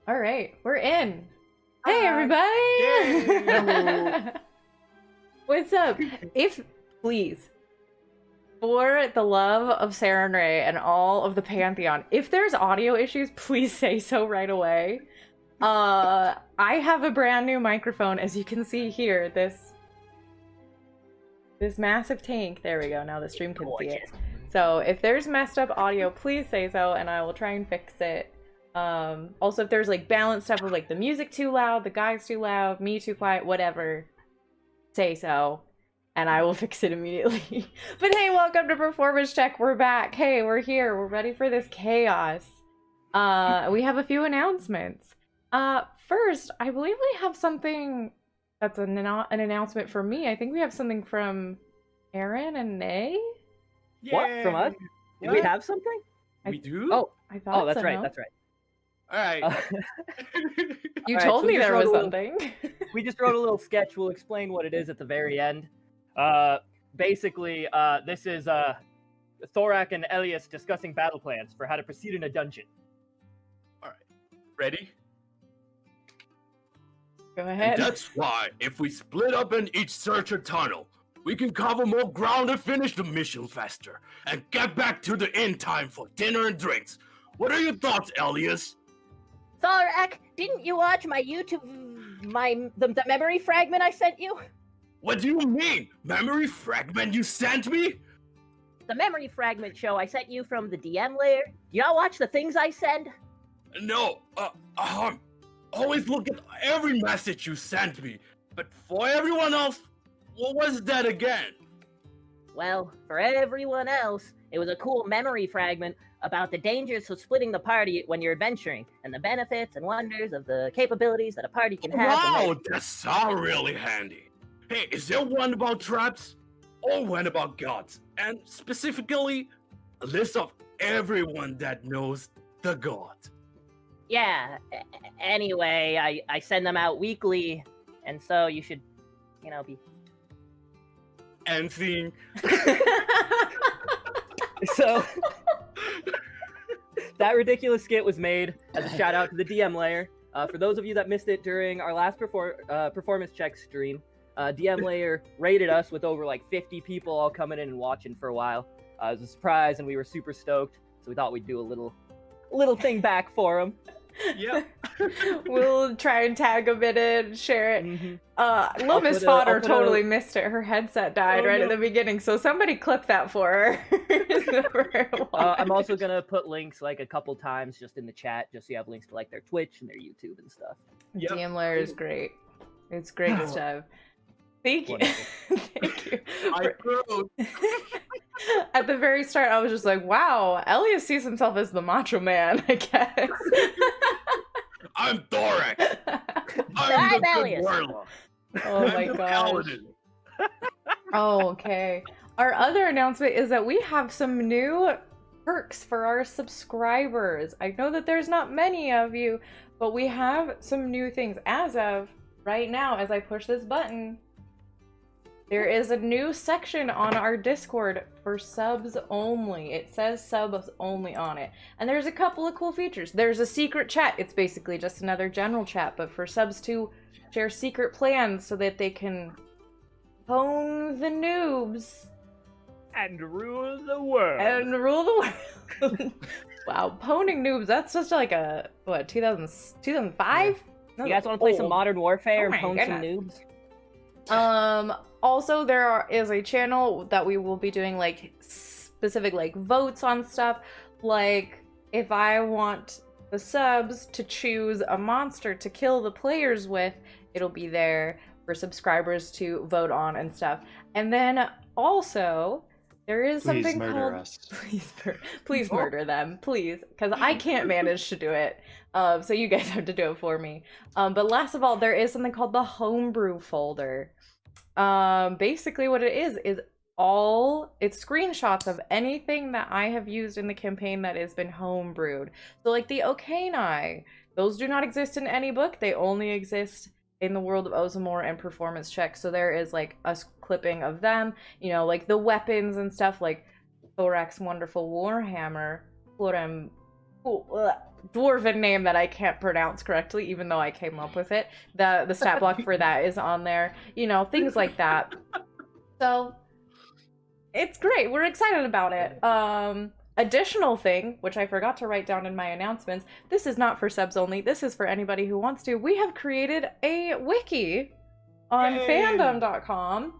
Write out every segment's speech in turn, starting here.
All right, we're in. Hey, Yay! everybody! What's up? Please, for the love of Sarah and Ray and all of the Pantheon, if there's audio issues, please say so right away. I have a brand new microphone, as you can see here. This massive tank. There we go. Now the stream can see it. So if there's messed up audio, please say so, and I will try and fix it. Also, if there's like balance stuff with like the music too loud, the guys too loud, me too quiet, whatever, say so, and I will fix it immediately. But hey, welcome to Performance Check. We're back. Hey, we're here. We're ready for this chaos. We have a few announcements. First, I believe we have something that's an announcement for me. I think we have something from Aaron and Nay. What? From us? Do we have something? We do? Oh, I thought that's so. right. That's right. All right. You All right, told so me we there just was wrote something. We just wrote a little sketch. We'll explain what it is at the very end. Basically, this is Thorak and Elias discussing battle plans for how to proceed in a dungeon. All right. Ready? Go ahead. And that's why, if we split up and each search a tunnel, we can cover more ground and finish the mission faster, and get back to the inn time for dinner and drinks. What are your thoughts, Elias? Thorak, didn't you watch my YouTube, the memory fragment I sent you? What do you mean? Memory fragment you sent me? The memory fragment show I sent you from the DM layer. Do y'all watch the things I send? No, always look at every message you sent me. But for everyone else, what was that again? Well, for everyone else, it was a cool memory fragment about the dangers of splitting the party when you're adventuring, and the benefits and wonders of the capabilities that a party can have. Wow, that sounds really handy. Hey, is there one about traps? Or one about gods? And specifically, a list of everyone that knows the god. Yeah, anyway, I send them out weekly, and so you should, be... Anything. So that ridiculous skit was made as a shout out to the DM layer. For those of you that missed it during our last performance check stream, DM layer rated us with over like 50 people all coming in and watching for a while. It was a surprise, and we were super stoked, so we thought we'd do a little thing back for them. Yep. We'll try and tag a bit in, share it. Mm-hmm. Little Miss put Fodder a- totally missed it. Her headset died at the beginning, so somebody clip that for her. I'm also gonna put links like a couple times just in the chat, just so you have links to like their Twitch and their YouTube and stuff. Yep. DM layer is great. It's great stuff. Thank you. Wonderful. Thank you. I wrote. At the very start, I was just like, wow, Elias sees himself as the macho man, I guess. I'm Thorak. I'm I'm the good Elias. warlock. Oh I'm my the gosh. paladin. Oh, okay. Our other announcement is that we have some new perks for our subscribers. I know that there's not many of you, but we have some new things. As of right now, as I push this button, there is a new section on our Discord for subs only. It says subs only on it. And there's a couple of cool features. There's a secret chat. It's basically just another general chat, but for subs to share secret plans so that they can pwn the noobs And rule the world. and rule the world. Wow, pwning noobs, that's just like a, what, 2005? You guys want to play some Modern Warfare Oh and my pwn some goodness. noobs? Also, is a channel that we will be doing like specific like votes on stuff. Like if I want the subs to choose a monster to kill the players with, it'll be there for subscribers to vote on and stuff. And then also there is something called us. please murder them, please, because I can't manage to do it. So you guys have to do it for me. But last of all, there is something called the homebrew folder. Basically what it is it's screenshots of anything that I have used in the campaign that has been homebrewed. So like the Okanai, those do not exist in any book. They only exist in the world of Ozamor and Performance Check. So there is like a clipping of them, like the weapons and stuff, like Thorak's wonderful warhammer, dwarven name that I can't pronounce correctly, even though I came up with it. The stat block for that is on there. You know, things like that. So it's great. We're excited about it. Additional thing, which I forgot to write down in my announcements, this is not for subs only. This is for anybody who wants to. We have created a wiki on fandom.com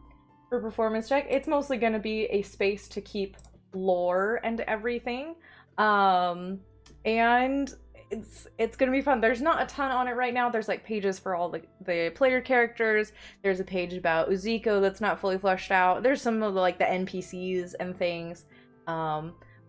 for Performance Check. It's mostly going to be a space to keep lore and everything. And it's going to be fun. There's not a ton on it right now. There's like pages for all the player characters. There's a page about Uzico that's not fully fleshed out. There's some of the NPCs and things.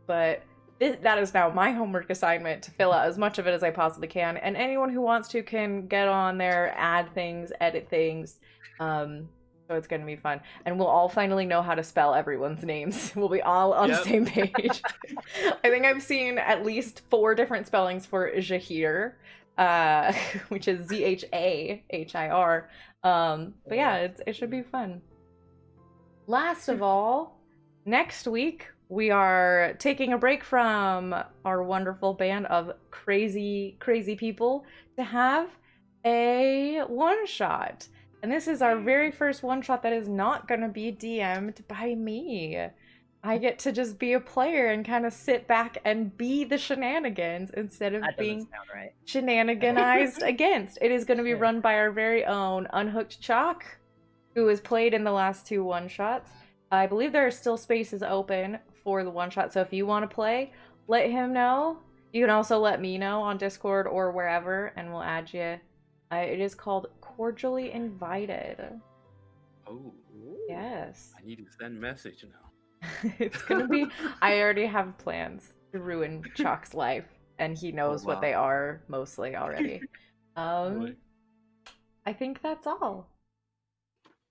But that is now my homework assignment, to fill out as much of it as I possibly can. And anyone who wants to can get on there, add things, edit things. So it's going to be fun. And we'll all finally know how to spell everyone's names. We'll be all on the same page. I think I've seen at least 4 different spellings for Zhahir, which is Zhahir. But yeah, it should be fun. Last of all, next week, we are taking a break from our wonderful band of crazy, crazy people to have a one-shot. And this is our very first one-shot that is not going to be DM'd by me. I get to just be a player and kind of sit back and be the shenanigans instead of being shenaniganized against. It is going to be run by our very own Unhooked Chalk, who has played in the last 2 one-shots. I believe there are still spaces open for the one-shot, so if you want to play, let him know. You can also let me know on Discord or wherever, and we'll add you. It is called Cordially Invited. Oh. Yes. I need to send message now. It's gonna be... I already have plans to ruin Chalk's life, and he knows what they are mostly already. I think that's all.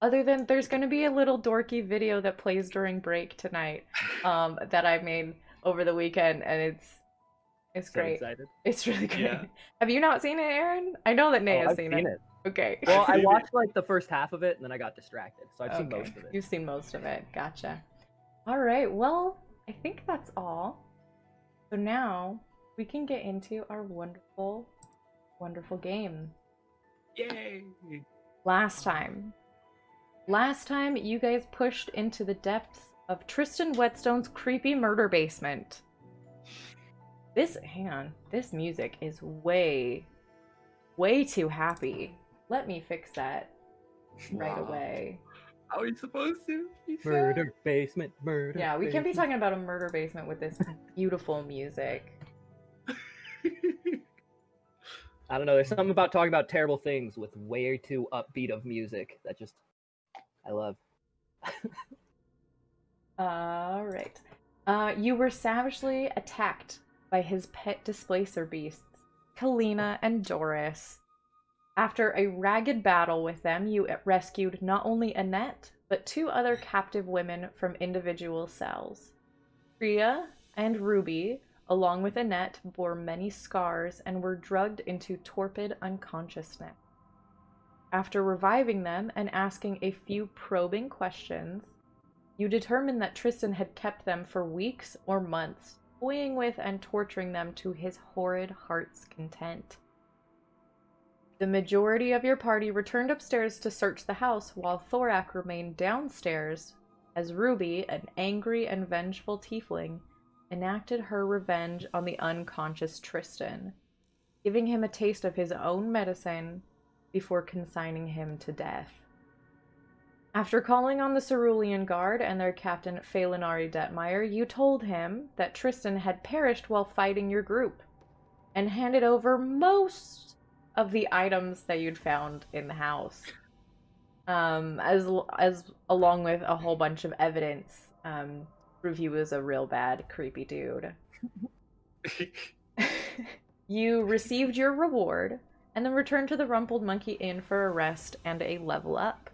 Other than there's going to be a little dorky video that plays during break tonight that I made over the weekend, and it's great. Excited. It's really great. Yeah. Have you not seen it, Aaron? I know that Nay has seen it. Okay. Well, I watched the first half of it, and then I got distracted, so I've seen most of it. You've seen most of it. Gotcha. All right. Well, I think that's all. So now we can get into our wonderful, wonderful game. Yay! Last time, you guys pushed into the depths of Tristan Whetstone's creepy murder basement. This music is way, way too happy. Let me fix that right away. How are you supposed to? Murder basement, murder. Yeah, we can't be talking about a murder basement with this beautiful music. I don't know, there's something about talking about terrible things with way too upbeat of music that just... I love. All right. You were savagely attacked by his pet displacer beasts, Kalina and Doris. After a ragged battle with them, you rescued not only Annette, but 2 other captive women from individual cells. Priya and Ruby, along with Annette, bore many scars and were drugged into torpid unconsciousness. After reviving them and asking a few probing questions, you determined that Tristan had kept them for weeks or months, toying with and torturing them to his horrid heart's content. The majority of your party returned upstairs to search the house, while Thorak remained downstairs as Ruby, an angry and vengeful tiefling, enacted her revenge on the unconscious Tristan, giving him a taste of his own medicine before consigning him to death. After calling on the Cerulean Guard and their captain Phalanari Detmeyer, you told him that Tristan had perished while fighting your group, and handed over most of the items that you'd found in the house, as along with a whole bunch of evidence. Prove he was a real bad, creepy dude. You received your reward, and then returned to the Rumpled Monkey Inn for a rest and a level up.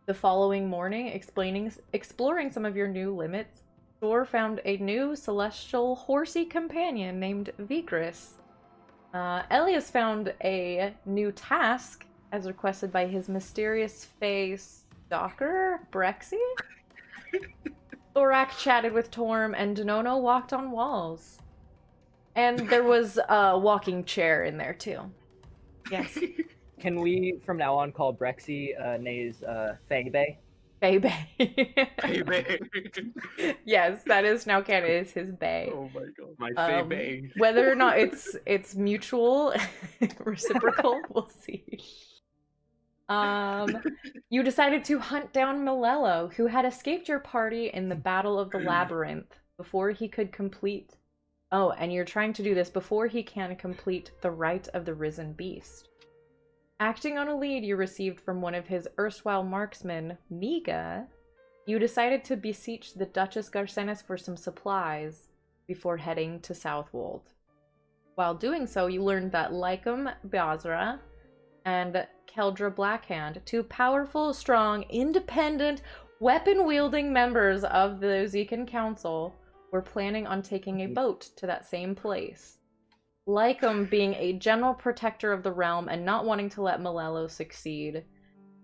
The following morning, exploring some of your new limits, Thor found a new celestial horsey companion named Vigris. Elias found a new task, as requested by his mysterious face stalker, Brexy? Thorak chatted with Torm, and Denono walked on walls. And there was a walking chair in there too. Yes. Can we, from now on, call Brexy Nays Febe? Baby. Hey, babe. Yes, that is now canon. It's his bae. Oh my god. My babe. Whether or not it's mutual, reciprocal, we'll see. You decided to hunt down Melelo, who had escaped your party in the Battle of the Labyrinth before he could complete. Oh, and you're trying to do this before he can complete the Rite of the Risen Beast. Acting on a lead you received from one of his erstwhile marksmen, Miga, you decided to beseech the Duchess Garcenis for some supplies before heading to Southwold. While doing so, you learned that Lycum Basra and Keldra Blackhand, two powerful, strong, independent, weapon-wielding members of the Ozekan Council, were planning on taking a boat to that same place. Lycum being a general protector of the realm and not wanting to let Melelo succeed,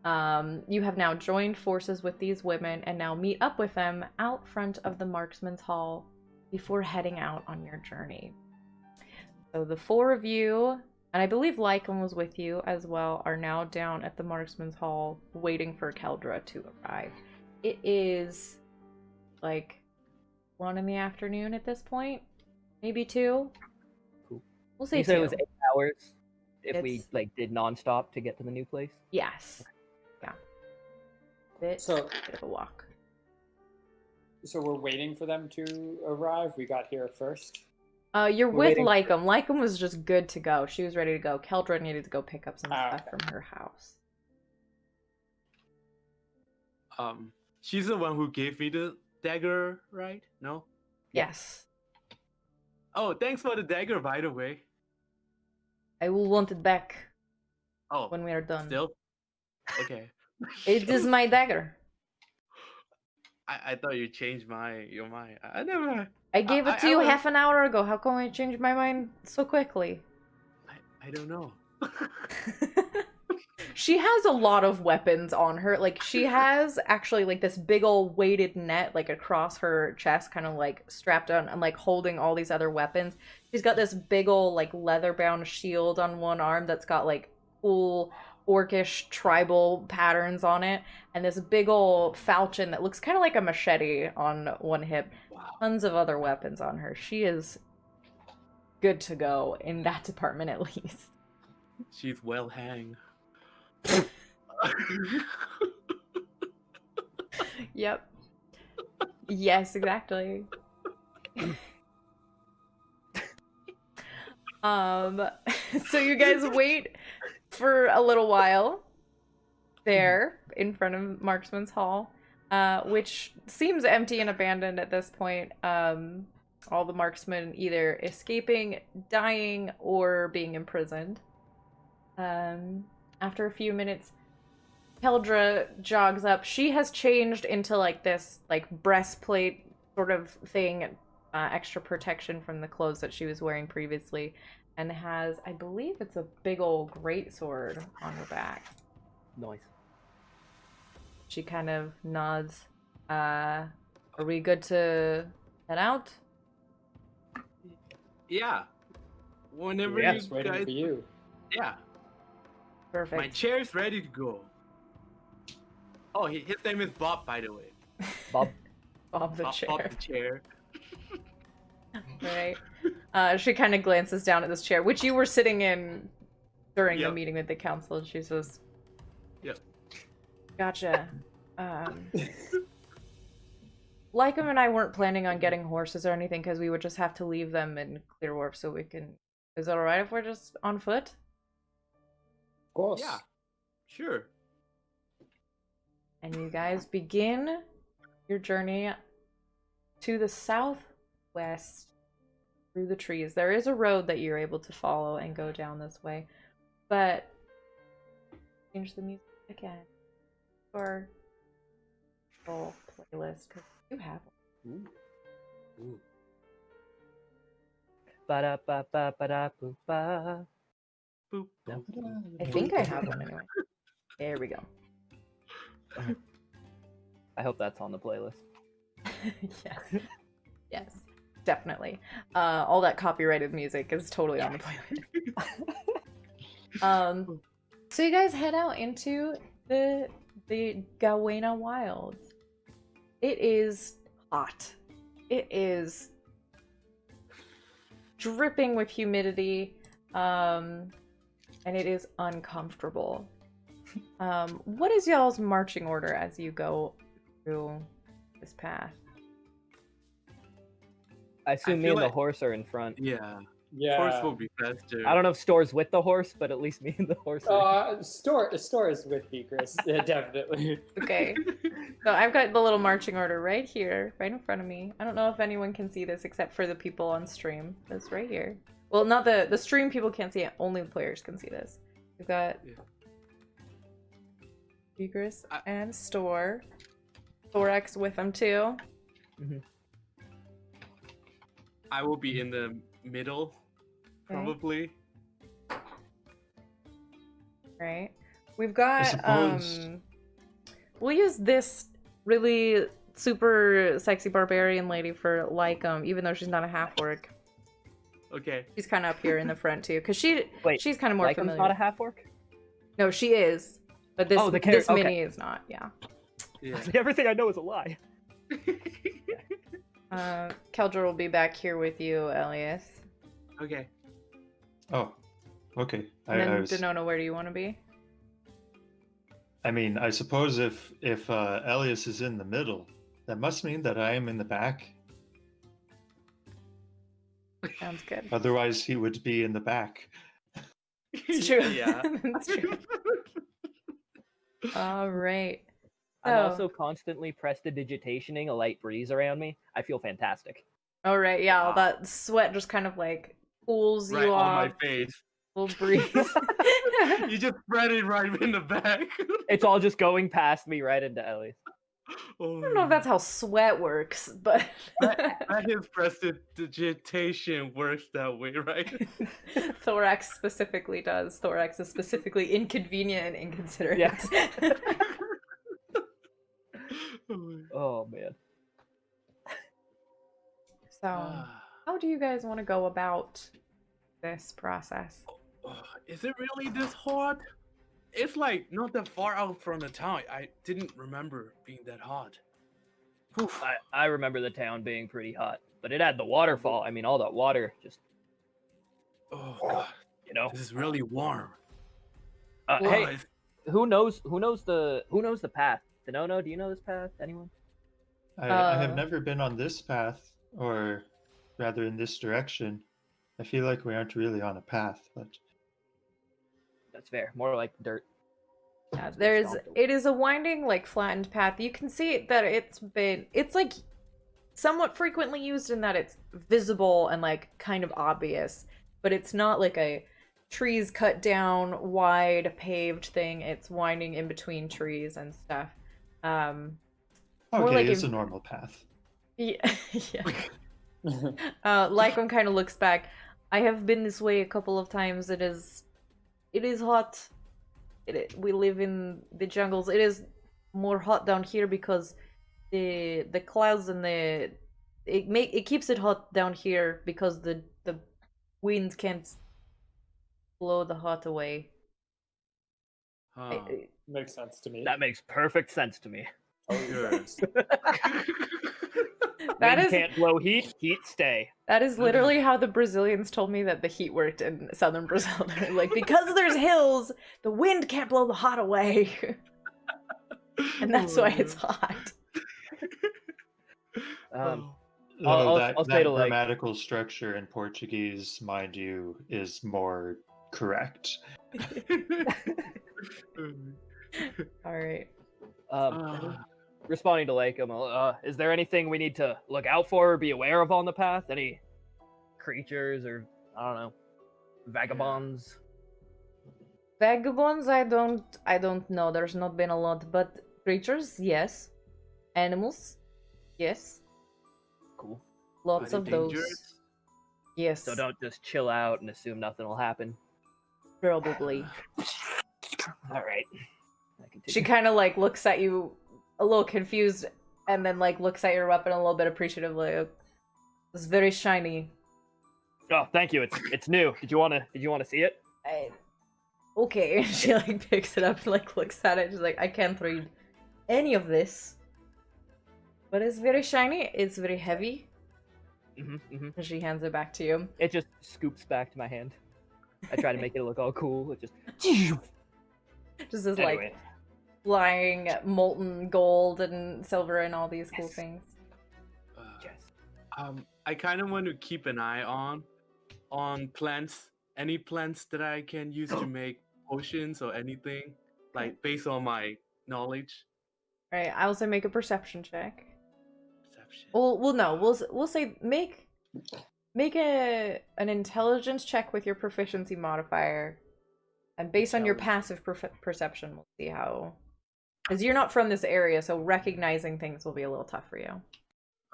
you have now joined forces with these women and now meet up with them out front of the Marksman's Hall before heading out on your journey. So the four of you, and I believe Lycum was with you as well, are now down at the Marksman's Hall waiting for Keldra to arrive. It is like 1 in the afternoon at this point, maybe 2. Cool. We'll say You 2. said it was 8 hours if we It's- like did nonstop to get to the new place. Yes. Yeah. Bit of a walk. So we're waiting for them to arrive. We got here first. You're We're with waiting- Lycum. Lycum was just good to go. She was ready to go. Keldra needed to go pick up some Ah, stuff okay. from her house. She's the one who gave me the dagger, right? No? Yes. Oh, thanks for the dagger, by the way. I will want it back Oh, when we are done. still? Okay. It is my dagger. I thought you changed your mind. I never. I gave it to I you was- half an hour ago. How come I changed my mind so quickly? I don't know. She has a lot of weapons on her. Like, she has actually, like, this big old weighted net, like, across her chest, kind of, like, strapped on and, like, holding all these other weapons. She's got this big old, like, leather-bound shield on one arm that's got, like, cool orcish tribal patterns on it. And this big old falchion that looks kind of like a machete on one hip. Wow. Tons of other weapons on her. She is good to go in that department, at least. She's well hanged. Yep. Yes, exactly. So you guys wait for a little while there in front of Marksman's Hall, which seems empty and abandoned at this point. All the marksmen either escaping, dying, or being imprisoned. After a few minutes, Keldra jogs up. She has changed into like this like breastplate sort of thing, extra protection from the clothes that she was wearing previously, and has, I believe it's a big old greatsword on her back. Nice. She kind of nods. Are we good to head out? Yeah. Whenever We're you just waiting guys. for you. Yeah. Perfect. My chair's ready to go. Oh, his name is Bob, by the way. Bob. Bob the chair. Bob the chair. Right. She kind of glances down at this chair, which you were sitting in during the Yep. meeting with the council, and she says, Yep. Gotcha. Lycum and I weren't planning on getting horses or anything because we would just have to leave them in Clearwarp so we can... Is it alright if we're just on foot? Of course. Yeah. Sure. And you guys begin your journey to the southwest through the trees. There is a road that you're able to follow and go down this way, but change the music again for full playlist because you have one. Ooh. Ba-da-ba-ba-ba-da-boo-ba. Boop. No. I think I have one anyway. There we go. I hope that's on the playlist. Yes. Yes. definitely. All that copyrighted music is totally on the playlist. So you guys head out into the Gawena Wilds. It is hot. It is dripping with humidity, and it is uncomfortable. What is y'all's marching order as you go through this path? I assume I me feel and the like- horse are in front. Yeah. Yeah. Horse will be faster. I don't know if Store's with the horse, but at least me and the horse are. Store is with me, Chris. Yeah, definitely. Okay. So I've got the little marching order right here, right in front of me. I don't know if anyone can see this except for the people on stream. It's right here. Well, not the stream people can't see it. Only the players can see this. We've got Vigris and Store. Thorax with them too. Mhm. I will be in the middle, probably. Right. We've got suppose- we'll use this really super sexy barbarian lady for Lycum, even though she's not a half orc. Okay. She's kind of up here in the front too, because Wait, she's kind of more Lycum's familiar. not a half orc. No, she is, but this Oh, the this okay. mini is not. Yeah. Yeah. Everything I know is a lie. Keldra will be back here with you, Elias. Okay. Oh, okay. And then I was, Denona, where do you want to be? I mean, I suppose if Elias is in the middle, that must mean that I am in the back. Sounds good. Otherwise, he would be in the back. It's true. Yeah. That's true. All right. I'm So- also constantly prestidigitationing a light breeze around me. I feel fantastic. All right. Yeah. All Wow. that sweat just kind of like cools Right you on off. my face. Little breeze. You just spread it right in the back. It's all just going past me right into Ellie. Oh, I don't know if that's how sweat works, but that his prestidigitation works that way, right? Thorax specifically does. Thorax is specifically inconvenient and inconsiderate. Yeah. Oh my- Oh man. So, Ah. how do you guys want to go about this process? Oh, is it really this hot? It's like not that far out from the town. I didn't remember being that hot. Oof. I remember the town being pretty hot, but it had the waterfall. I mean, all that water just, Oh god, you know. this is really warm. Hey, Oh, it's- who knows the path? Denono, do you know this path? Anyone? I have Uh, never been on this path, or rather in this direction. I feel like we aren't really on a path, but That's fair. More like dirt. Yeah, It's it is a winding, like flattened path. You can see that it's like somewhat frequently used in that it's visible and like kind of obvious, but it's not like a trees cut down, wide paved thing. It's winding in between trees and stuff. More okay, like it's a- a normal path. Yeah, yeah. Lycom kind of looks back. I have been this way a couple of times. It is hot. We live in the jungles. It is more hot down here because the clouds and it keeps it hot down here because the wind can't blow the hot away. huh. Makes sense to me. That makes perfect sense to me. Totally sense. That Wind is can't blow heat, heat stay. That is literally how the Brazilians told me that the heat worked in southern Brazil. They're like, because there's hills, the wind can't blow the hot away. And that's Oh why my it's God. hot. Um, No, I'll that say to, like- grammatical structure in Portuguese, mind you, is more correct. All right. Ah. Responding to Lakem, is there anything we need to look out for or be aware of on the path? Any creatures or, I don't know, vagabonds? Vagabonds, I don't know. There's not been a lot, but creatures, yes. Animals, yes. Cool. Lots Are of they those. dangerous? Yes, So don't just chill out and assume nothing will happen. probably. All right. I She continue. kind of like looks at you a little confused and then like looks at your weapon a little bit appreciatively. It's very shiny. Oh, thank you. It's new. Did you wanna see it? Okay. She like picks it up and like looks at it. She's like, I can't read any of this. But it's very shiny. It's very heavy. And she hands it back to you. It just scoops back to my hand. I try to make it look all cool. It just Just this anyway. like flying molten gold and silver and all these cool things. Yes. I kind of want to keep an eye on plants. Any plants that I can use to make potions or anything, like based on my knowledge. Right. I also make a perception check. Perception. Well, no. We'll say make an intelligence check with your proficiency modifier, and based on your passive perception, we'll see how. Because you're not from this area, so recognizing things will be a little tough for you.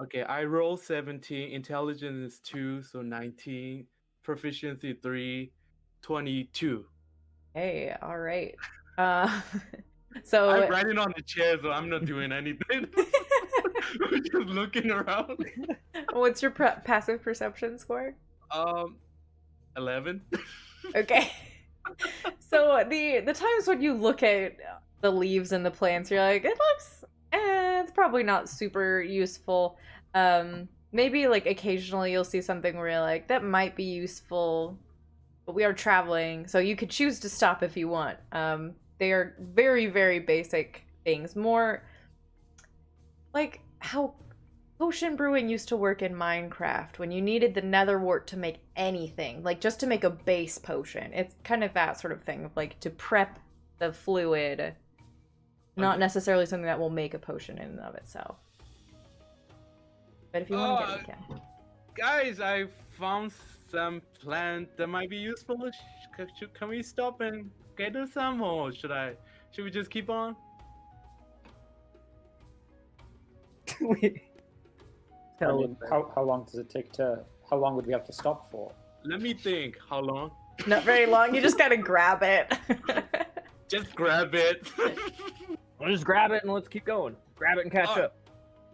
Okay, I roll 17. Intelligence is 2, so 19. Proficiency 3, 22. Hey, all right. So I'm riding on the chair, so I'm not doing anything. I'm just looking around. what's your passive perception score? 11. Okay. So the times when you look at the leaves and the plants, you're like, it looks, it's probably not super useful. Maybe like occasionally you'll see something where you're like, that might be useful, but we are traveling, so you could choose to stop if you want. They are very, very basic things, more like how potion brewing used to work in Minecraft when you needed the nether wart to make anything, like just to make a base potion. It's kind of that sort of thing, like to prep the fluid, not necessarily something that will make a potion in and of itself. But if you want to get it, you can. Guys, I found some plant that might be useful. Can we stop and get some, or should we just keep on? I mean, how long does it take to? How long would we have to stop for? Let me think. How long? Not very long. You just gotta grab it. Just grab it. I'll just grab it and let's keep going. Grab it and catch up.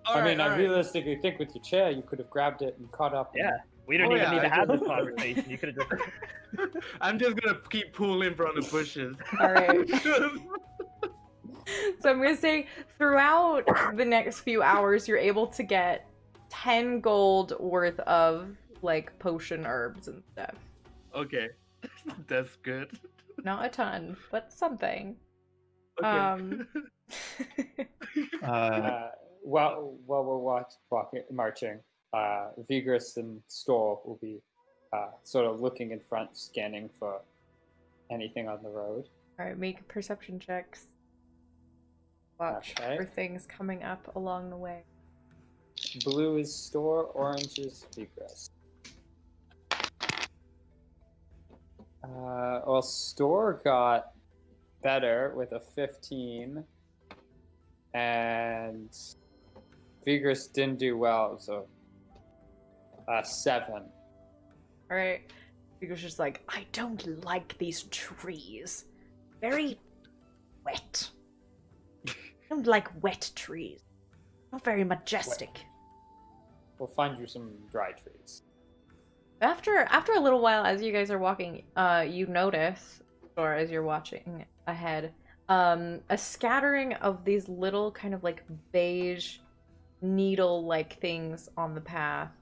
I mean, I realistically think with your chair, you could have grabbed it and caught up. Yeah, we don't even need to have this conversation. You could have just. I'm just gonna keep pulling from the bushes. All right. So I'm gonna say throughout the next few hours, you're able to get 10 gold worth of like potion herbs and stuff. Okay, that's good. Not a ton, but something. Okay. While we're marching, Vigris and Store will be sort of looking in front, scanning for anything on the road. All right, make perception checks. Watch for things coming up along the way. Blue is Store, orange is Vigris. Well, Store got better with a 15, and Vigris didn't do well, so 7. All right, Vigris just like, I don't like these trees. Very wet. I don't like wet trees. Not very majestic. We'll find you some dry trees. After a little while, as you guys are walking, you notice, or as you're watching ahead, a scattering of these little kind of like beige needle-like things on the path.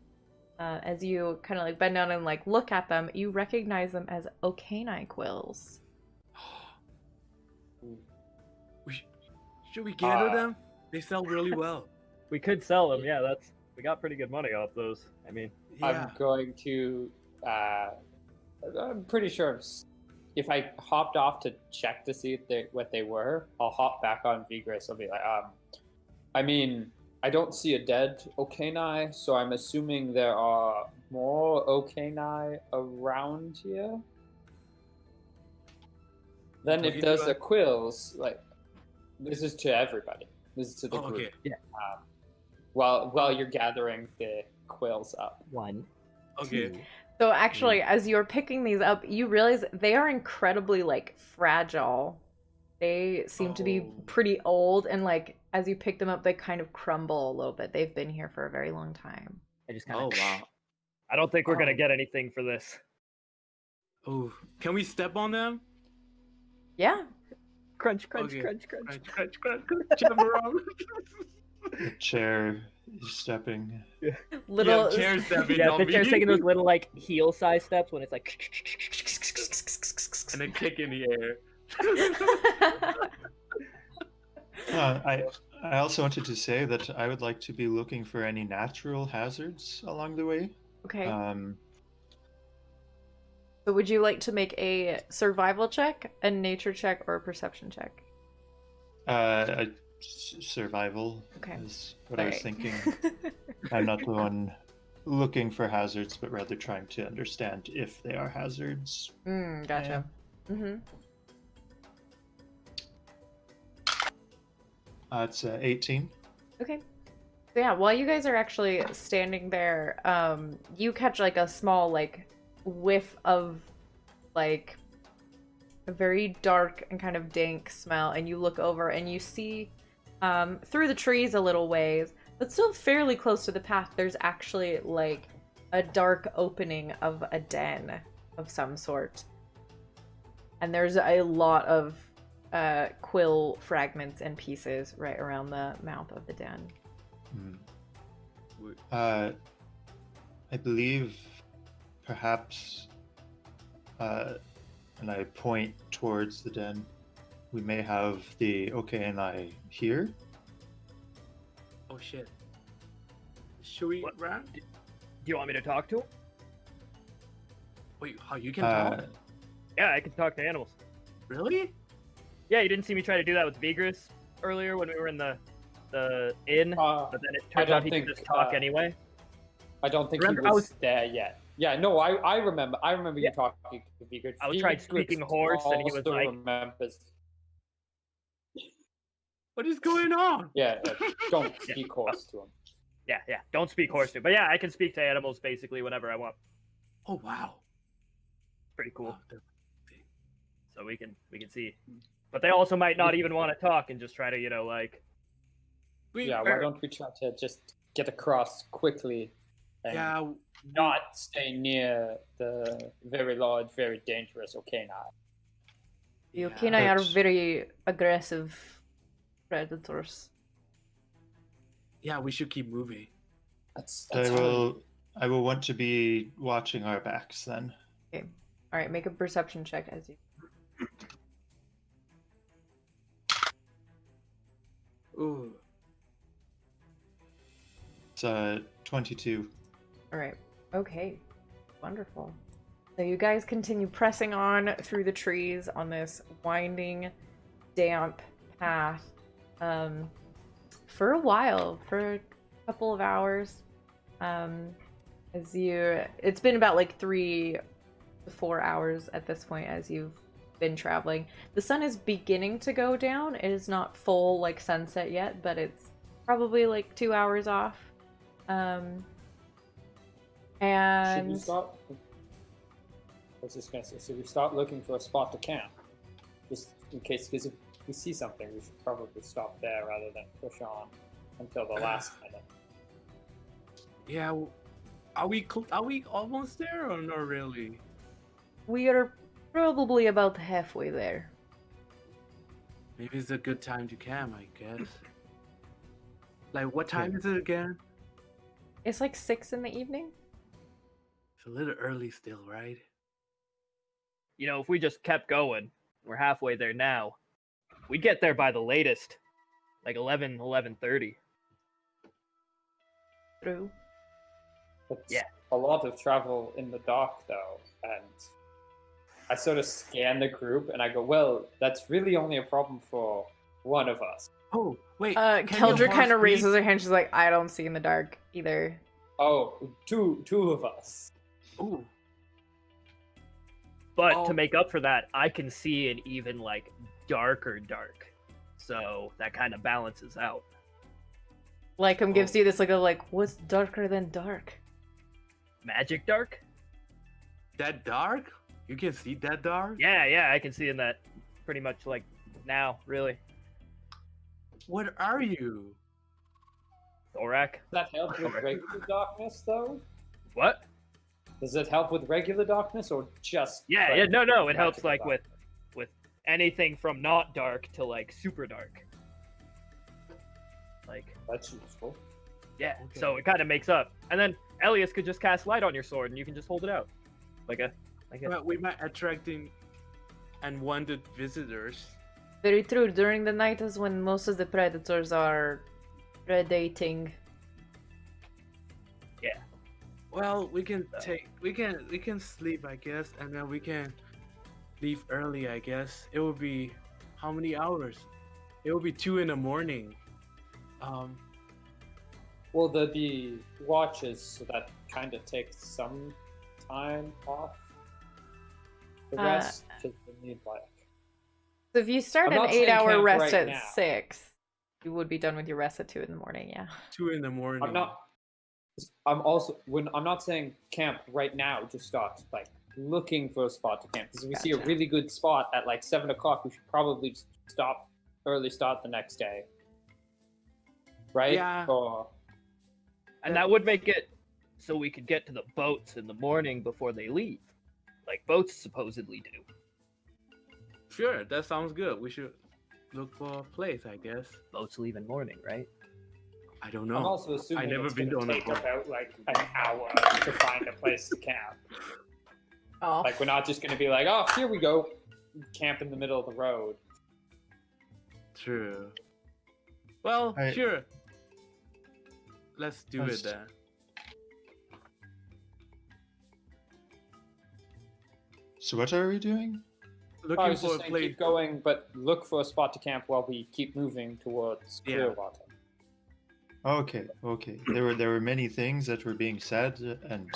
As you kind of like bend down and like look at them, you recognize them as Okani quills. Should we gather them? They sell really well. We could sell them. Yeah, we got pretty good money off those. I mean, I'm going to. I'm pretty sure if I hopped off to check to see what they were, I'll hop back on Vigris. I'll be like, I mean, I don't see a dead Okani, so I'm assuming there are more Okani around here. Then if there's the quills, like, this is to everybody. This is to the group. Okay. Yeah. While you're gathering the quills up. 1. Okay. 2. So actually, as you're picking these up, you realize they are incredibly like fragile. They seem to be pretty old, and like as you pick them up, they kind of crumble a little bit. They've been here for a very long time. I just kind Oh of. wow. I don't think we're gonna Oh. get anything for this. Oh, can we step on them? Yeah. Crunch, crunch, Okay. crunch, crunch. Crunch, crunch, crunch, crunch. Jump around. The chair is stepping. Little. Yeah, chair stepping Yeah, on the chair's me. taking those little like heel size steps when it's like. And then kick in the air. I also wanted to say that I would like to be looking for any natural hazards along the way. Okay. Um, So would you like to make a survival check, a nature check, or a perception check? Survival Okay. is what I was Alright. thinking. I'm not the one looking for hazards, but rather trying to understand if they are hazards. Gotcha. Mm-hmm. It's 18. Okay. So yeah, while you guys are actually standing there, you catch like a small like whiff of like a very dark and kind of dank smell, and you look over and you see through the trees a little ways, but still fairly close to the path, there's actually like a dark opening of a den of some sort. And there's a lot of quill fragments and pieces right around the mouth of the den. I believe perhaps, and I point towards the den, we may have the and here. Oh shit. Should we What? run? Do you want me to talk to him? Wait, how you can talk? Yeah, I can talk to animals. Really? Yeah, you didn't see me try to do that with Vigris earlier when we were in the inn, but then it turns out he could just talk anyway. I don't think Remember, he I was was- there yet. Yeah, no, I remember. I remember you talking to Vigrid. I was tried speaking horse, and he was also like- remembers. What is going on? Yeah, don't speak horse to him. Yeah, don't speak horse to. But yeah, I can speak to animals basically whenever I want. Oh wow. Pretty cool. Wow, So we can see. But they also might not even want to talk and just try to, like. Yeah, why don't we try to just get across quickly and Yeah, not stay near the very large, very dangerous Okani? The yeah. Okani are That's- very aggressive predators. Yeah, we should keep moving. That's I hard. will want to be watching our backs then. All right, make a perception check as you. Ooh. It's 22. All right. Okay. Wonderful. So you guys continue pressing on through the trees on this winding, damp path for a while, for a couple of hours. It's been about like 3 to 4 hours at this point as you've been traveling. The sun is beginning to go down. It is not full like sunset yet, but it's probably like 2 hours off. Should we And start? I was just gonna say, should we start looking for a spot to camp? Just in case, because if we see something, we should probably stop there rather than push on until the last minute. Yeah, are we almost there or not really? we are probably about halfway there. Maybe it's a good time to camp, I guess. Like, what time is it again? It's like 6 in the evening. It's a little early still, right? If we just kept going, we're halfway there now. We'd get there by the latest, like 11:30. True. It's Yeah. a lot of travel in the dark, though, and I sort of scan the group and I go, well, that's really only a problem for one of us. Oh, wait. Keldra kind of raises her hand. She's like, I don't see in the dark either. Oh, two of us. Ooh. But Oh. to make up for that, I can see an even like darker dark. So that kind of balances out. Lycum gives you this look of like, what's darker than dark? Magic dark? That dark? You can see that dark? Yeah, I can see in that pretty much like now, really. What are you? Thorak. Does that help with regular darkness, though? What? Does it help with regular darkness or just? Yeah, like, no. It helps magical like darkness? with anything from not dark to like super dark. Like, That's useful. yeah. Okay. So it kind of makes up. And then Elias could just cast light on your sword, and you can just hold it out, like a. But we might attracting unwanted visitors. Very true. During the night is when most of the predators are predating. Well, we can sleep, I guess, and then we can leave early, I guess. It will be how many hours? It will be 2 in the morning. Well, there'll be watches, so that kind of takes some time off. The rest just need like. So if you start I'm an not saying 8-hour camp rest right at now. 6, you would be done with your rest at 2 in the morning, yeah. 2 in the morning. I'm not saying camp right now. Just start like looking for a spot to camp. Because if we see a Gotcha. really good spot at like 7 o'clock, we should probably just start the next day. Right? Yeah. And that would make it so we could get to the boats in the morning before they leave, like boats supposedly do. Sure, that sounds good. We should look for a place, I guess. Boats leave in morning, right? I don't I'm know. also assuming I never it's been gonna to a take boat. about like an hour to find a place to camp. Oh. Like we're not just gonna be like, oh, here we go, camp in the middle of the road. True. Well, I- sure. Let's do Let's- it then. So what are we doing? I Looking was for just a saying, place. keep going, but look for a spot to camp while we keep moving towards Yeah. Clearwater. Okay. There were many things that were being said, and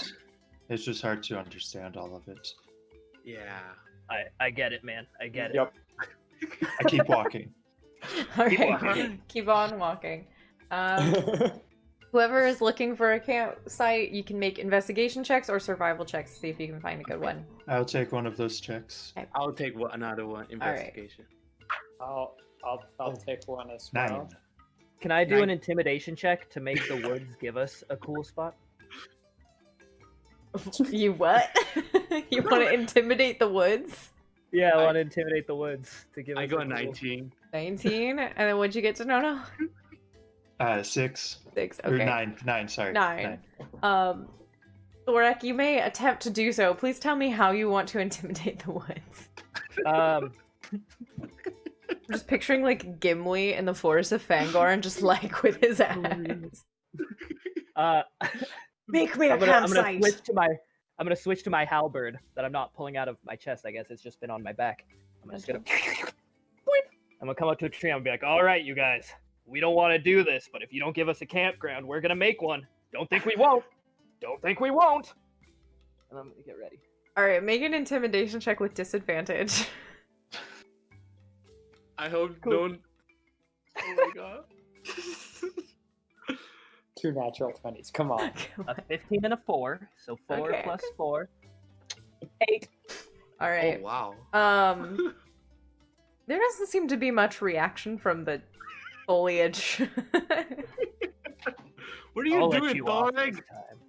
it's just hard to understand all of it. Yeah. I get it, man. I get it. Yep. I keep walking. Alright, keep on walking. Whoever is looking for a campsite, you can make investigation checks or survival checks to see if you can find a good one. I'll take one of those checks. I'll take another one. Investigation. I'll take one as 9. well. Can I do Nine. an intimidation check to make the woods give us a cool spot? You what? You want to intimidate the woods? Yeah, I want to intimidate the woods to give us I a got cool- 19. 19? And then what'd you get to Nono? 6. 6, Or okay. 9, sorry. 9. Thorak, you may attempt to do so. Please tell me how you want to intimidate the woods. Um, I'm just picturing like Gimli in the Forest of Fangor and just like with his axe. Make me a I'm gonna campsite! switch to my halberd that I'm not pulling out of my chest. I guess it's just been on my back. I'm just gonna. I'm gonna come up to a tree. I'm gonna be like, "All right, you guys, we don't want to do this, but if you don't give us a campground, we're gonna make one. Don't think we won't. Don't think we won't." And I'm gonna get ready. Alright, make an intimidation check with disadvantage. I hope Cool. don't. Oh my god. 2 natural 20s. Come on. A 15 and a 4, so 4 Okay, plus okay. 4, 8. Alright. Oh wow. There doesn't seem to be much reaction from the foliage. What are you I'll let doing, you off Thorak? this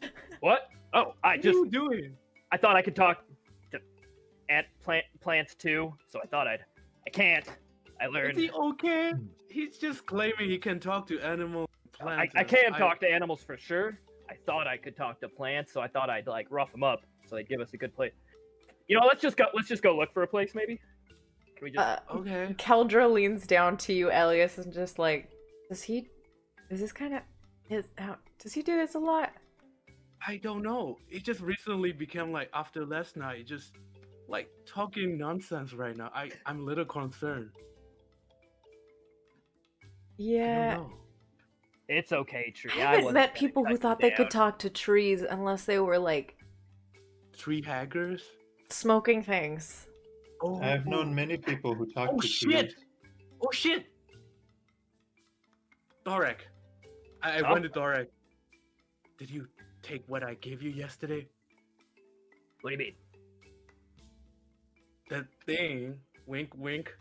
time. What? Oh, I What are just you doing? I thought I could talk to plants too, so I thought I'd. I can't. I Is learned. he okay? He's just claiming he can talk to animals. Plants. I can talk to animals for sure. I thought I could talk to plants, so I thought I'd like rough them up so they'd give us a good place. You know, let's just go look for a place maybe. Can we just? Okay. Keldra leans down to you, Elias, and just like, does he do this a lot? I don't know. It just recently became like after last night, just like talking nonsense right now. I'm a little concerned. I Yeah. don't know. It's okay, Tree. I haven't wasn't met gonna people who cut you thought they down. could talk to trees unless they were like Tree haggers. smoking things. Oh, I have known many people who talk Oh, to shit! trees. Oh shit! Thorak, I Huh? wondered, Thorak, did you take what I gave you yesterday? What do you mean? That thing. Wink, wink.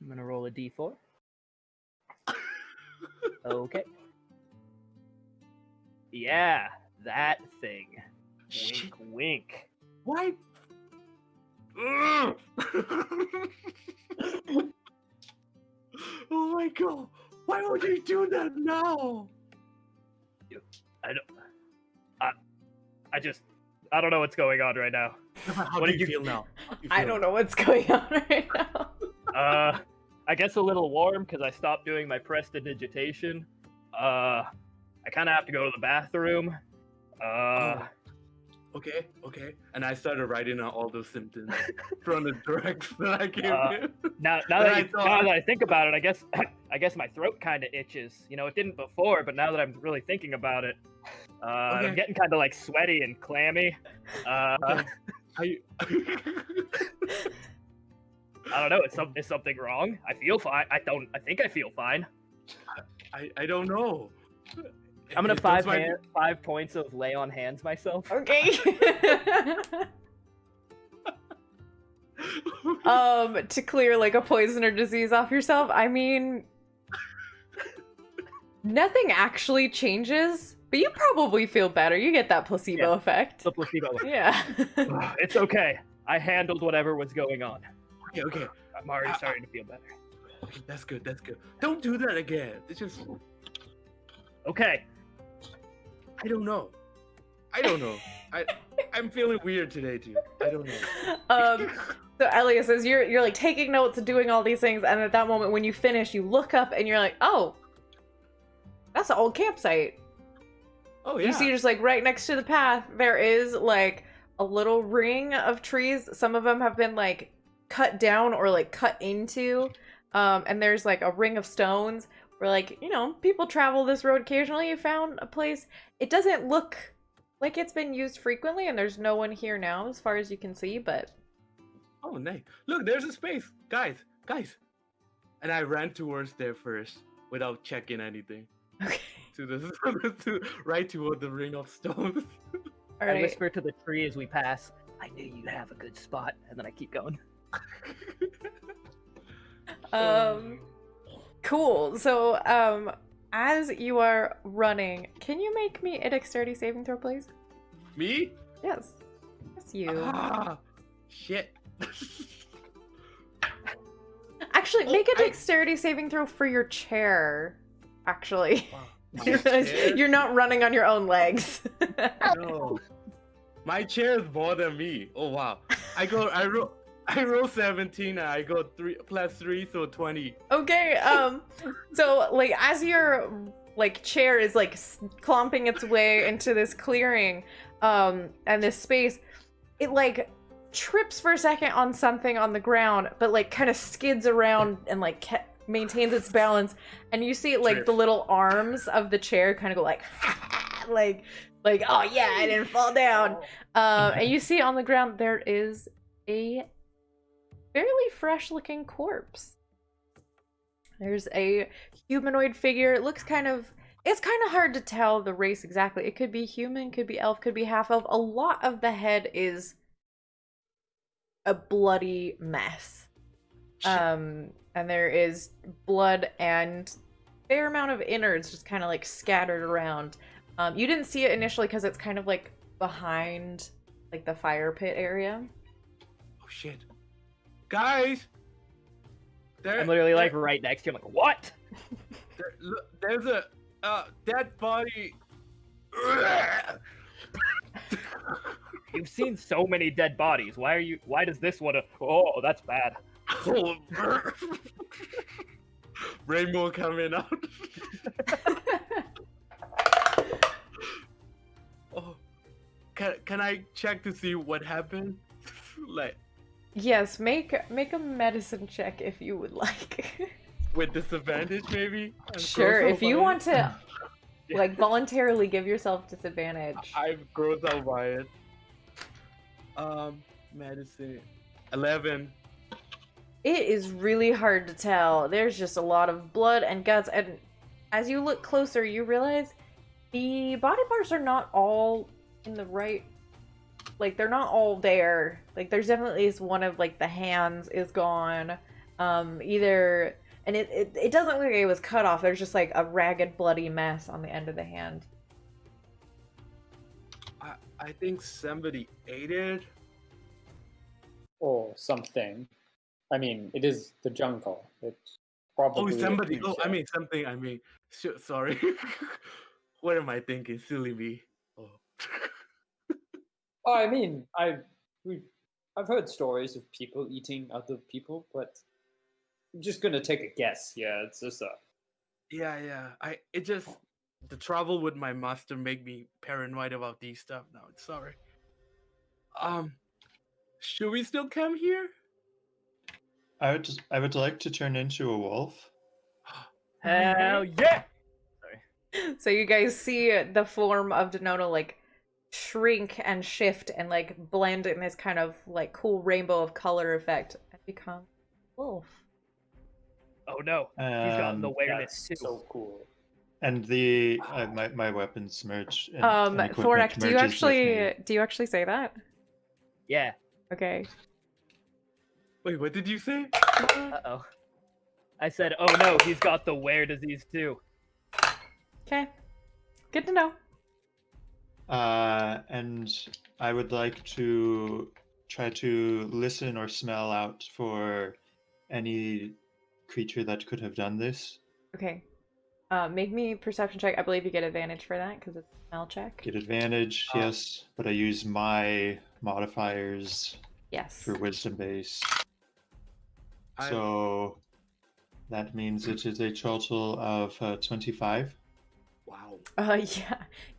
I'm gonna roll a d4. Okay. Yeah, that thing. Shit. Wink, wink. Why? Ugh. Oh my god! Why would you do that now? I don't. I don't know what's going on right now. How What do did you you- feel now? How do you I feel? don't know what's going on right now. I guess a little warm because I stopped doing my prestidigitation. I kind of have to go to the bathroom. Okay, okay. And I started writing out all those symptoms from the drugs that I gave Uh, him. Now But I that thought- I think about it, I guess my throat kind of itches. You know, it didn't before, but now that I'm really thinking about it, Okay. I'm getting kind of like sweaty and clammy. Okay. I don't know. Is something wrong? I feel fine. I think I feel fine. I don't know. I'm gonna That's 5 points of lay on hands myself. Okay. To clear like a poison or disease off yourself, I mean, nothing actually changes, but you probably feel better. You get that placebo Yeah. effect. The placebo. Yeah. It's okay. I handled whatever was going on. Okay, okay. I'm already starting to feel better. Okay, that's good, that's good. Don't do that again. It's just Okay. I don't know. I'm feeling weird today too. I don't know. So Elias says you're like taking notes and doing all these things, and at that moment when you finish, you look up and you're like, oh, that's an old campsite. Oh yeah. You see, just like right next to the path, there is like a little ring of trees. Some of them have been like cut down or like cut into, and there's like a ring of stones where, like, you know, people travel this road occasionally. You found a place. It doesn't look like it's been used frequently, and there's no one here now as far as you can see, but Oh nice. Look, there's a space. Guys. And I ran towards there first without checking anything. okay. Right toward the ring of stones. All I right. whisper to the tree as we pass. I knew you'd have a good spot, and then I keep going. Cool. So, as you are running, can you make me a dexterity saving throw, please? Me? Yes. Yes, you. Ah, shit. Actually, Oh, make a I- dexterity saving throw for your chair. Actually. Wow. You realize chair? you're not running on your own legs. No. My chair is more than me. Oh wow. I roll 17 and I go 3+3, so 20. Okay, so like as your like chair is like clomping its way into this clearing, and this space, it like trips for a second on something on the ground, but like kind of skids around and like maintains its balance, and you see like Drift. the little arms of the chair kind of go like like oh yeah, I didn't fall down. And you see on the ground there is a fairly fresh looking corpse. There's a humanoid figure. It looks it's kind of hard to tell the race exactly. It could be human, could be elf, could be half elf. A lot of the head is a bloody mess. And there is blood and fair amount of innards just kind of like scattered around. You didn't see it initially because it's kind of like behind like the fire pit area. Oh shit. Guys! I'm literally like right next to you. I'm like, what? There's a dead body. You've seen so many dead bodies. Why does this one? Oh, that's bad. Rainbow coming out. Oh, can I check to see what happened? Like Yes, make a medicine check if you would like. with disadvantage, maybe. I'm Sure, grossed if out you by want it. to like voluntarily give yourself disadvantage. I'm grossed out by it. Medicine. 11. It is really hard to tell. There's just a lot of blood and guts, and as you look closer, you realize the body parts are not all in the right. Like, they're not all there. Like, there's definitely one of like the hands is gone. Either And it doesn't look like it was cut off. There's just like a ragged, bloody mess on the end of the hand. I think somebody ate it. Or something. I mean, it is the jungle. It's probably Oh, a somebody. Oh, I creature. mean something. I mean, sorry. What am I thinking? Silly me. Oh. Oh, I mean, I've heard stories of people eating other people, but I'm just gonna take a guess. Yeah, it's just a. Yeah. The trouble with my master make me paranoid about these stuff now. Sorry. Should we still come here? I would like to turn into a wolf. Hell yeah! So you guys see the form of Denono like shrink and shift and like blend in this kind of like cool rainbow of color effect and become wolf. Oh no, he's got the awareness That's too. so cool. And the my weapons merge. And equipment Thorak, do you merges with me. actually say that? Yeah. Okay. Wait, what did you say? Uh-oh. I said, oh no, he's got the wear disease too. Okay. Good to know. And I would like to try to listen or smell out for any creature that could have done this. Okay. Make me a perception check. I believe you get advantage for that because it's a smell check. Get advantage, yes, but I use my modifiers Yes. for wisdom base. I- So that means it is a total of 25. Wow. Yeah.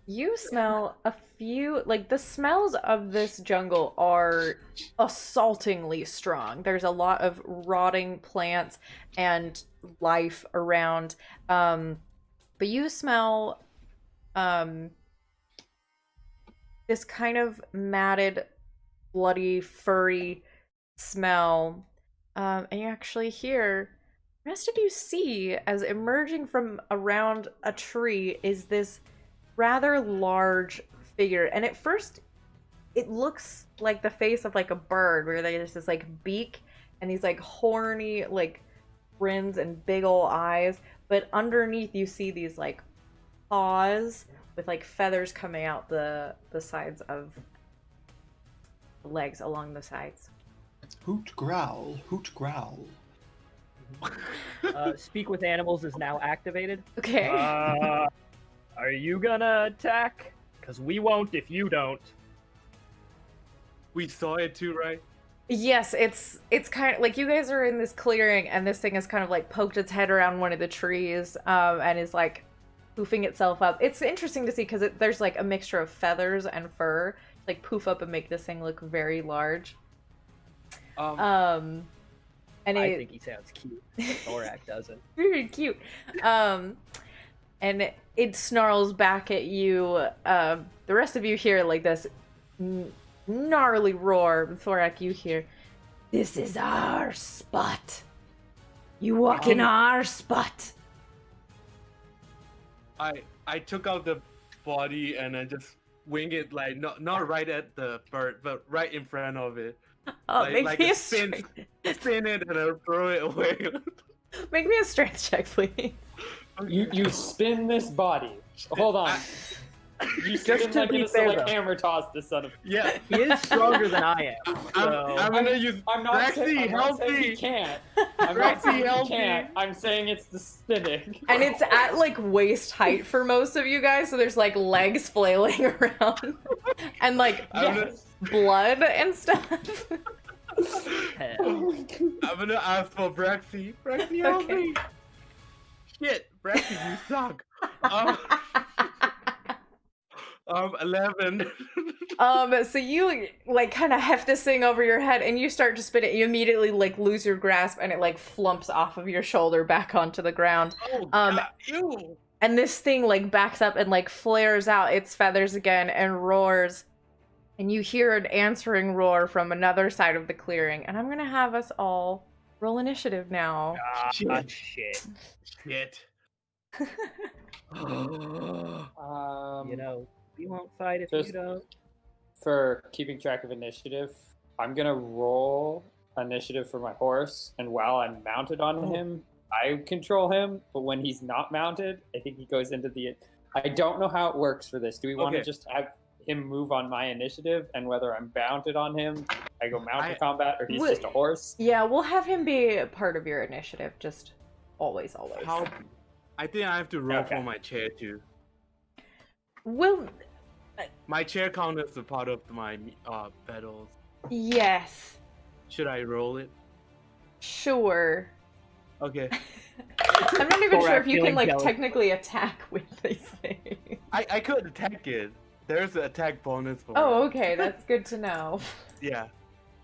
You smell a few, like, the smells of this jungle are assaultingly strong. There's a lot of rotting plants and life around. But you smell this kind of matted, bloody, furry smell. And you actually hear, the rest of you see, as emerging from around a tree is this rather large figure. And at first, it looks like the face of like a bird, where there's this like beak and these like horny like grins and big ol' eyes. But underneath, you see these like paws with like feathers coming out the sides of the legs along the sides. Hoot growl, hoot growl. Speak with animals is now activated. Okay. Are you gonna attack? Because we won't if you don't. We saw it too, right? Yes, it's kind of like you guys are in this clearing and this thing has kind of like poked its head around one of the trees and is like poofing itself up. It's interesting to see because there's like a mixture of feathers and fur, like poof up and make this thing look very large. And I think he sounds cute. Thorak doesn't. very cute. And it snarls back at you. The rest of you hear like this gnarly roar. Thorak, you hear, "This is our spot. You walk in our spot." I took out the body and I just wing it like not right at the bird, but right in front of it. Oh, like, make like me a a spin strength. it and I throw it away. Make me a strength check, please. You spin this body. Hold on. You spin Just to like be it's fair, like though. hammer toss this son of. Yeah, He is stronger than I am. So... I'm gonna use I'm not saying he healthy. can't. I'm not saying he Healthy. can't. I'm saying it's the spinning. And it's at like waist height for most of you guys, so there's like legs flailing around and like Yes. blood and stuff. Hell. I'm gonna ask for Braxy. Braxy, help Okay. me. Shit, Braxy, you suck. 11. So you like kind of heft this thing over your head and you start to spin it. You immediately like lose your grasp and it like flumps off of your shoulder back onto the ground. Oh, God, ew. And this thing like backs up and like flares out its feathers again and roars. And you hear an answering roar from another side of the clearing. And I'm gonna have us all roll initiative now. Shit. Shit. Shit. You know, we won't fight if Just- you don't. For keeping track of initiative, I'm gonna roll initiative for my horse, and while I'm mounted on him, I control him, but when he's not mounted, I think he goes into the. I don't know how it works for this. Do we want to Okay. just have him move on my initiative, and whether I'm mounted on him, I go mounted combat, or he's just a horse? Yeah, we'll have him be a part of your initiative. Just always. How? I think I have to roll Okay. for my chair too. Will My chair count as a part of my battles. yes, Should I roll it? sure. Okay. I'm not even sure Thorak if you can feeling like jealous. technically attack with these things. I could attack it. There's an attack bonus for Oh, it. okay, that's good to know. Yeah.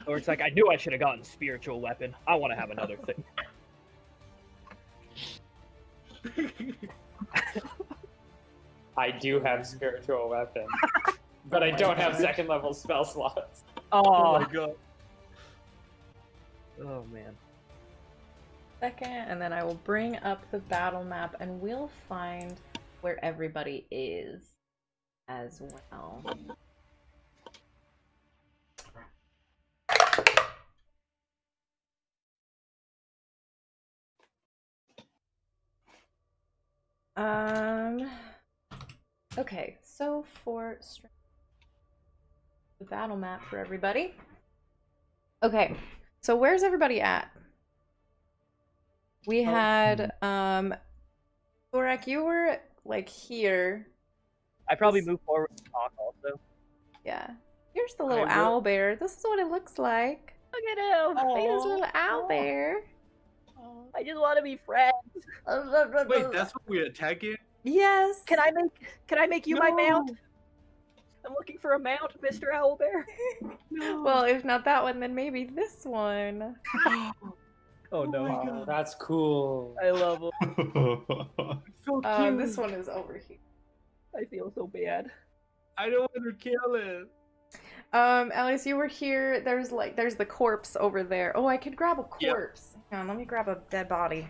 Or it's like, I knew I should have gotten spiritual weapon. I want to have another thing. I do have spiritual weapon, but I don't have second level spell slots. Oh Oh, my god. oh man. Second, and then I will bring up the battle map and we'll find where everybody is as well. Okay, so for the battle map for everybody. Okay, so where's everybody at? We had, Thorak, you were, like, here. I probably move forward and talk also. Yeah. Here's the little I will- owl bear. This is what it looks like. Look at him! Look at this little owl bear. I just want to be friends. Wait, that's what we're attacking? Yes. Can I make you my No. mount? I'm looking for a mount, Mr. Owlbear. Well, if not that one, then maybe this one. Oh no. Oh, that's cool. I love him. So cute. This one is over here. I feel so bad. I don't want to kill it. Alice, you were here. There's the corpse over there. Oh, I could grab a Yep. corpse. Hang on, let me grab a dead body.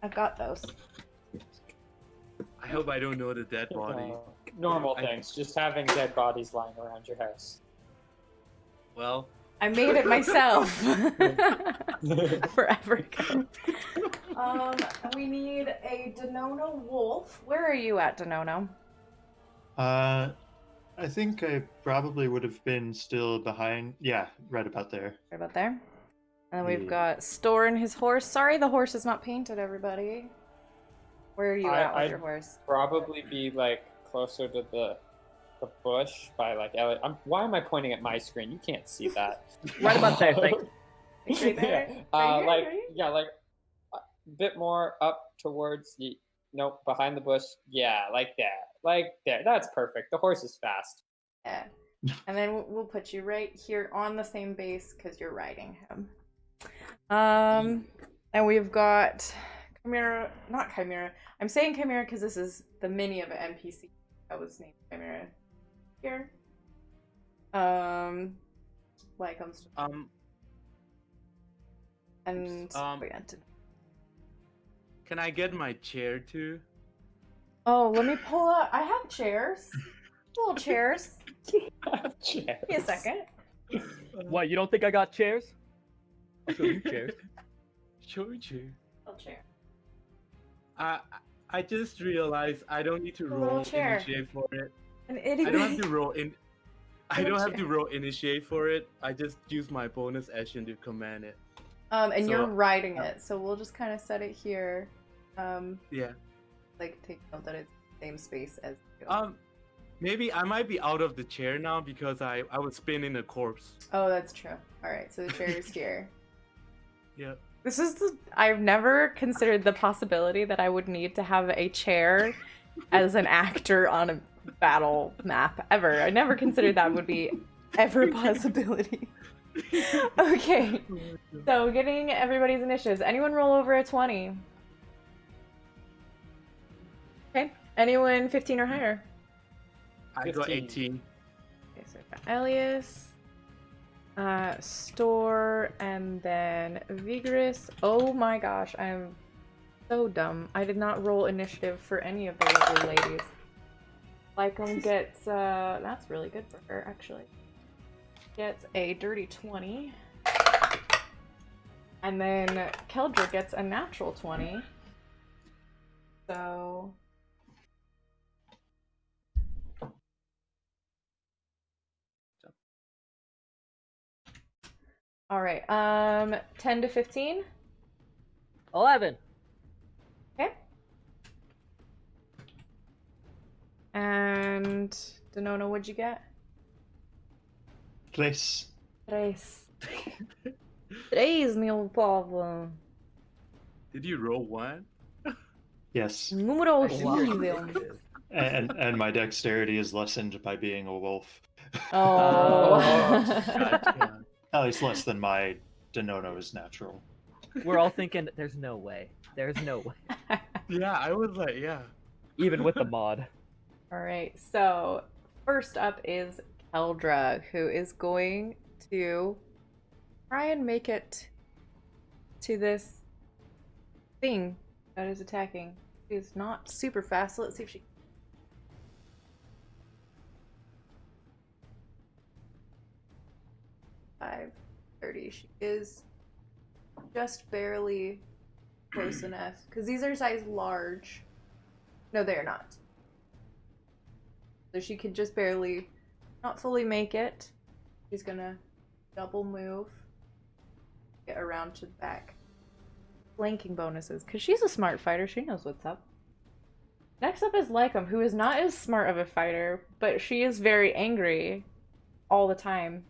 I've got those. I hope I don't know the dead body. Normal I- things, just having dead bodies lying around your house. Well, I made it myself. Forever ago. We need a Denono wolf. Where are you at, Denono? I think I probably would have been still behind. Yeah, right about there. Right about there. And then we've Yeah. got Store and his horse. Sorry, the horse is not painted, everybody. Where are you at with I'd your horse? Probably be like closer to the bush by like Elliot. Why am I pointing at my screen? You can't see that. Right about there, thank you. Right there? Yeah, Right here, like right? yeah, like a bit more up towards the. Nope, behind the bush. Yeah, like that. Like there. That's perfect. The horse is fast. Yeah. And then we'll put you right here on the same base because you're riding him. And we've got Chimera, not Chimera. I'm saying Chimera because this is the mini of an NPC that was named Chimera here. Like and Um, can I get my chair too? oh, let me pull up. I have chairs, little chairs. Give me a second. What, you don't think I got chairs? I'll show you chairs. Show me chair. Little chair. I just realized I don't need to A little roll chair. initiate for it. An I idiot. don't have to roll in. I Little don't have chair. to roll initiate for it. I just use my bonus action to command it. And you're So- riding it, so we'll just kind of set it here. Yeah. Like take note that it's the same space as you. Maybe I might be out of the chair now because I was spinning a corpse. Oh, that's true. All right, so the chair is here. Yep. This is I've never considered the possibility that I would need to have a chair as an actor on a battle map ever. I never considered that would be ever a possibility. Okay, so getting everybody's initiatives. Anyone roll over a 20? Okay. Anyone 15 or higher? I got 15. 18. Okay, so we've got Elias, Store, and then Vigorous. Oh my gosh, I'm so dumb. I did not roll initiative for any of the lovely ladies. Lycum gets, that's really good for her, actually. Gets a dirty 20. And then Keldra gets a natural 20. So... Alright, 10 to 15? 11. Okay. And Denona, what'd you get? Tres. Tres. Tres, meu povo. Did you roll 1? Yes. Número Wow. horrível. And my dexterity is lessened by being a wolf. Oh. Gotcha. At least less than my Denono is natural. We're all thinking, there's no way. There's no way. Yeah, I was like, yeah. Even with the mod. Alright, so first up is Keldra, who is going to try and make it to this thing that is attacking. She's not super fast, so let's see if she... 5:30. She is just barely close enough. Because these are size large. No, they're not. So she could just barely, not fully make it. She's gonna double move. Get around to the back. Flanking bonuses. Because she's a smart fighter. She knows what's up. Next up is Lycum, who is not as smart of a fighter, but she is very angry all the time.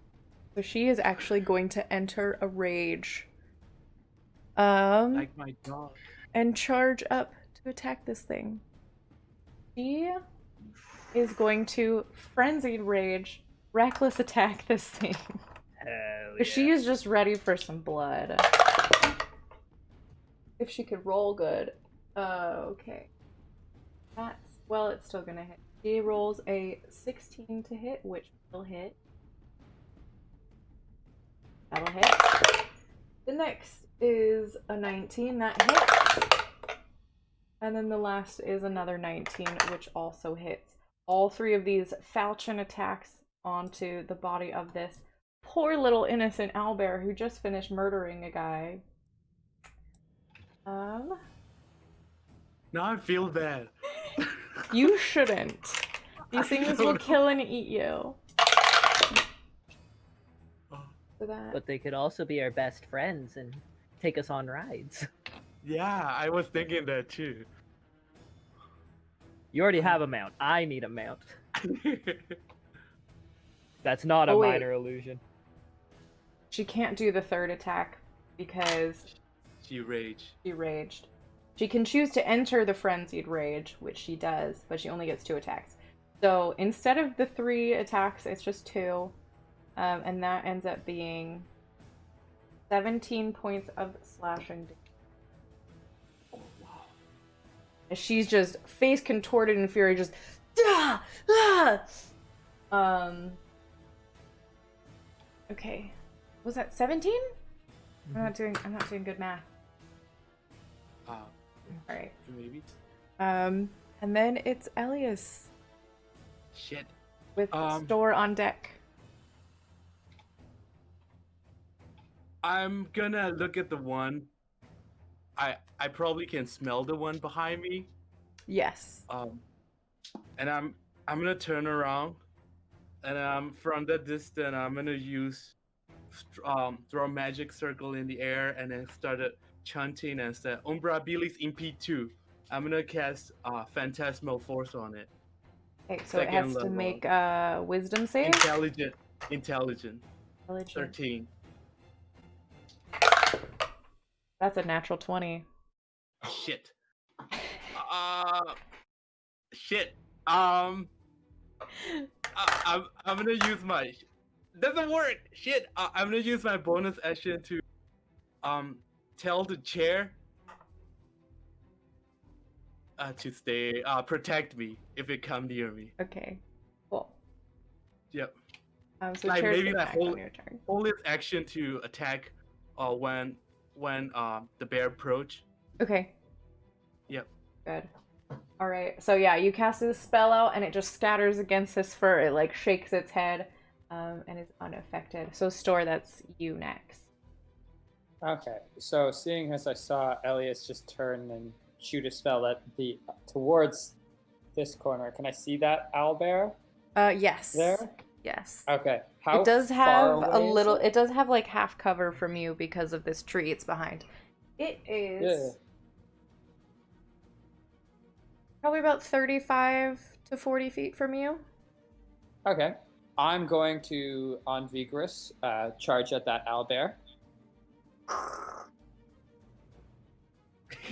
So she is actually going to enter a rage. Like my dog. And charge up to attack this thing. She is going to frenzied rage, reckless attack this thing. Hell yeah. She is just ready for some blood. If she could roll good. Okay. That's, well, it's still gonna hit. She rolls a 16 to hit, which will hit. That'll hit. The next is a 19, that hits. And then the last is another 19, which also hits. All three of these falchion attacks onto the body of this poor little innocent owlbear who just finished murdering a guy. Now I feel bad. You shouldn't. These things will kill and eat you. So that... But they could also be our best friends and take us on rides. Yeah, I was thinking that too. You already have a mount. I need a mount. That's not a Oh, wait. minor illusion. She can't do the third attack because She raged. she raged. She can choose to enter the frenzied rage, which she does, but she only gets 2 attacks. So instead of the 3 attacks, it's just 2. And that ends up being 17 points of slashing. Oh, wow. And she's just face contorted in fury, just okay. Was that 17? I'm not doing good math. Alright. Maybe. And then it's Elias Shit. with store on deck. I'm gonna look at the one. I probably can smell the one behind me. Yes. And I'm gonna turn around, and from that distance I'm gonna use throw a magic circle in the air and then started chanting and said Umbra Bilis Imp2. I'm gonna cast Phantasmal Force on it. Okay, so it Second has to level. make a wisdom save. Intelligent. 13. That's a natural 20. Shit. Shit. I'm gonna use my. Doesn't work. Shit. I'm gonna use my bonus action to tell the chair to stay protect me if it come near me. Okay. Cool. Yep. So Like chair's maybe gonna that act on your turn. hold its action to attack when the bear approach. Okay. Yep. Good. Alright, so yeah, you cast this spell out and it just scatters against his fur. It like shakes its head and is unaffected. So Store, that's you next. Okay, so seeing as I saw Elias just turn and shoot a spell at towards this corner, can I see that owlbear Yes. there? Yes. Okay. How It does far have a away is little. it? It does have like half cover from you because of this tree it's behind. It is probably about 35 to 40 feet from you. Okay. I'm going to, on Vigorous, charge at that owlbear.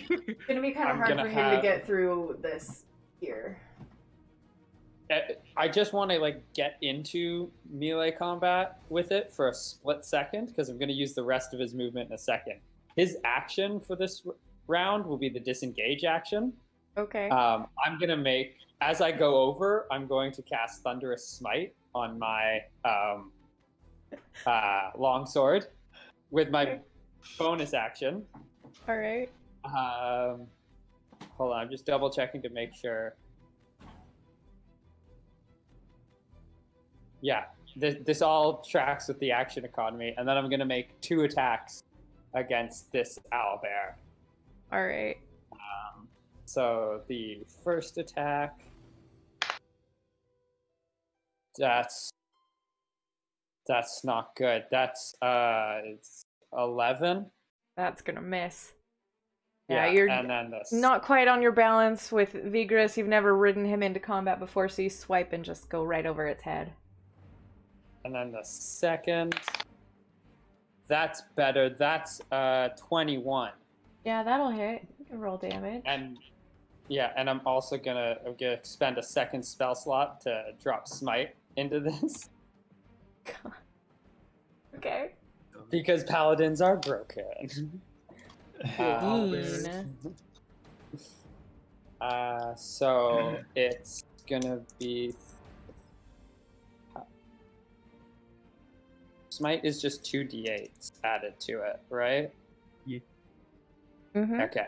It's gonna be kind of I'm hard gonna for him to have- get through this here. I just want to like get into melee combat with it for a split second because I'm going to use the rest of his movement in a second. His action for this round will be the disengage action. Okay. I'm going to make, as I go over, I'm going to cast Thunderous Smite on my longsword with my bonus action. All right. Hold on, I'm just double checking to make sure. Yeah, this all tracks with the action economy, and then I'm gonna make 2 attacks against this owlbear. All right. So the first attack, that's not good. That's it's 11. That's gonna miss. Yeah, you're and then the not quite on your balance with Vigorous. You've never ridden him into combat before, so you swipe and just go right over its head. And then the second, that's better. That's 21. Yeah, that'll hit. You can roll damage. And yeah, and I'm gonna expend a second spell slot to drop Smite into this Okay. because paladins are broken. So it's gonna be Smite is just 2d8s added to it, right? Mm-hmm. Okay.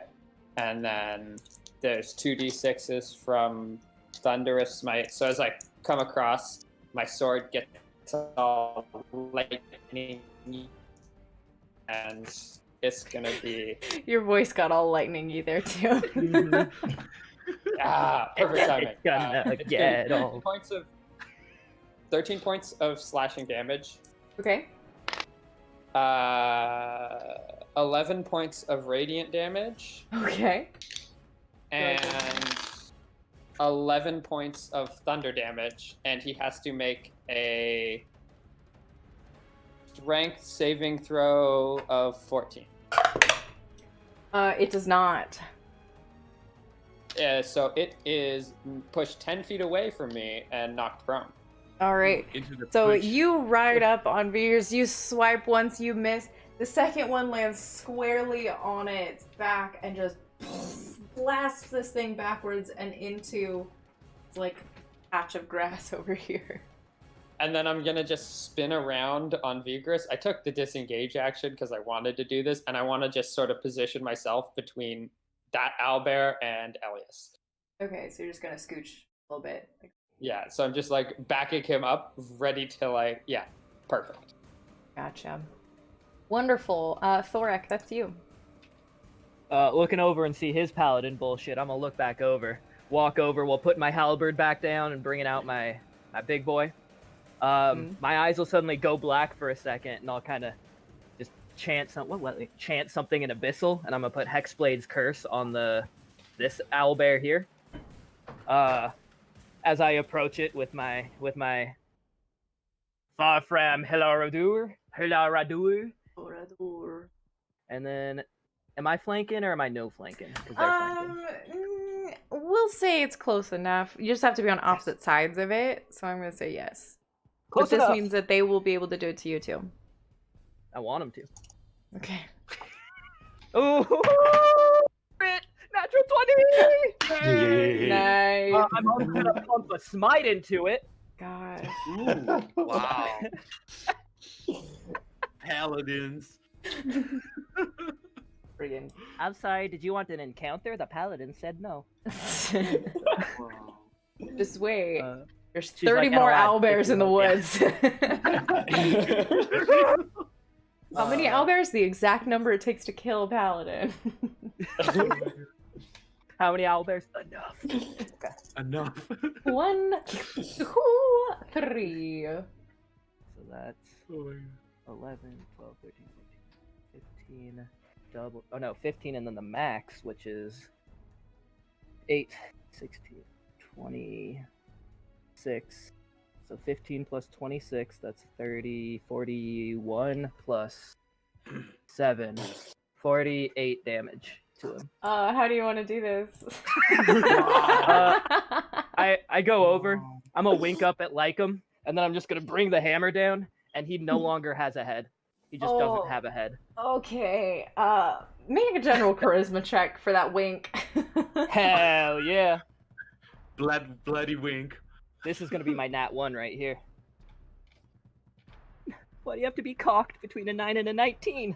And then there's 2d6s from Thunderous Smite. So as I come across, my sword gets all lightning, and it's gonna be Your voice got all lightningy there too. perfect timing. It's gonna It's get gonna all- 13 points of slashing damage. Okay. 11 points of radiant damage. Okay. And 11 points of thunder damage, and he has to make a strength saving throw of 14. It does not. So it is pushed 10 feet away from me and knocked prone. All right. Into the So push. you ride up on Veers, you swipe once, you miss. The second one lands squarely on its back and just blasts this thing backwards and into it's like patch of grass over here. And then I'm gonna just spin around on Vigorous. I took the disengage action because I wanted to do this, and I want to just sort of position myself between that owlbear and Elias. Okay, so you're just gonna scooch a little bit. Yeah, so I'm just like backing him up, ready to perfect. Gotcha. Wonderful. Thorek, that's you. Looking over and see his paladin bullshit, I'm gonna look back over, walk over while putting my halberd back down and bringing out my big boy. My eyes will suddenly go black for a second, and I'll kind of just chant something in Abyssal, and I'm gonna put Hexblade's Curse on this owlbear here. As I approach it with my far from Helaradur, and then am I flanking or am I no flanking? 'Cause they're flanking. We'll say it's close enough. You just have to be on opposite sides of it, so I'm gonna say yes. Close but this enough. means that they will be able to do it to you too. I want him to. Okay. Oh, crit! Natural 20! Yay. Nice. I'm also gonna pump a smite into it. God. Ooh, wow. Paladins. Friggin'. Outside, did you want an encounter? The paladin said no. Wow. Just wait. There's she's 30 like, more "And I'll add owlbears in the 50 woods. How many owlbears? The exact number it takes to kill a paladin. How many owlbears? Enough. Enough. 1, 2, 3. So that's Oh my 11, 12, 13, 14, 15, double. Oh no, 15 and then the max, which is 8, 16, 26. So 15 plus 26, that's 30, 41 plus 7, 48 damage to him. How do you want to do this? I go over, I'm gonna wink up at Lycum, and then I'm just gonna bring the hammer down, and he no longer has a head. He just doesn't have a head. Okay. Make a general charisma check for that wink. Hell yeah. Bloody wink. This is gonna be my nat 1 right here. Why do you have to be cocked between a 9 and a 19?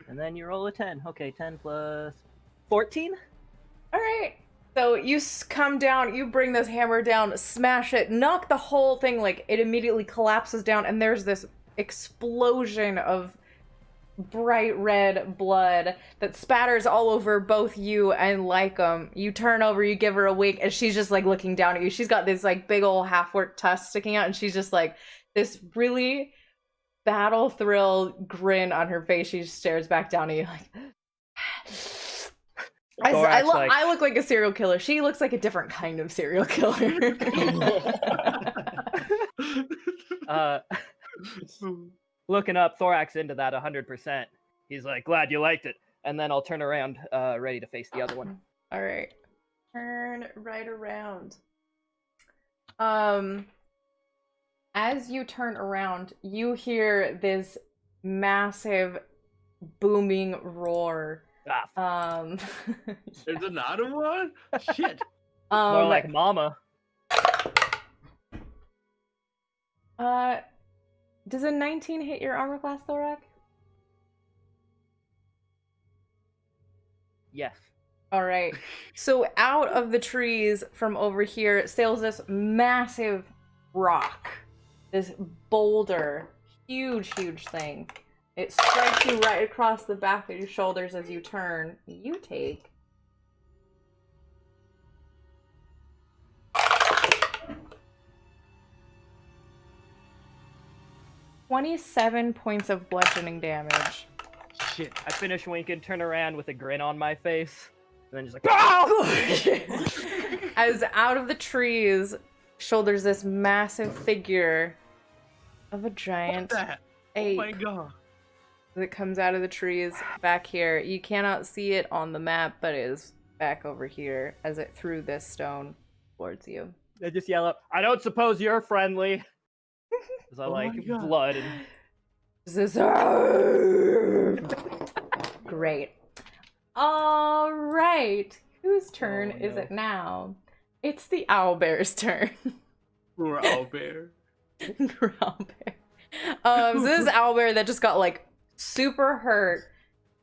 And then you roll a 10. Okay, 10 plus 14? All right. So you come down, you bring this hammer down, smash it, knock the whole thing, like, it immediately collapses down, and there's this explosion of bright red blood that spatters all over both you and Lycum. You turn over, you give her a wink, and she's just, like, looking down at you. She's got this, like, big old half-worked tusk sticking out, and she's just, like, this really battle-thrilled grin on her face. She just stares back down at you, like... I look like a serial killer. She looks like a different kind of serial killer. Looking up, Thorax into that 100%. He's like, glad you liked it. And then I'll turn around, ready to face the other one. All right. Turn right around. As you turn around, you hear this massive booming roar. There's another one? Shit. More like mama. Does a 19 hit your armor class, Thorak? Yes. All right. So out of the trees from over here sails this massive rock. This boulder. Huge, huge thing. It strikes you right across the back of your shoulders as you turn. You take 27 points of bludgeoning damage. Shit. I finish winking, turn around with a grin on my face, and then just like, As out of the trees shoulders this massive figure of a giant ape. Oh my god. That comes out of the trees back here. You cannot see it on the map, but it is back over here as it threw this stone towards you. I just yell up, I don't suppose you're friendly. Because I like blood and... This is... Great. All right. Whose turn is it now? It's the owlbear's turn. Poor owlbear. Poor owlbear. So this is owlbear that just got, like, super hurt,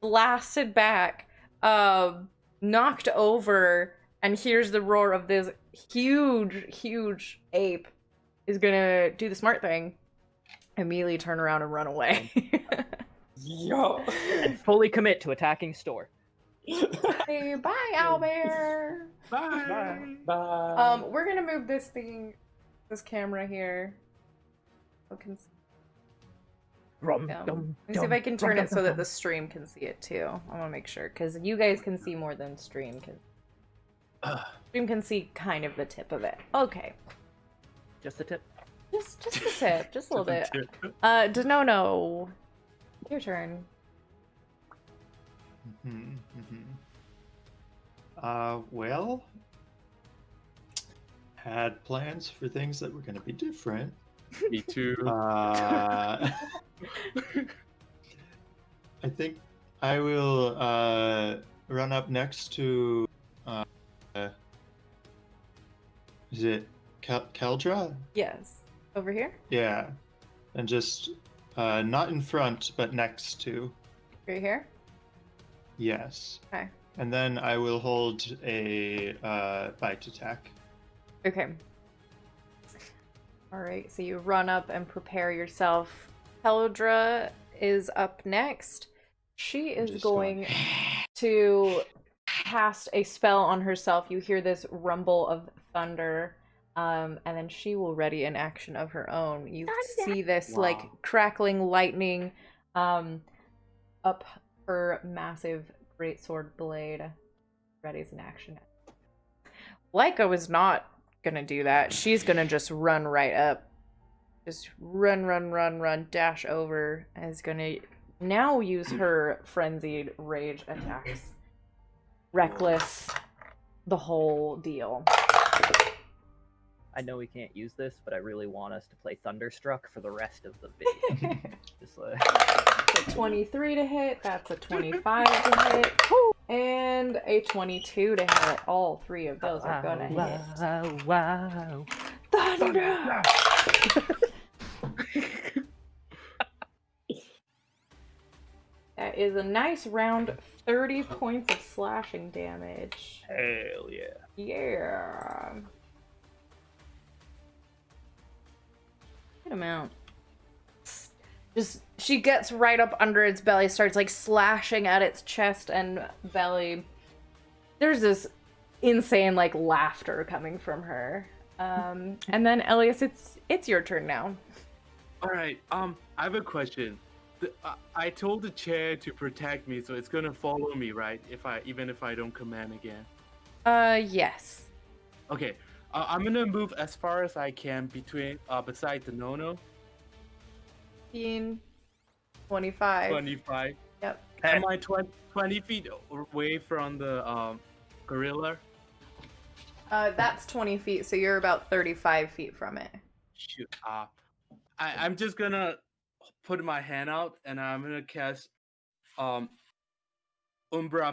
blasted back, knocked over, and here's the roar of this huge ape is gonna do the smart thing, immediately turn around and run away. Yo. And fully commit to attacking store. Hey, bye, owlbear. Bye. Bye. We're gonna move this camera here. Let me see if I can turn it so that the stream can see it too. I want to make sure, because you guys can see more than stream can. Stream can see kind of the tip of it. Okay. Just the tip? Just the tip. Just a little bit. No. Your turn. Well, had plans for things that were going to be different. Me too. I think I will run up next to is it Keldra? Yes. Over here? Yeah. And just not in front, but next to. Right here? Yes. Okay. And then I will hold a bite attack. Okay. All right, so you run up and prepare yourself. Heldra is up next. She is Just going to cast a spell on herself. You hear this rumble of thunder, and then she will ready an action of her own. You see this like crackling lightning up her massive greatsword blade. Readies an action. Leica was not gonna do that. She's gonna just run right up. Just run, dash over, and is gonna now use her frenzied rage attacks. Reckless, the whole deal. I know we can't use this, but I really want us to play Thunderstruck for the rest of the video. Just like... That's a 23 to hit, that's a 25 to hit, and a 22 to hit. All three of those are gonna hit. Wow. Thunder! That is a nice round 30 points of slashing damage. Hell yeah. Yeah. Good amount. Just, she gets right up under its belly, starts like slashing at its chest and belly. There's this insane like laughter coming from her. And then Elias, it's your turn now. All right. I have a question. I told the chair to protect me, so it's gonna follow me, right? Even if I don't command again. Yes. Okay. I'm gonna move as far as I can beside the Nono. 15, 25. 25. Yep. Am I 20 feet away from the gorilla? That's 20 feet, so you're about 35 feet from it. Shoot. I'm just gonna put my hand out and I'm gonna cast Umbra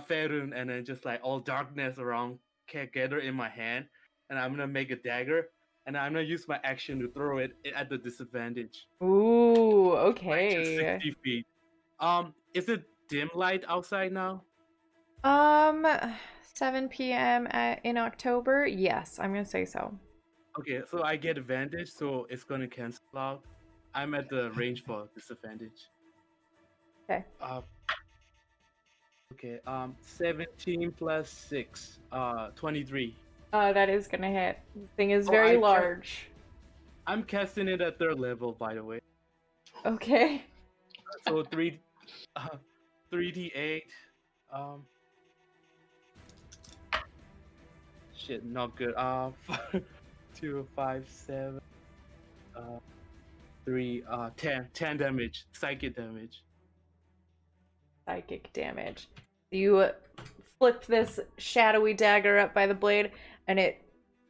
Ferun, and then just like all darkness around together in my hand, and I'm gonna make a dagger, and I'm gonna use my action to throw it at the disadvantage. Ooh, Like okay. just 60 feet. Is it dim light outside now? 7 p.m. in October? Yes, I'm gonna say so. Okay, so I get advantage, so it's gonna cancel out. I'm at the range for disadvantage. Okay. Okay, 17 plus 6, 23. That is gonna hit. This thing is very large. I'm casting it at 3rd level, by the way. Okay. So 3d8. Shit, not good. 2, 5, 7, 3, 10 damage, psychic damage. Psychic damage. You flip this shadowy dagger up by the blade, and it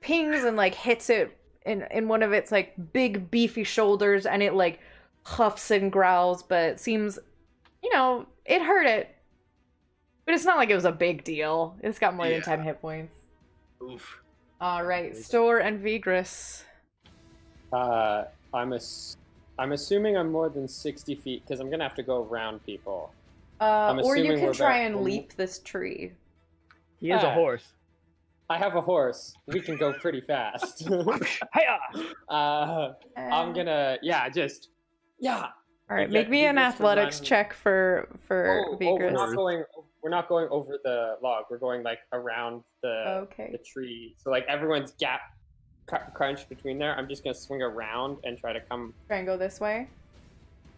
pings and like hits it in one of its like big beefy shoulders, and it like huffs and growls, but it seems, it hurt it. But it's not like it was a big deal. It's got more than 10 hit points. Oof. Alright, Store and Vigris. I'm assuming I'm more than 60 feet, because I'm going to have to go around people. Or you assuming can we're try about- and leap this tree. He is a horse. I have a horse. We can go pretty fast. Hiya! I'm gonna, Alright, get make me an Vigris to athletics run- check for we're not Vigris. going over the log. We're going like around the Okay. tree. So like everyone's gap crunched between there. I'm just gonna swing around and try to come. Try and go this way.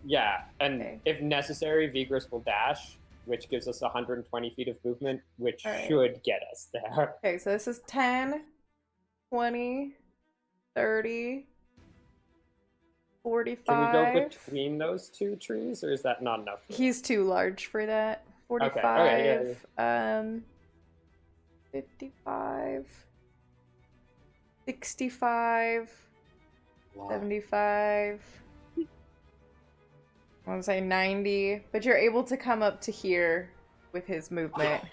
Yeah, and Okay. if necessary, Vigris will dash, which gives us 120 feet of movement, which All right. should get us there. Okay, so this is 10, 20, 30, 45. Can we go between those two trees, or is that not enough? He's too large for that. 45, Okay, 55, 65, Wow. 75. I want to say 90, but you're able to come up to here with his movement.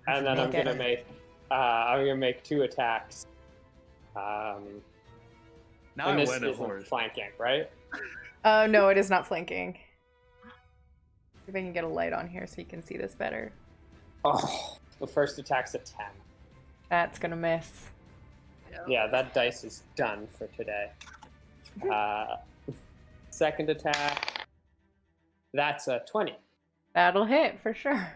And then I'm Okay. gonna make 2 attacks. Now I And this want a isn't horse. flanking, right? No, it is not flanking. If I can get a light on here so you can see this better. Oh, the first attack's a 10. That's gonna miss. Yeah, that dice is done for today. Second attack. That's a 20. That'll hit for sure.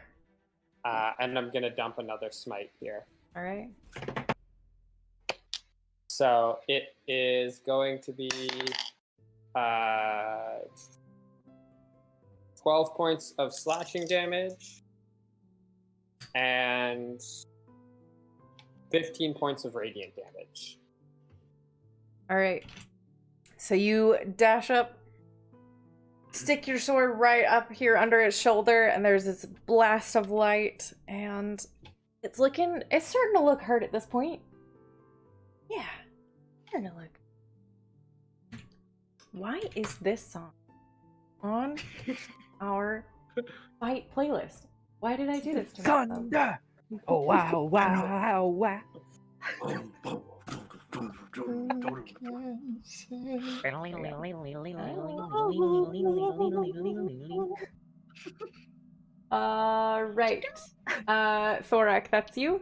And I'm gonna dump another smite here. All right. So it is going to be 12 points of slashing damage and 15 points of radiant damage. All right. So you dash up, stick your sword right up here under its shoulder, and there's this blast of light, and it's starting to look hurt at this point. Yeah, starting to look. Why is this song on our fight playlist? Why did I do this to myself? Thunder! Oh wow, wow, wow. Right. Thorak, that's you?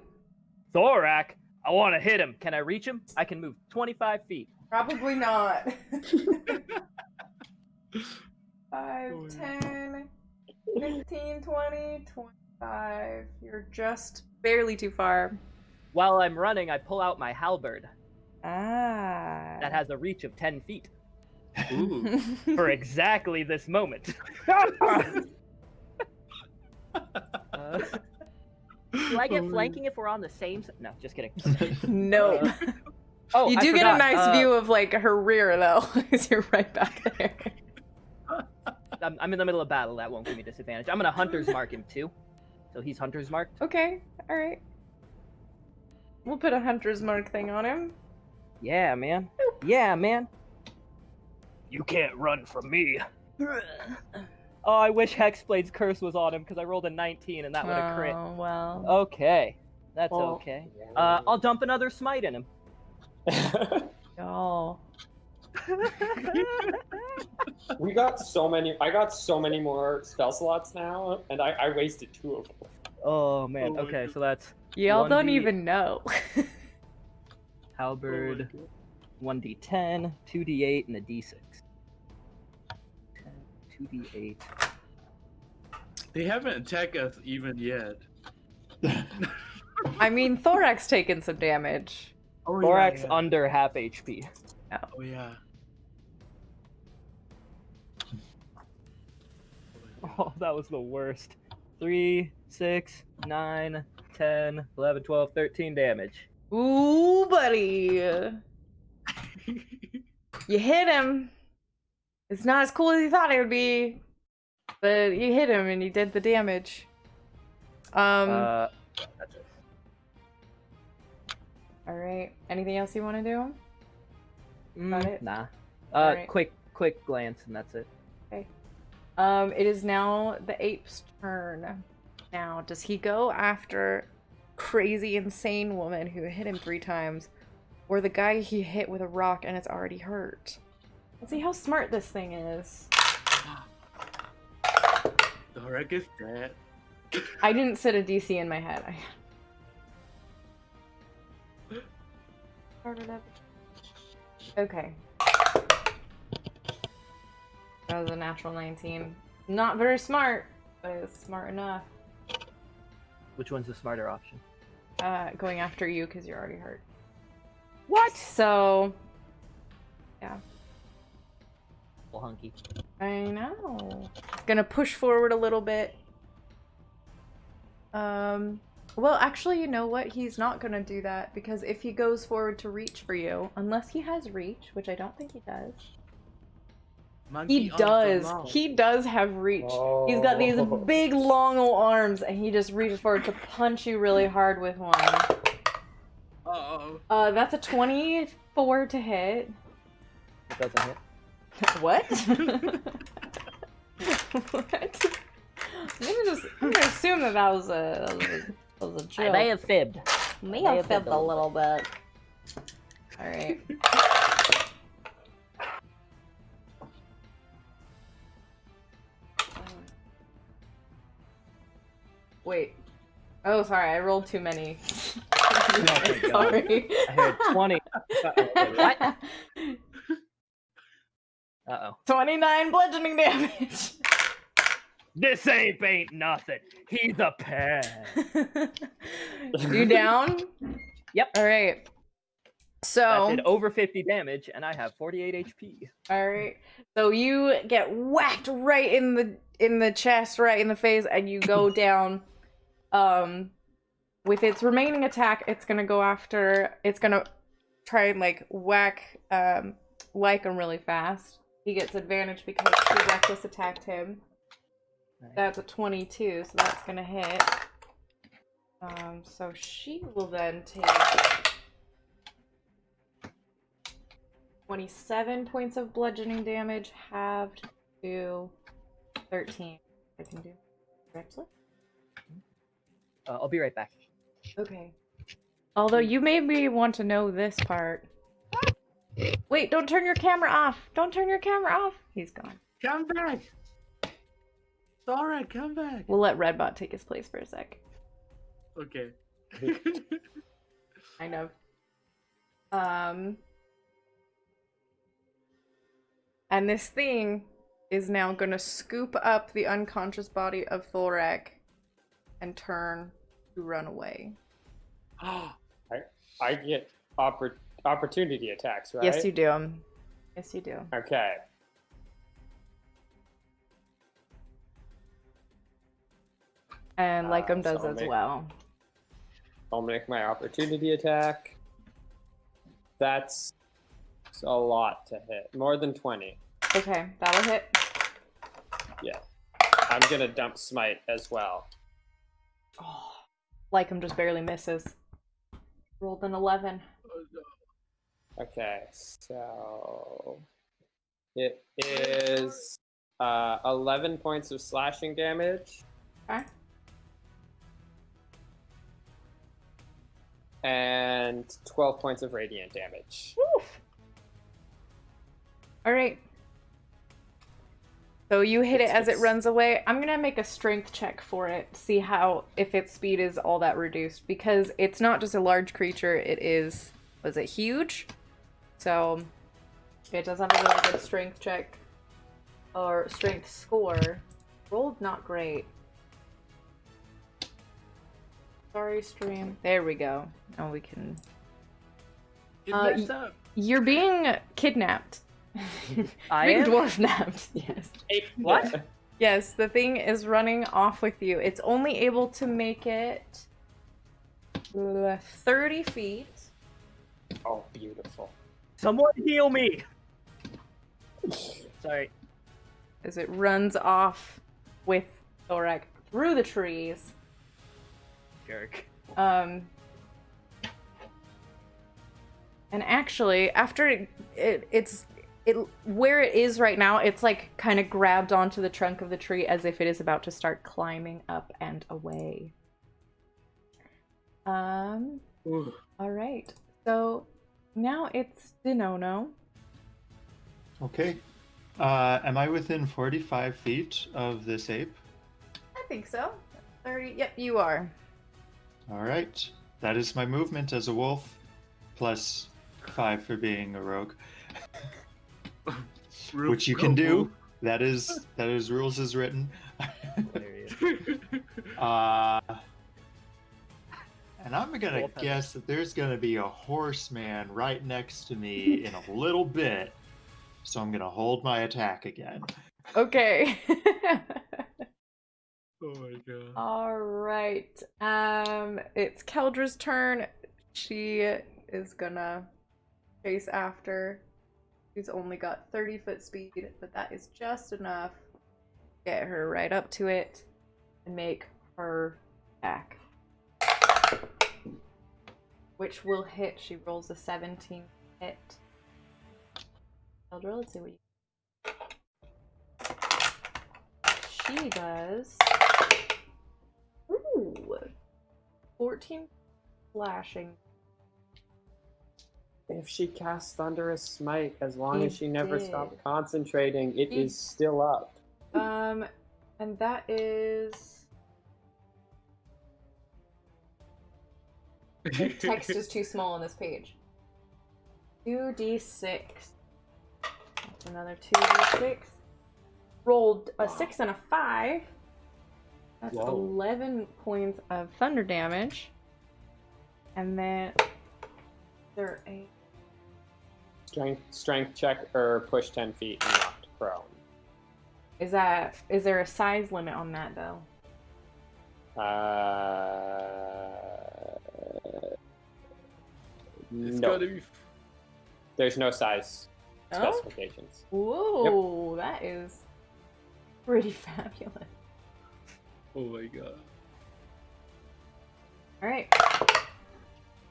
Thorak, I want to hit him. Can I reach him? I can move 25 feet. Probably not. 5, 10, 15, 20, 25. You're just barely too far. While I'm running, I pull out my halberd Ah. that has a reach of 10 feet Ooh. for exactly this moment. Do I get flanking if we're on the same side? No, just kidding. No. Oh, You I do get a forgot, nice view of like her rear though, because you're right back there. I'm in the middle of battle. That won't give me disadvantage. I'm gonna hunter's mark him too, so he's hunter's marked. Okay, all right. We'll put a hunter's mark thing on him. Yeah, man. Yeah, man. You can't run from me. Oh, I wish Hexblade's curse was on him because I rolled a 19 and that would have crit. Oh well. Okay, that's Well, okay. I'll dump another smite in him. Y'all. I got so many more spell slots now, and I wasted 2 of them. Oh man. Oh my Okay, God. so that's Y'all don't 1d even know. halberd, 1d10, 2d8, and a d6. 2d8. They haven't attacked us even yet. I mean, Thorak's taken some damage. Oh, Thorax yeah. under half HP. Oh yeah. Oh, that was the worst. 3, 6, 9, 10, 11, 12, 13 damage. Ooh, buddy. You hit him. It's not as cool as you thought it would be, but you hit him and you did the damage. That's it. All right. Anything else you want to do? Got it? Nah. Alright. Quick glance, and that's it. It is now the ape's turn. Now, does he go after crazy, insane woman who hit him 3 times, or the guy he hit with a rock and it's already hurt? Let's see how smart this thing is. The wreck is dead. I didn't set a DC in my head. Started up. Okay. That was a natural 19. Not very smart, but it's smart enough. Which one's the smarter option? Going after you because you're already hurt. What? So, yeah. Well, hunky. I know. Gonna push forward a little bit. Well, actually, you know what? He's not gonna do that because if he goes forward to reach for you, unless he has reach, which I don't think he does. Monkey He arms does. alone. He does have reach. He's got these big, long old arms, and he just reaches forward to punch you really hard with one. Uh-oh. That's a 24 to hit. It doesn't hit. What? What? I'm gonna assume that was a joke. I may have fibbed. May have fibbed a little bit. Alright. Wait. Oh, sorry, I rolled too many. my God. Sorry. I heard 20. What? Uh-oh. 29 bludgeoning damage. This ain't nothing. He's a pet. You down? Yep. All right. That So, did over 50 damage, and I have 48 HP. all right. So you get whacked right in the chest, right in the face, and you go down. With its remaining attack, it's gonna go after. It's gonna try and like whack Lycum really fast. He gets advantage because she reckless attacked him. Nice. That's a 22, so that's gonna hit. So she will then take 27 points of bludgeoning damage, halved to 13. I can do correctly. I'll be right back. Okay. Although you maybe want to know this part. Wait, don't turn your camera off. Don't turn your camera off. He's gone. Come back. Sora, come back. We'll let Redbot take his place for a sec. Okay. Kind of. And this thing is now gonna scoop up the unconscious body of Thorak and turn to run away. I get opportunity attacks, right? Yes, you do. Yes, you do. Okay. And Lycum So does I'll as make- well. I'll make my opportunity attack. That's a lot to hit. More than 20. Okay, that'll hit. Yeah. I'm gonna dump smite as well. Oh, Lycum just barely misses. Rolled an 11. Okay, so it is 11 points of slashing damage Okay. and 12 points of radiant damage. Woof. All right. So you hit it as it runs away. I'm gonna make a strength check for it, see how if its speed is all that reduced, because it's not just a large creature. It is, was it huge? So it does have a really good strength check or strength score. Rolled not great. Sorry, stream. There we go. Now we can. It messed up. You're being kidnapped. I being am? dwarf napped. Yes. What? Yes, the thing is running off with you. It's only able to make it 30 feet. Oh, beautiful. Someone heal me! Sorry. As it runs off with Thorak through the trees. Jerk. And actually, after it's where it is right now, it's like kind of grabbed onto the trunk of the tree as if it is about to start climbing up and away. Ooh. All right. So now it's Denono. Okay. Am I within 45 feet of this ape? I think so. 30. Yep, you are. All right. That is my movement as a wolf, plus 5 for being a rogue, which you can do. That is rules as written. Hilarious. And I'm gonna Wolf has guess that there's gonna be a horseman right next to me in a little bit, so I'm gonna hold my attack again. Okay. Oh my god. All right. It's Keldra's turn. She is gonna chase after. She's only got 30-foot speed, but that is just enough to get her right up to it and make her attack. Which will hit. She rolls a 17 hit. Keldra, let's see what you... She does... Ooh! 14 slashing. If she casts Thunderous Smite, as long as It she never did. stopped concentrating, it She- is still up. And that is... The text is too small on this page. 2d6. That's another 2d6. Rolled a 6 and a 5. That's Whoa. 11 points of thunder damage. And then there a Strength check or push 10 feet and knocked prone. is there a size limit on that though? It's No. gotta be. There's no size Oh? specifications. Whoa, that is pretty fabulous. Oh my god. Alright.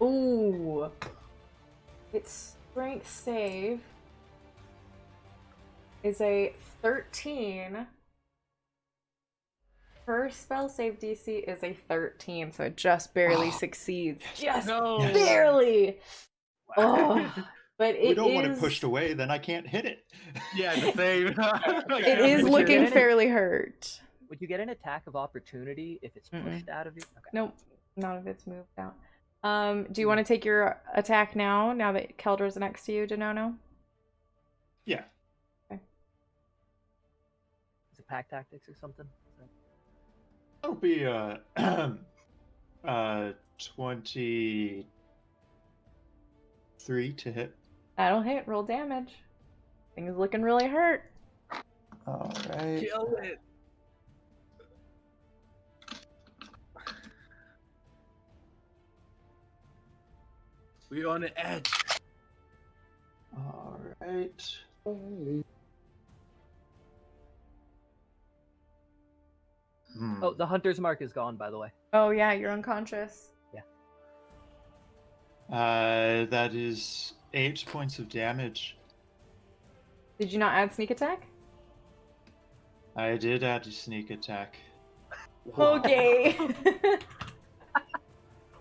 Ooh. Its strength save is a 13. Her spell save DC is a 13, so it just barely succeeds. Just No. barely! Oh, but We it don't want it is- pushed away, then I can't hit it. Yeah, the same. It is Would you looking get it? fairly hurt. Would you get an attack of opportunity if it's pushed Mm-mm. out of you? Okay. Nope, none of it's moved out. Do you want to take your attack now that Keldra's next to you, Denono? Yeah. Is it pack tactics or something? That'll be 23 to hit. That'll hit. Roll damage. Thing's looking really hurt. All right. Kill it. We're on the edge. All right. Oh, the hunter's mark is gone, by the way. Oh yeah, you're unconscious. That is 8 points of damage. Did you not add sneak attack? I did add a sneak attack. Okay.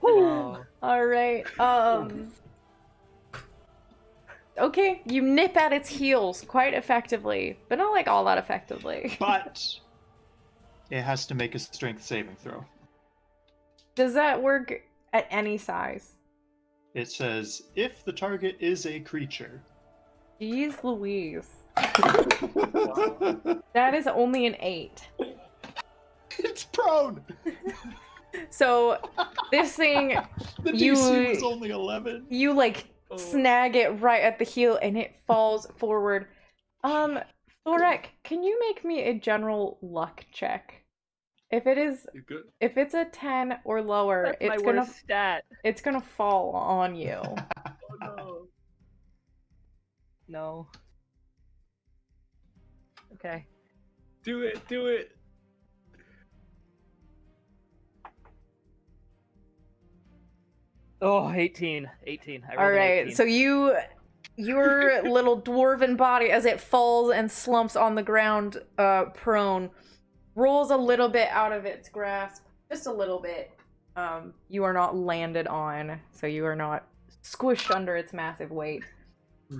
Oh. All right. Okay, you nip at its heels quite effectively, but not like all that effectively. But it has to make a strength saving throw. Does that work at any size? It says, if the target is a creature. Jeez Louise. That is only an 8. It's prone! So this thing, The You- DC was only 11. you like snag it right at the heel and it falls forward. Thorek, can you make me a general luck check? If You good? it's a 10 or lower, That's my worst stat. it's gonna fall on you. Oh no. No. Okay. Do it. Do it. Oh, 18. 18. I rolled All an right, 18. so your little dwarven body, as it falls and slumps on the ground, prone, rolls a little bit out of its grasp, just a little bit. You are not landed on, so you are not squished under its massive weight.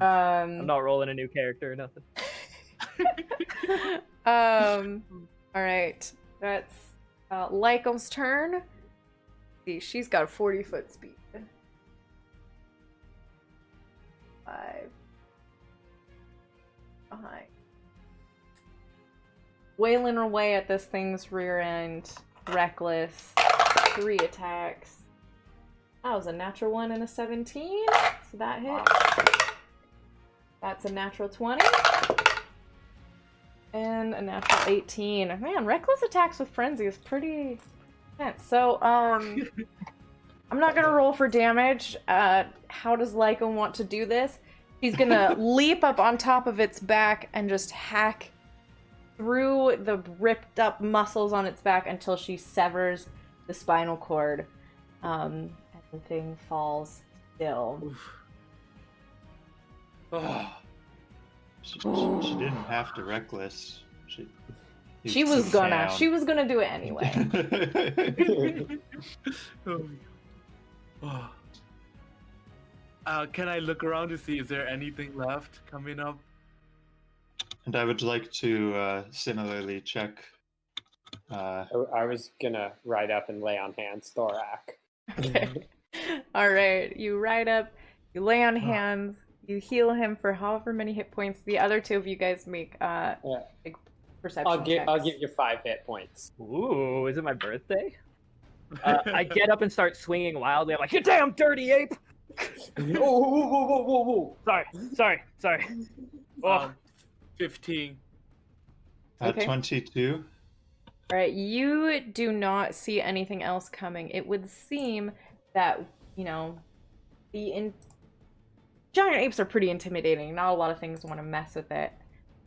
I'm not rolling a new character or nothing. All right, that's Lycom's turn. See, she's got a 40-foot speed. 5 behind. Wailing away at this thing's rear end. Reckless. 3 attacks. That was a natural 1 and a 17. So that hits. That's a natural 20. And a natural 18. Man, reckless attacks with frenzy is pretty intense. So, I'm not gonna roll for damage. How does Lycom want to do this? He's gonna leap up on top of its back and just hack through the ripped up muscles on its back until she severs the spinal cord. And the thing falls still. Oh. She didn't have to reckless. She was gonna do it anyway. Oh. Can I look around to see is there anything left coming up? And I would like to similarly check. I was gonna ride up and lay on hands, Thorak. Okay. All right. You ride up. You lay on hands. You heal him for however many hit points. The other two of you guys make like perception I'll give checks. you 5 hit points. Ooh, is it my birthday? I get up and start swinging wildly. I'm like, you damn dirty ape! Whoa. Sorry. Oh, 15. Okay. 22. All right, you do not see anything else coming. It would seem that, you know, giant apes are pretty intimidating. Not a lot of things want to mess with it.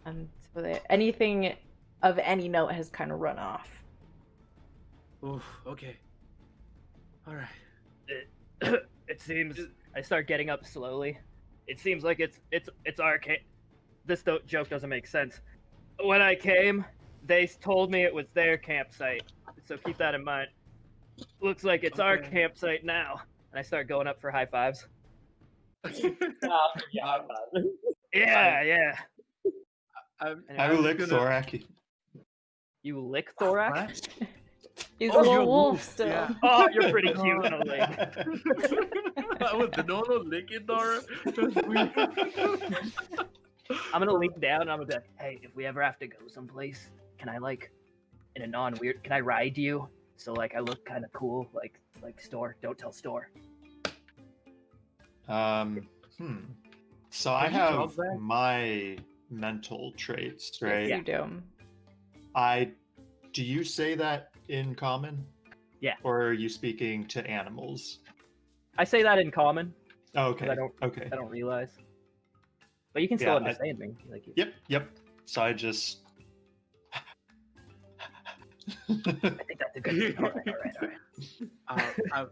So that anything of any note has kind of run off. Oof, okay. All right. it seems. I start getting up slowly. It seems like it's our This joke doesn't make sense. When I came, they told me it was their campsite, so keep that in mind. Looks like it's our campsite now. And I start going up for high fives. Yeah. I will lick Thoraki. You lick Thorax? He's Oh, a you're little a wolf wolf, still. yeah. Oh, you're pretty cute in a lick. I was the no licking Dora. That's weird. I'm gonna lean down and I'm gonna be like, hey, if we ever have to go someplace, can I in a non-weird, can I ride you? So I look kind of cool, like Store. Don't tell Store. So I Have you have called that? my mental traits, Yes, right? you do. Do you say that in common? Yeah. Or are you speaking to animals? I say that in common. Oh, okay. I don't realize. But you can still Yeah, understand me. Yep. So I just. I think that's a good thing. All right.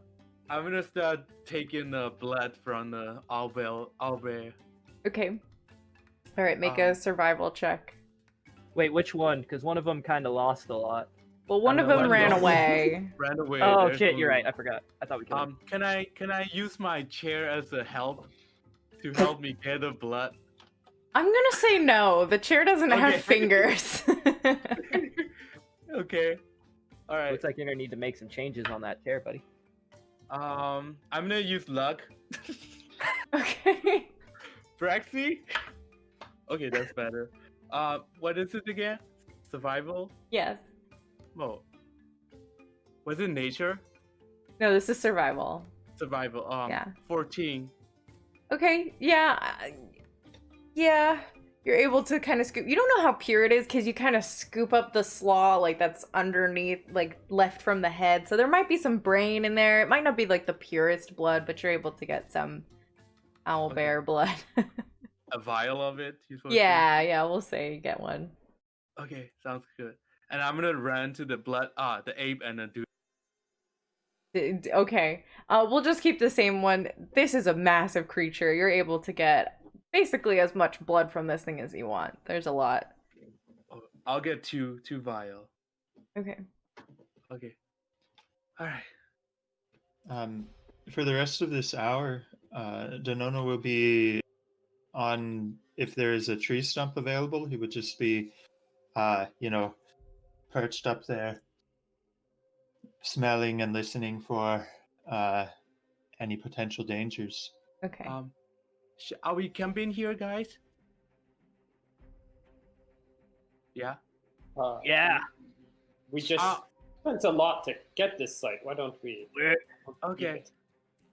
I'm gonna start taking the blood from the owlbear. Okay. All right, make a survival check. Wait, which one? Because one of them kind of lost a lot. Well, one of them ran away. Ran away. Oh There's shit, one. you're right. I forgot. I thought we could. Can I use my chair as a help to help me get the blood? I'm gonna say no. The chair doesn't have Okay. fingers. Okay. All right. Looks like you're gonna need to make some changes on that chair, buddy. I'm gonna use luck. Okay. Braxy. Okay, that's better. What is it again? Survival? Yes. Oh. Was it nature? No, this is survival. Survival. Yeah. 14. Okay. Yeah. Yeah. You're able to kind of scoop. You don't know how pure it is because you kind of scoop up the slaw that's underneath, left from the head. So there might be some brain in there. It might not be the purest blood, but you're able to get some owlbear blood. A vial of it? You're supposed to- Yeah. We'll say you get one. Okay, sounds good. And I'm gonna run to the ape and then do. Okay. We'll just keep the same one. This is a massive creature. You're able to get basically as much blood from this thing as you want. There's a lot. I'll get two vial. Okay. Okay. All right. For the rest of this hour, Denono will be on. If there is a tree stump available, he would just be, perched up there, smelling and listening for any potential dangers. Okay. Are we camping here, guys? Yeah. Yeah. We just spent a lot to get this site. Why don't we? Okay.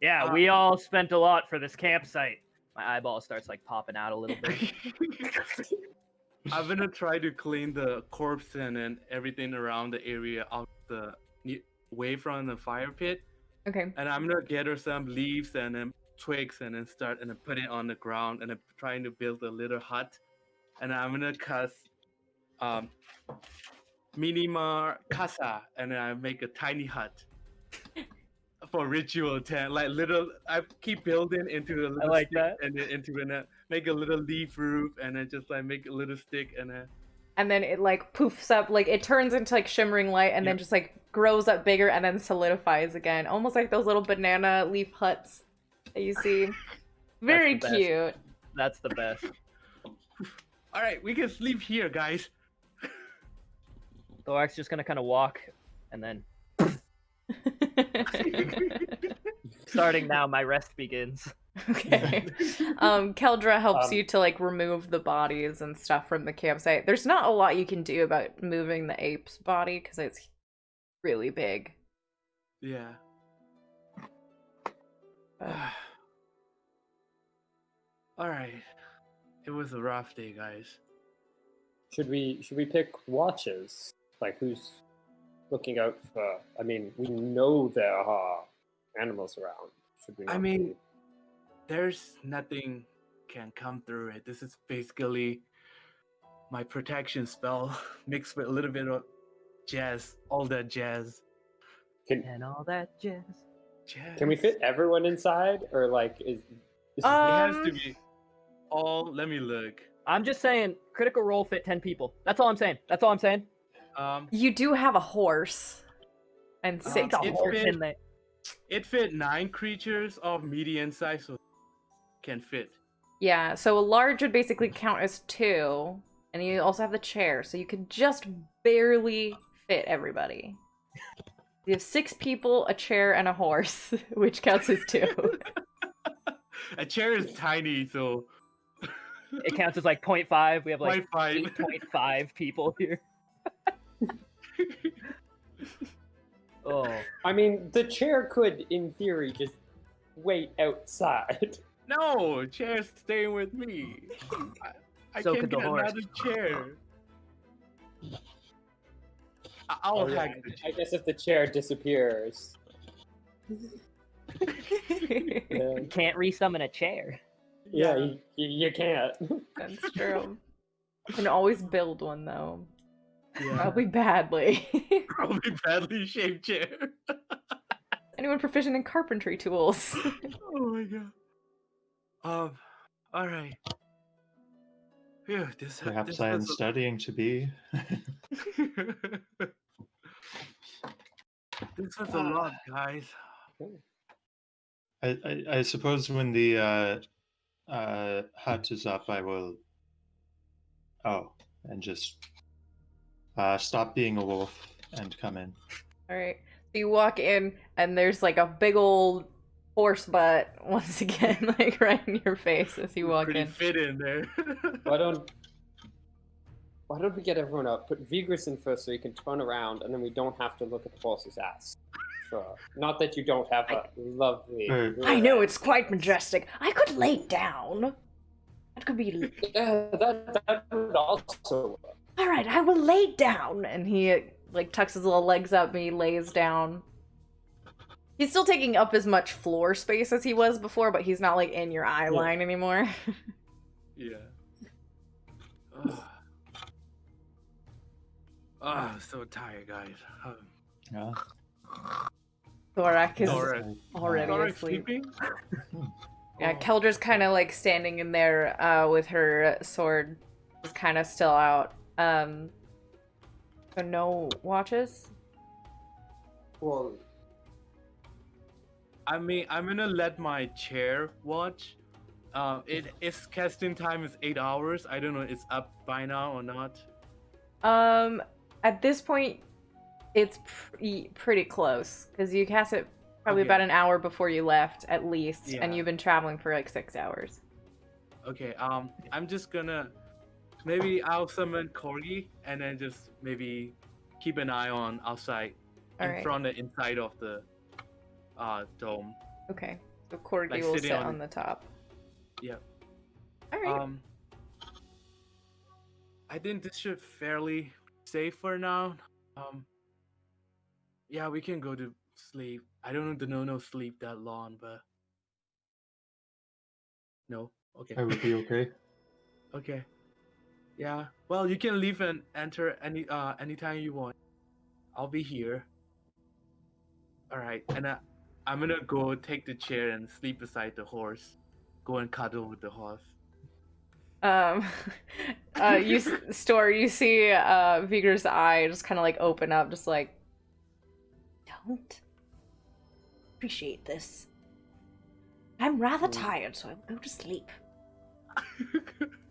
Yeah, we all spent a lot for this campsite. My eyeball starts popping out a little bit. I'm gonna try to clean the corpse and everything around the area away from the fire pit. Okay. And I'm gonna get her some leaves and then twigs and then put it on the ground and then trying to build a little hut. And I'm gonna cast minima casa and then I make a tiny hut for ritual tent. I keep building into a little like stick that. and then make a little leaf roof and then just make a little stick and then. And then it poofs up, it turns into shimmering light and then just grows up bigger and then solidifies again. Almost like those little banana leaf huts that you see. Very That's the cute. That's the best. All right, we can sleep here, guys. Thorax just gonna kind of walk, and then starting now, my rest begins. Okay. Keldra helps Um, you to like remove the bodies and stuff from the campsite. There's not a lot you can do about moving the ape's body because it's really big. Yeah. But All right. It was a rough day, guys. Should we pick watches? Like who's looking out for? I mean, we know there are animals around. Should we? I not mean, be- there's nothing can come through it. This is basically my protection spell mixed with a little bit of jazz, all that jazz. And all that jazz. Jazz. can we fit everyone inside, or like is? It has to Um, be all. Let me look. I'm just saying, critical role fit 10 people. That's all I'm saying. That's all I'm saying. you do have a horse and Stick 6 the it horse fit- in there. It fit 9 creatures of medium size, so can fit. Yeah, so a large would basically count as 2, and you also have the chair, so you could just barely fit everybody. You have 6 people, a chair, and a horse, which counts as 2. A chair is tiny, so It counts as like 0.5. We have like 0.5. 8.5 people here. Oh. I mean, the chair could, in theory, just wait outside. No, chair's staying with me. I So can't could the get horse. another chair. I'll Oh, yeah, hack the I chair. guess if the chair disappears. Yeah, You can't resummon a chair. you can't. That's true. You can always build one, though. Yeah. Probably badly. Probably badly shaped chair. Anyone proficient in carpentry tools? Oh my god. All right. Phew, Perhaps this I am was studying to be. this was a lot, guys. I suppose when the hut is up, I will. Oh, and just stop being a wolf and come in. Alright. So you walk in, and there's like a big old horse butt, once again, like right in your face as you walk Pretty in. fit in there. Why don't we get everyone up? Put Vigris in first so he can turn around, and then we don't have to look at the horse's ass. Sure. Not that you don't have a lovely. I know, it's quite majestic. I could lay down. That could be. Yeah, that would also work. Alright, I will lay down. And he, like, tucks his little legs up and he lays down. He's still taking up as much floor space as he was before, but he's not, like, in your eye line anymore. Yeah. So tired, guys. Yeah. Thorak is Alright. already Alright, asleep. sleeping? Yeah, Oh. Keldra's kind of like standing in there with her sword is kind of still out. So no watches? Well, I mean, I'm gonna let my chair watch. Its casting time is 8 hours. I don't know, it's up by now or not. At this point, it's pretty close because you cast it probably Okay. about an hour before you left, at least, Yeah. and you've been traveling for like 6 hours. Okay, I'm just gonna maybe I'll summon Corgi and then just maybe keep an eye on outside All in right. front and inside of the dome. Okay. So Corgi Like will sitting sit on- on the top. Yep. All right. I think this should fairly safe for now. Yeah, we can go to sleep. I don't know sleep that long, but no. Okay. I would be okay. Okay. Yeah. Well, you can leave and enter anytime you want. I'll be here. All right. And I'm gonna go take the chair and sleep beside the horse. Go and cuddle with the horse. You see Vigor's eye just kind of like open up, just like, don't appreciate this. I'm rather tired, so I'll go to sleep.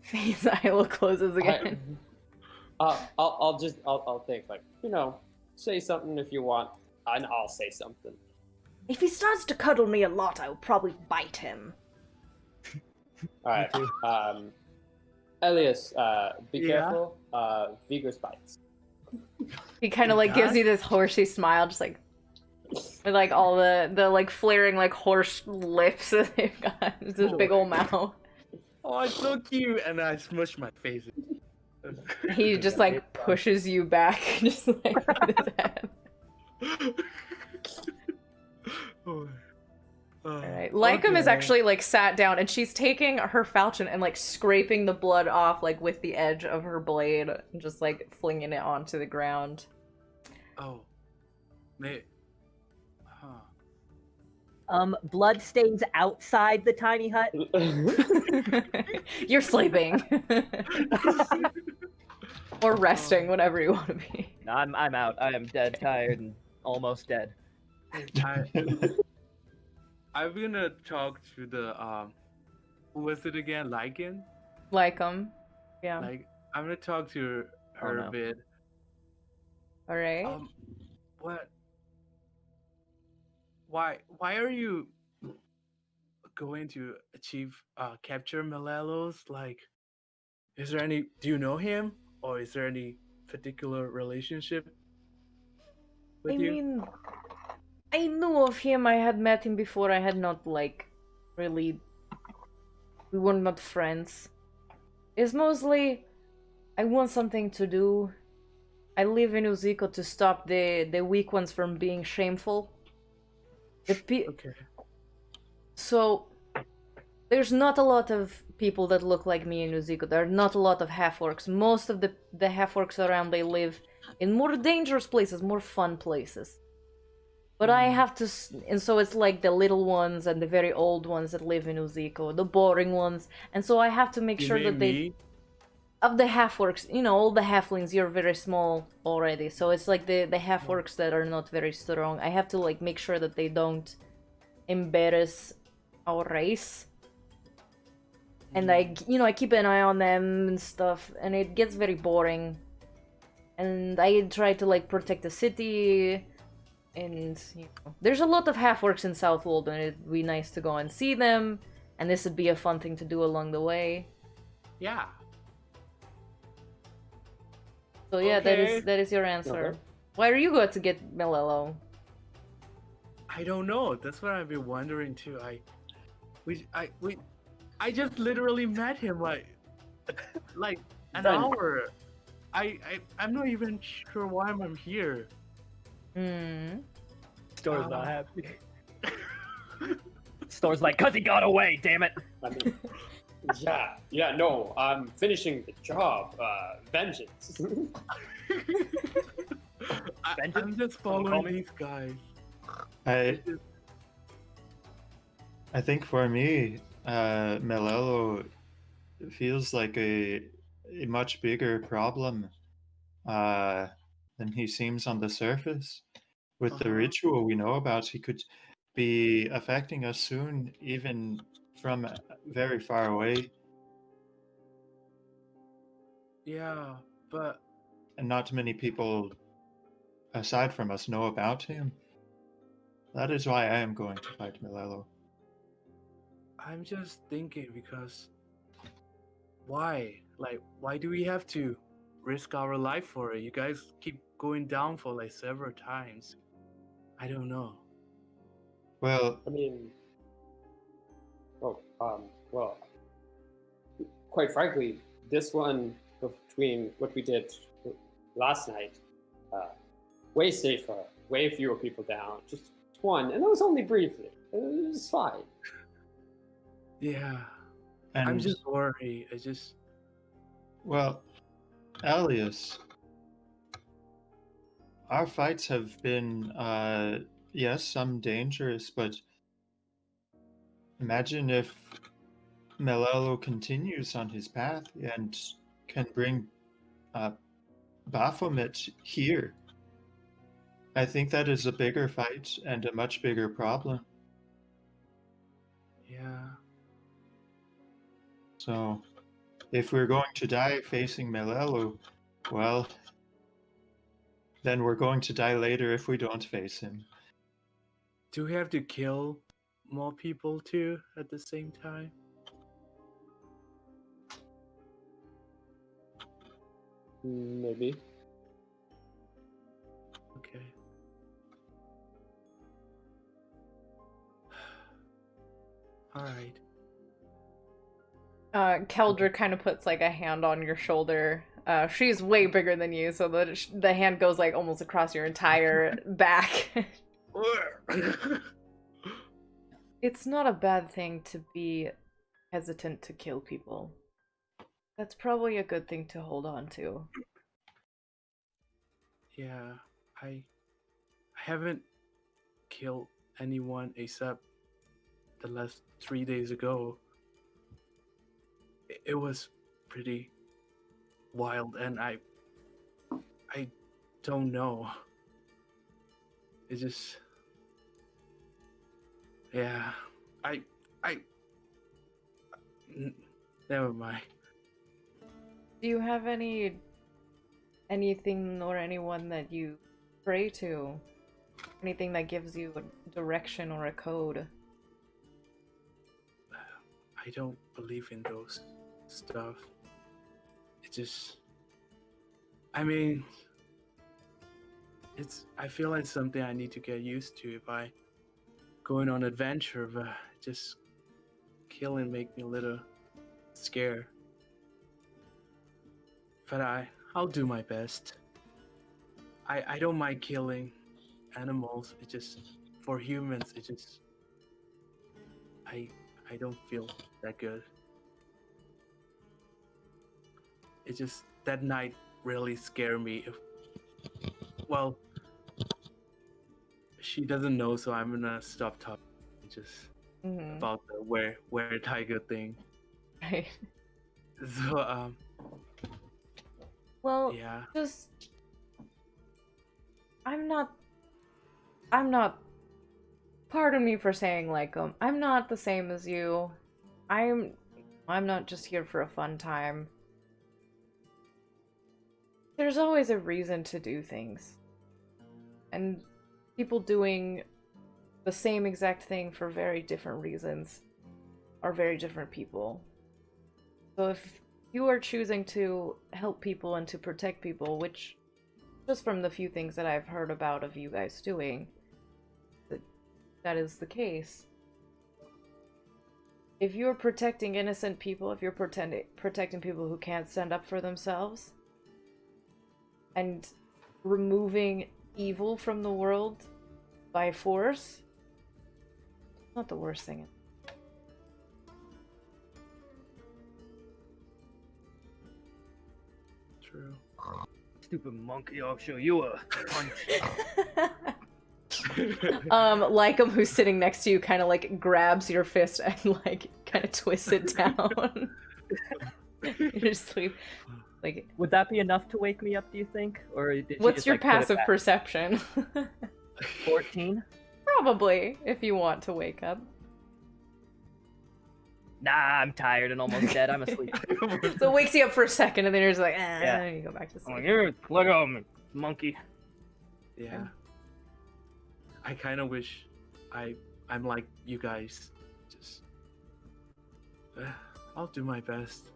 His eye will closes again. I'll think like, say something if you want, and I'll say something. If he starts to cuddle me a lot, I will probably bite him. All right. too. Elias, be Yeah? careful. Vigor's bites. He kind of like gives does? you this horsey smile, just like with like all the like flaring like horse lips that they've got. It's this big old mouth. Oh, it's so cute, and I smush my face. He just like pushes you back, just like with his head. Oh. Alright. Lycum is actually like sat down and she's taking her falchion and like scraping the blood off like with the edge of her blade and just like flinging it onto the ground. Oh. Mate. Huh. Blood stains outside the tiny hut. You're sleeping. Or resting, whatever you want to be. No, I'm out. I am dead, tired, and almost dead. I'm gonna talk to the who was it again? Lycan? Lycum. Yeah. Like I'm gonna talk to her no. a bit. Alright. What? Why are you going to capture Melelos? Like, is there any? Do you know him, or is there any particular relationship with I you? mean, I knew of him. I had met him before. I had not, like, really. We were not friends. It's mostly. I want something to do. I live in Uziko to stop the weak ones from being shameful. Okay. So. There's not a lot of people that look like me in Uziko. There are not a lot of half-orcs. Most of the half-orcs around, they live in more dangerous places, more fun places. But I have to... And so it's like the little ones and the very old ones that live in Uziko. The boring ones. And so I have to make You sure mean that they... me? Of the half-orcs, you know, all the halflings, you're very small already. So it's like the half-orcs that are not very strong. I have to, like, make sure that they don't embarrass our race. And I keep an eye on them and stuff, and it gets very boring. And I try to, like, protect the city, and, there's a lot of half-orcs in Southwold, and it'd be nice to go and see them, and this would be a fun thing to do along the way. Yeah. So yeah, Okay. that is your answer. Okay. Why are you going to get Melelo? I don't know. That's what I've been wondering too. I just literally met him like an Done. hour. I'm not even sure why I'm here. Store's not happy. Store's like, cause he got away, damn it. I mean, no, I'm finishing the job. Vengeance. I'm just following these guys. I think for me, Melelo feels like a much bigger problem than he seems on the surface. With the ritual we know about, he could be affecting us soon, even from very far away. Yeah, but And not many people, aside from us, know about him. That is why I am going to fight Melelo. I'm just thinking because why? Like, why do we have to risk our life for it? You guys keep going down for like several times. I don't know. Well, I mean, well, quite frankly, this one between what we did last night, way safer, way fewer people down, just one, and that was only briefly. It was fine. Yeah, and I'm just worried. well, Alias, our fights have been, yes, some dangerous, but imagine if Melelo continues on his path and can bring Baphomet here. I think that is a bigger fight and a much bigger problem. Yeah. So, if we're going to die facing Melelo, well, then we're going to die later if we don't face him. Do we have to kill more people too at the same time? Maybe. Okay. All right. Keldra kind of puts like a hand on your shoulder. She's way bigger than you, so the hand goes like almost across your entire back. It's not a bad thing to be hesitant to kill people. That's probably a good thing to hold on to. Yeah, I haven't killed anyone except the last 3 days ago. It was pretty wild, and I don't know. It just, yeah, I never mind. Do you have anything or anyone that you pray to? Anything that gives you a direction or a code? I don't believe in those stuff. It just, I mean, I feel like something I need to get used to if I going on adventure, but just killing make me a little scared. But I'll do my best. I don't mind killing animals. It just, for humans, it just, I don't feel that good. It just, that night really scared me. Well, she doesn't know, so I'm gonna stop talking just about the where tiger thing. Right. So Well, yeah. just I'm not pardon me for saying like I'm not the same as you. I'm not just here for a fun time. There's always a reason to do things. And people doing the same exact thing for very different reasons are very different people. So if you are choosing to help people and to protect people, which just from the few things that I've heard about of you guys doing, that is the case. If you're protecting innocent people, if you're protecting people who can't stand up for themselves, and removing evil from the world by force, not the worst thing. True. Stupid monkey, I'll show you a punch. Lycum, who's sitting next to you, kind of like grabs your fist and like kind of twists it down. You're asleep. Like, would that be enough to wake me up, do you think? Or did she what's just, your like, put it passive back? perception? 14? Probably, if you want to wake up. Nah, I'm tired and almost dead. I'm asleep. So it wakes you up for a second, and then you're just like, Yeah. you go back to I'm like, sleep. here, let go, monkey. Yeah. I kind of wish I'm like you guys. Just I'll do my best.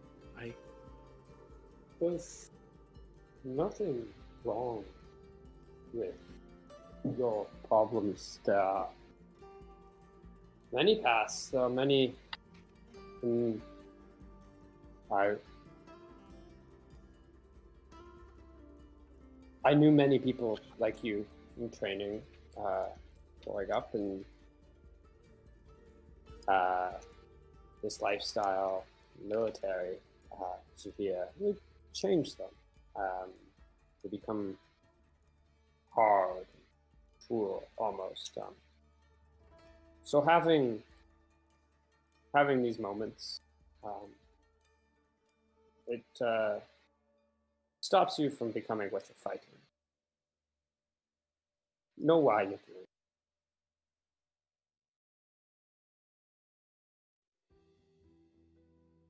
There's nothing wrong with your problems. There are many paths. There are many. I knew many people like you in training, growing up, and this lifestyle, military, Zhahir, we changed them. They become hard, cruel, almost. So having these moments, it stops you from becoming what you're fighting. Know why you're doing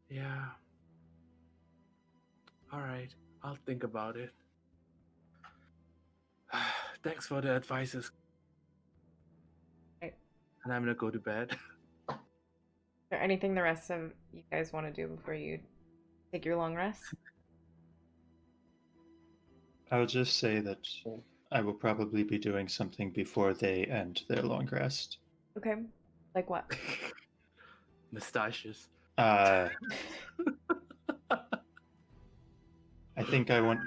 it. Yeah. All right. I'll think about it. Thanks for the advices. Right. And I'm gonna go to bed. Is there anything the rest of you guys want to do before you take your long rest? I would just say that I will probably be doing something before they end their long rest. Okay. Like what? Mustaches. I think I want.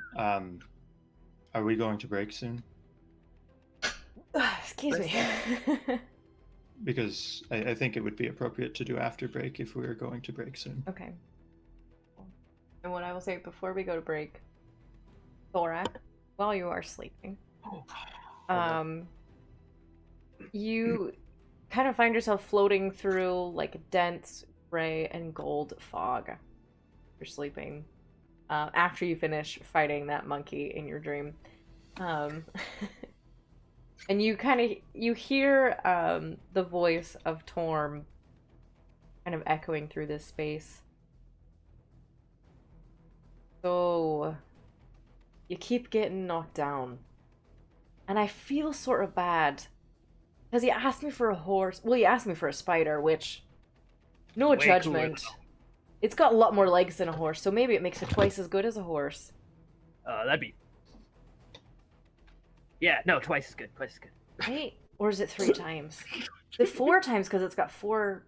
Are we going to break soon? Excuse me. Because I think it would be appropriate to do after break if we are going to break soon. Okay. And what I will say before we go to break, Thorak, while you are sleeping, you kind of find yourself floating through like a dense gray and gold fog. You're sleeping after you finish fighting that monkey in your dream. And you hear the voice of Torm kind of echoing through this space. So, you keep getting knocked down. And I feel sort of bad. Because he asked me for a horse. Well, he asked me for a spider, which... No Way judgment. cooler. It's got a lot more legs than a horse, so maybe it makes it twice as good as a horse. That'd be... Yeah, no, twice as good, twice as good. Right? Or is it 3 times? The 4 times because it's got 4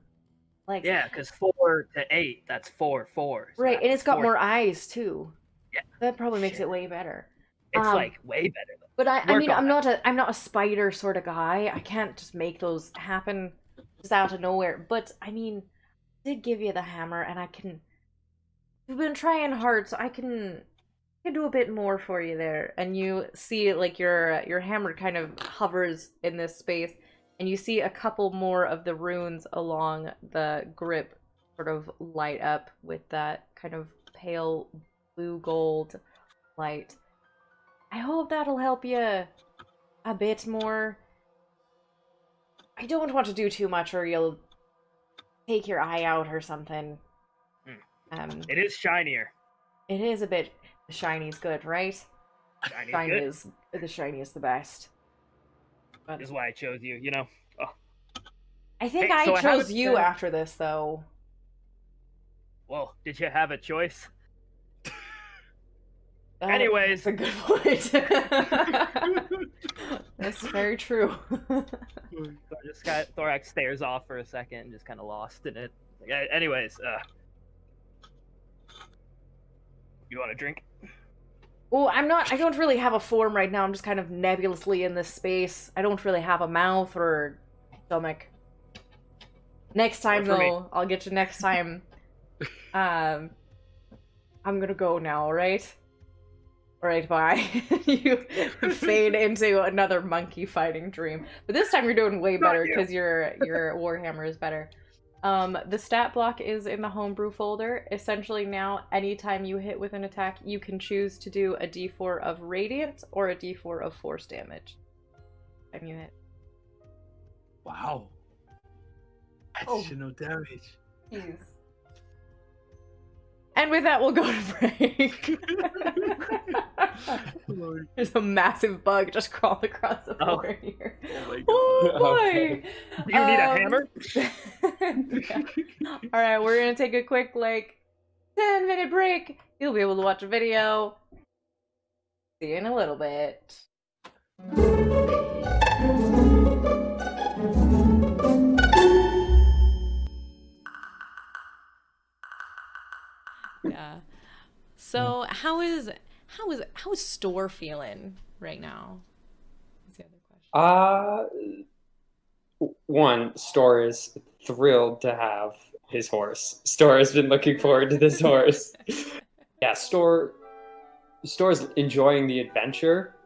legs. Yeah, because 4 to 8, that's 4, 4. So Right, and it's got 4. more eyes too. Yeah. That probably makes Shit. it way better. It's like way better though. But I Work mean, on I'm not a spider sort of guy. I can't just make those happen just out of nowhere. But I mean, I did give you the hammer, and I can. You've been trying hard, so I can do a bit more for you there. And you see, like your hammer kind of hovers in this space, and you see a couple more of the runes along the grip sort of light up with that kind of pale blue gold light. I hope that'll help you a bit more. I don't want to do too much or you'll take your eye out or something. It is shinier. It is a bit... The shiny's good, right? Shiny's good. The shiny is the best. But This is why I chose you, you know? Oh. I think Hey, so I I chose haven't you said- after this, though. Well, did you have a choice? Anyways. That's a good point. That's very true. So just got Thorax stares off for a second and just kind of lost in it. Like, anyways, you want a drink? Oh, I don't really have a form right now. I'm just kind of nebulously in this space. I don't really have a mouth or stomach. Next time, Well, for me. though, I'll get you next time. I'm gonna go now, alright? Alright, bye. You fade into another monkey fighting dream. But this time you're doing way better because your Warhammer is better. The stat block is in the homebrew folder. Essentially now, anytime you hit with an attack, you can choose to do a d4 of radiant or a d4 of force damage. And you hit. Wow. Additional damage. Jeez. And with that, we'll go to break. There's a massive bug just crawled across the floor here. Oh my god. Oh boy! Okay. Do you need a hammer? Yeah. Alright, we're gonna take a quick, 10-minute break. You'll be able to watch a video. See you in a little bit. Yeah. So how is Store feeling right now? Is the other question. One, Store is thrilled to have his horse. Store has been looking forward to this horse. Yeah, Store's enjoying the adventure.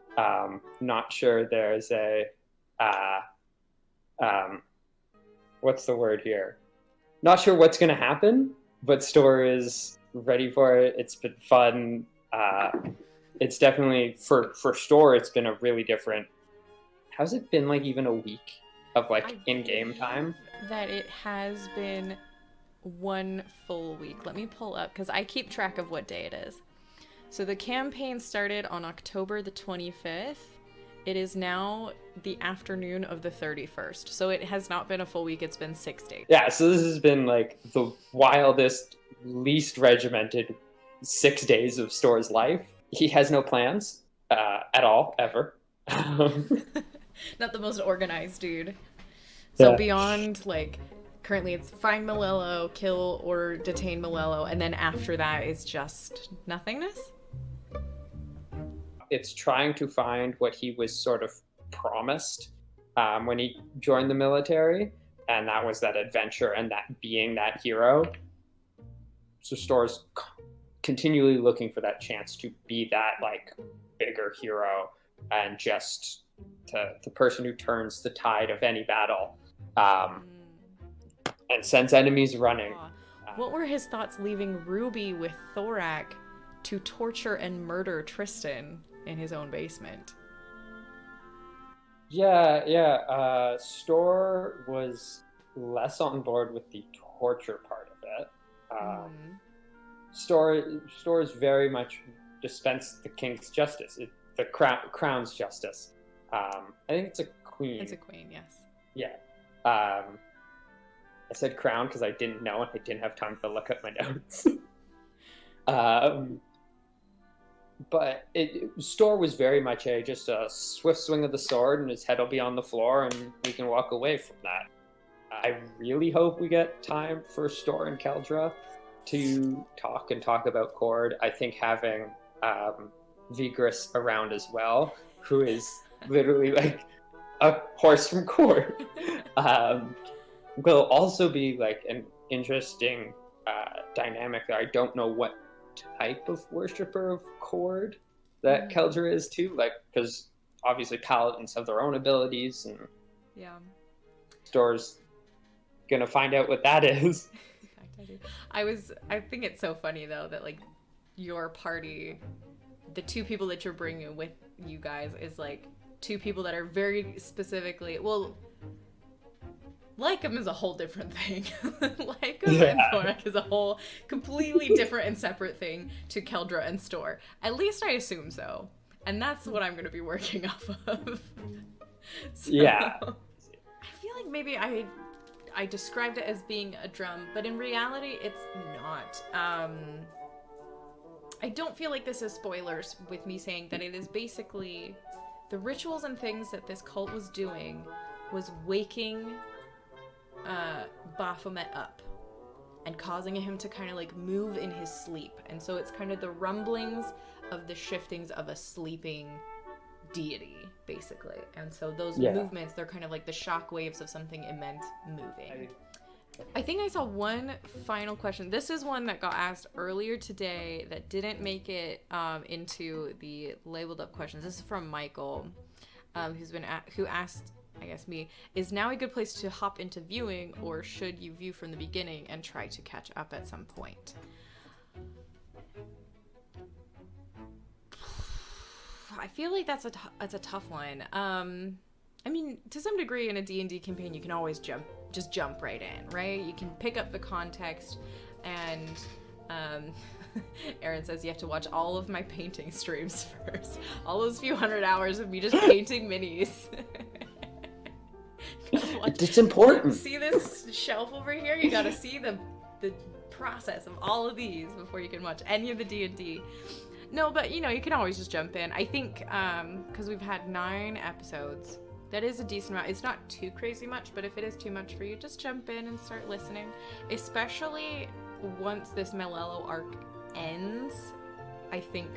Not sure there's a what's the word here? Not sure what's gonna happen, but Store is ready for it. It's been fun. It's definitely for Store. It's been a really different. How's it been? Even a week of in-game time. That it has been 1 full week. Let me pull up because I keep track of what day it is. So the campaign started on October the 25th. It is now the afternoon of the 31st. So it has not been a full week. It's been 6 days. Yeah. So this has been the wildest, least regimented 6 days of Store's life. He has no plans. at all, ever. Not the most organized dude. So Yeah. beyond, like, currently it's find Melelo, kill or detain Melelo, and then after that is just nothingness? It's trying to find what he was sort of promised when he joined the military, and that was that adventure and that being that hero. So Store's continually looking for that chance to be that like bigger hero and just the person who turns the tide of any battle and sends enemies running. What were his thoughts leaving Ruby with Thorak to torture and murder Tristan in his own basement? Store was less on board with the torture part of it. Store is very much dispense the king's justice, the crown's justice. I think it's a queen. It's a queen, yes. Yeah. I said crown because I didn't know and I didn't have time to look at my notes. But Store was very much just a swift swing of the sword and his head will be on the floor and we can walk away from that. I really hope we get time for Store and Keldra to talk about Cord. I think having Vigris around as well, who is literally like a horse from Cord, will also be like an interesting dynamic there. I don't know what type of worshiper of Cord that Keldra is too, like, because obviously paladins have their own abilities, and Store's gonna find out what that is. I think it's so funny though that like your party, the two people that you're bringing with you guys is like two people that are very specifically, well, Lycum is a whole different thing. Lycum and Thorak is a whole completely different and separate thing to Keldra and Store. At least I assume so. And that's what I'm going to be working off of. So, yeah. I feel like maybe I described it as being a drum, but in reality it's not. I don't feel like this is spoilers with me saying that it is basically the rituals and things that this cult was doing was waking Baphomet up and causing him to kind of like move in his sleep, and so it's kind of the rumblings of the shiftings of a sleeping deity basically, and so those movements, they're kind of like the shock waves of something immense moving. I think I saw one final question. This is one that got asked earlier today that didn't make it into the labeled up questions. This is from Michael, who asked, I guess me, is now a good place to hop into viewing, or should you view from the beginning and try to catch up at some point? I feel like that's a tough one. I mean, to some degree in a D&D campaign, you can always just jump right in, right? You can pick up the context, and Aaron says you have to watch all of my painting streams first. All those few hundred hours of me just painting minis. It's important. See this shelf over here? You gotta see the process of all of these before you can watch any of the D&D. No, but you know, you can always just jump in. I think because we've had 9 episodes, that is a decent amount. It's not too crazy much, but if it is too much for you, just jump in and start listening. Especially once this Melelo arc ends, I think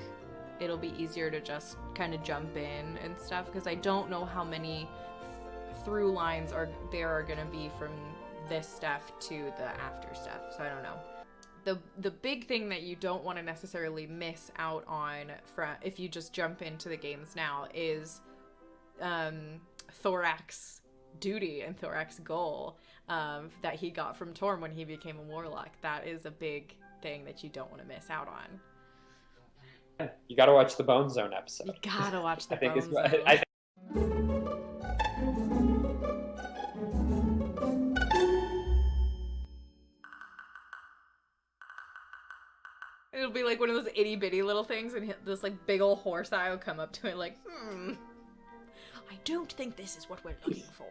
it'll be easier to just kind of jump in and stuff, because I don't know how many through lines there are going to be from this stuff to the after stuff, so I don't know. The big thing that you don't want to necessarily miss out on if you just jump into the games now is Thorak's duty and Thorak's goal that he got from Torm when he became a warlock. That is a big thing that you don't want to miss out on. You gotta watch the Bone Zone episode. You gotta watch the I think Bone it's Zone. I It'll be like one of those itty bitty little things, and this like big old horse eye will come up to it like, I don't think this is what we're looking for.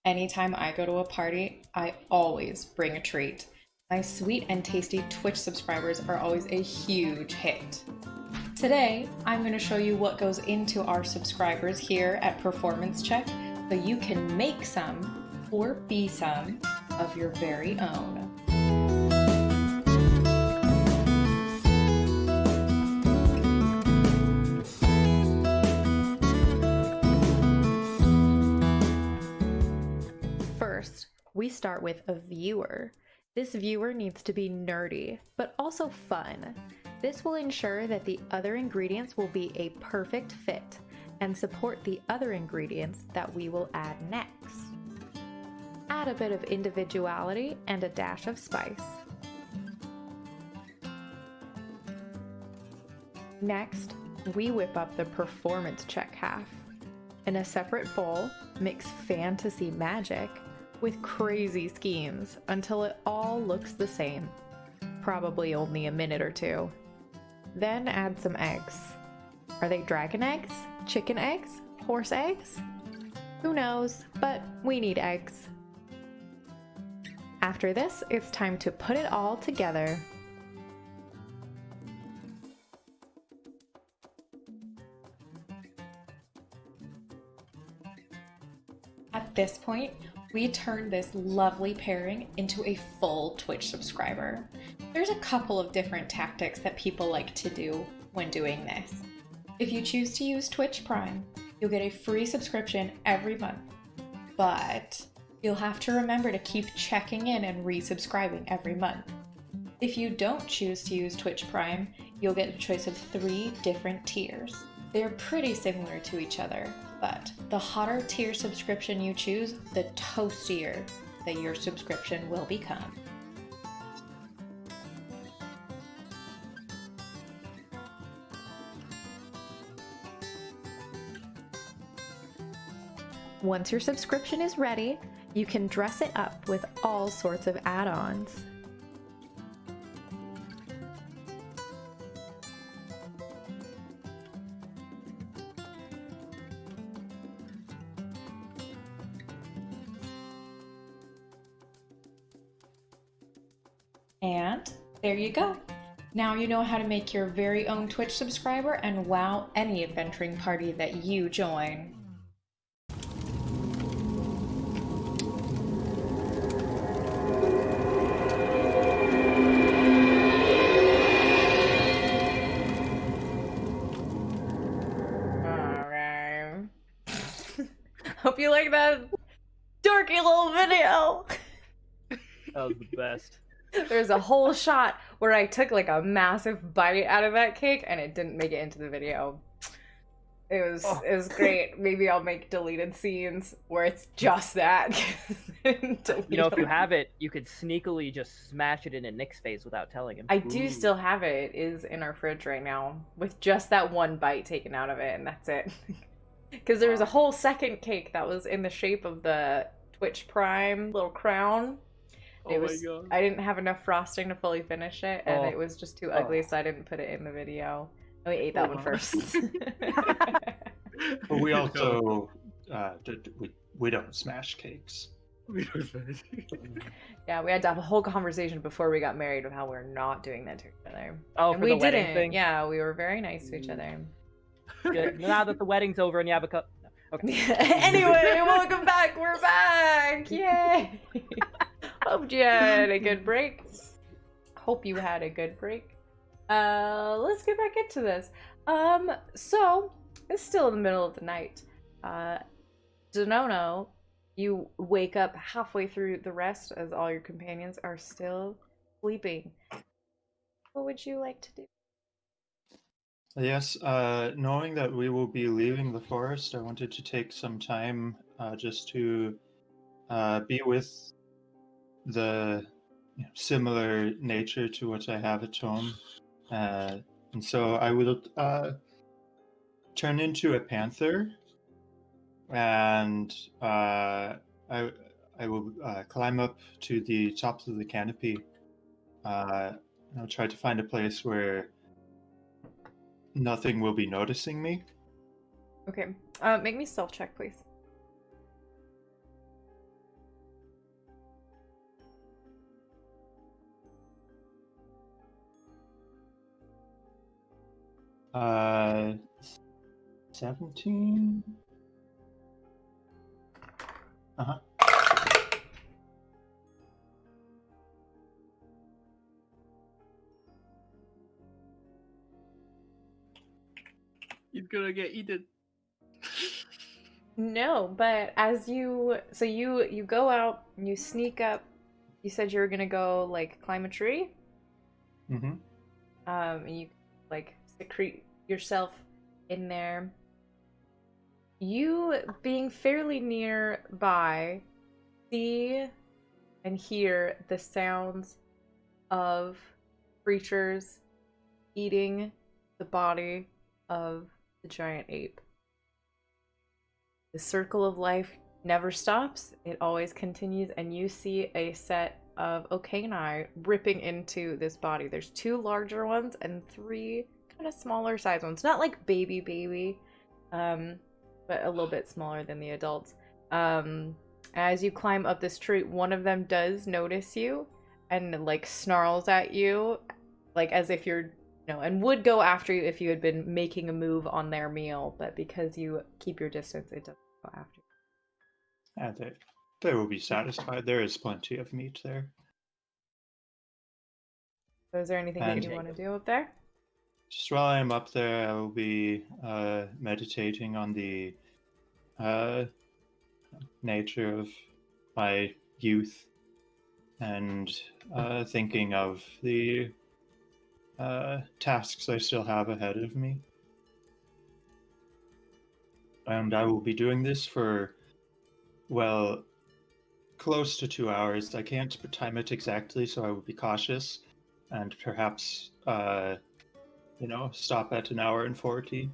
Anytime I go to a party, I always bring a treat. My sweet and tasty Twitch subscribers are always a huge hit. Today, I'm going to show you what goes into our subscribers here at Performance Check so you can make some or be some of your very own. First, we start with a viewer. This viewer needs to be nerdy, but also fun. This will ensure that the other ingredients will be a perfect fit and support the other ingredients that we will add next. Add a bit of individuality and a dash of spice. Next, we whip up the performance check half. In a separate bowl, mix fantasy magic with crazy schemes until it all looks the same. Probably only a minute or two. Then add some eggs. Are they dragon eggs? Chicken eggs? Horse eggs? Who knows, but we need eggs. After this, it's time to put it all together. At this point, we turn this lovely pairing into a full Twitch subscriber. There's a couple of different tactics that people like to do when doing this. If you choose to use Twitch Prime, you'll get a free subscription every month, but you'll have to remember to keep checking in and resubscribing every month. If you don't choose to use Twitch Prime, you'll get a choice of 3 different tiers. They're pretty similar to each other, but the hotter tier subscription you choose, the toastier that your subscription will become. Once your subscription is ready, you can dress it up with all sorts of add-ons. And there you go. Now you know how to make your very own Twitch subscriber and wow any adventuring party that you join. Alright. Hope you like that dorky little video. That was the best. There's a whole shot where I took like a massive bite out of that cake and it didn't make it into the video. It was great. Maybe I'll make deleted scenes where it's just that. You know, if you have it, you could sneakily just smash it into Nick's face without telling him. I do still have it. It is in our fridge right now with just that one bite taken out of it, and that's it. Because there was a whole second cake that was in the shape of the Twitch Prime little crown. It was, my God. I didn't have enough frosting to fully finish it, and it was just too ugly, so I didn't put it in the video. And we ate that one first. But we also we don't smash cakes. Yeah, we had to have a whole conversation before we got married of how we're not doing that to each other. Oh, and for we the wedding didn't. thing? Yeah, we were very nice to each other. Good. Now that the wedding's over and you have a cup. Okay. Anyway, welcome back. We're back. Yay! Hope you had a good break. Hope you had a good break. Let's get back into this. So it's still in the middle of the night. Denono, you wake up halfway through the rest as all your companions are still sleeping. What would you like to do? Yes, knowing that we will be leaving the forest, I wanted to take some time just to be with the similar nature to what I have at home. And so I will turn into a panther, and I will climb up to the tops of the canopy. And I'll try to find a place where nothing will be noticing me. Okay. Make me stealth check, please. Uh, 17. Uh-huh. He's gonna get eaten. No, but as you go out, you sneak up. You said you were gonna go like climb a tree. Mm-hmm. And you like secrete yourself in there. You being fairly nearby, see and hear the sounds of creatures eating the body of the giant ape. The circle of life never stops, it always continues, and you see a set of Okanai ripping into this body. There's 2 larger ones and 3 kind of smaller size ones. Not like baby, but a little bit smaller than the adults. As you climb up this tree, one of them does notice you and like snarls at you, like as if you're, and would go after you if you had been making a move on their meal, but because you keep your distance, it doesn't go after you. And they will be satisfied. There is plenty of meat there. So is there anything that you want to do up there? Just while I'm up there, I will be meditating on the nature of my youth and thinking of the tasks I still have ahead of me. And I will be doing this for, well, close to 2 hours. I can't time it exactly, so I will be cautious and perhaps, stop at 1 hour and 40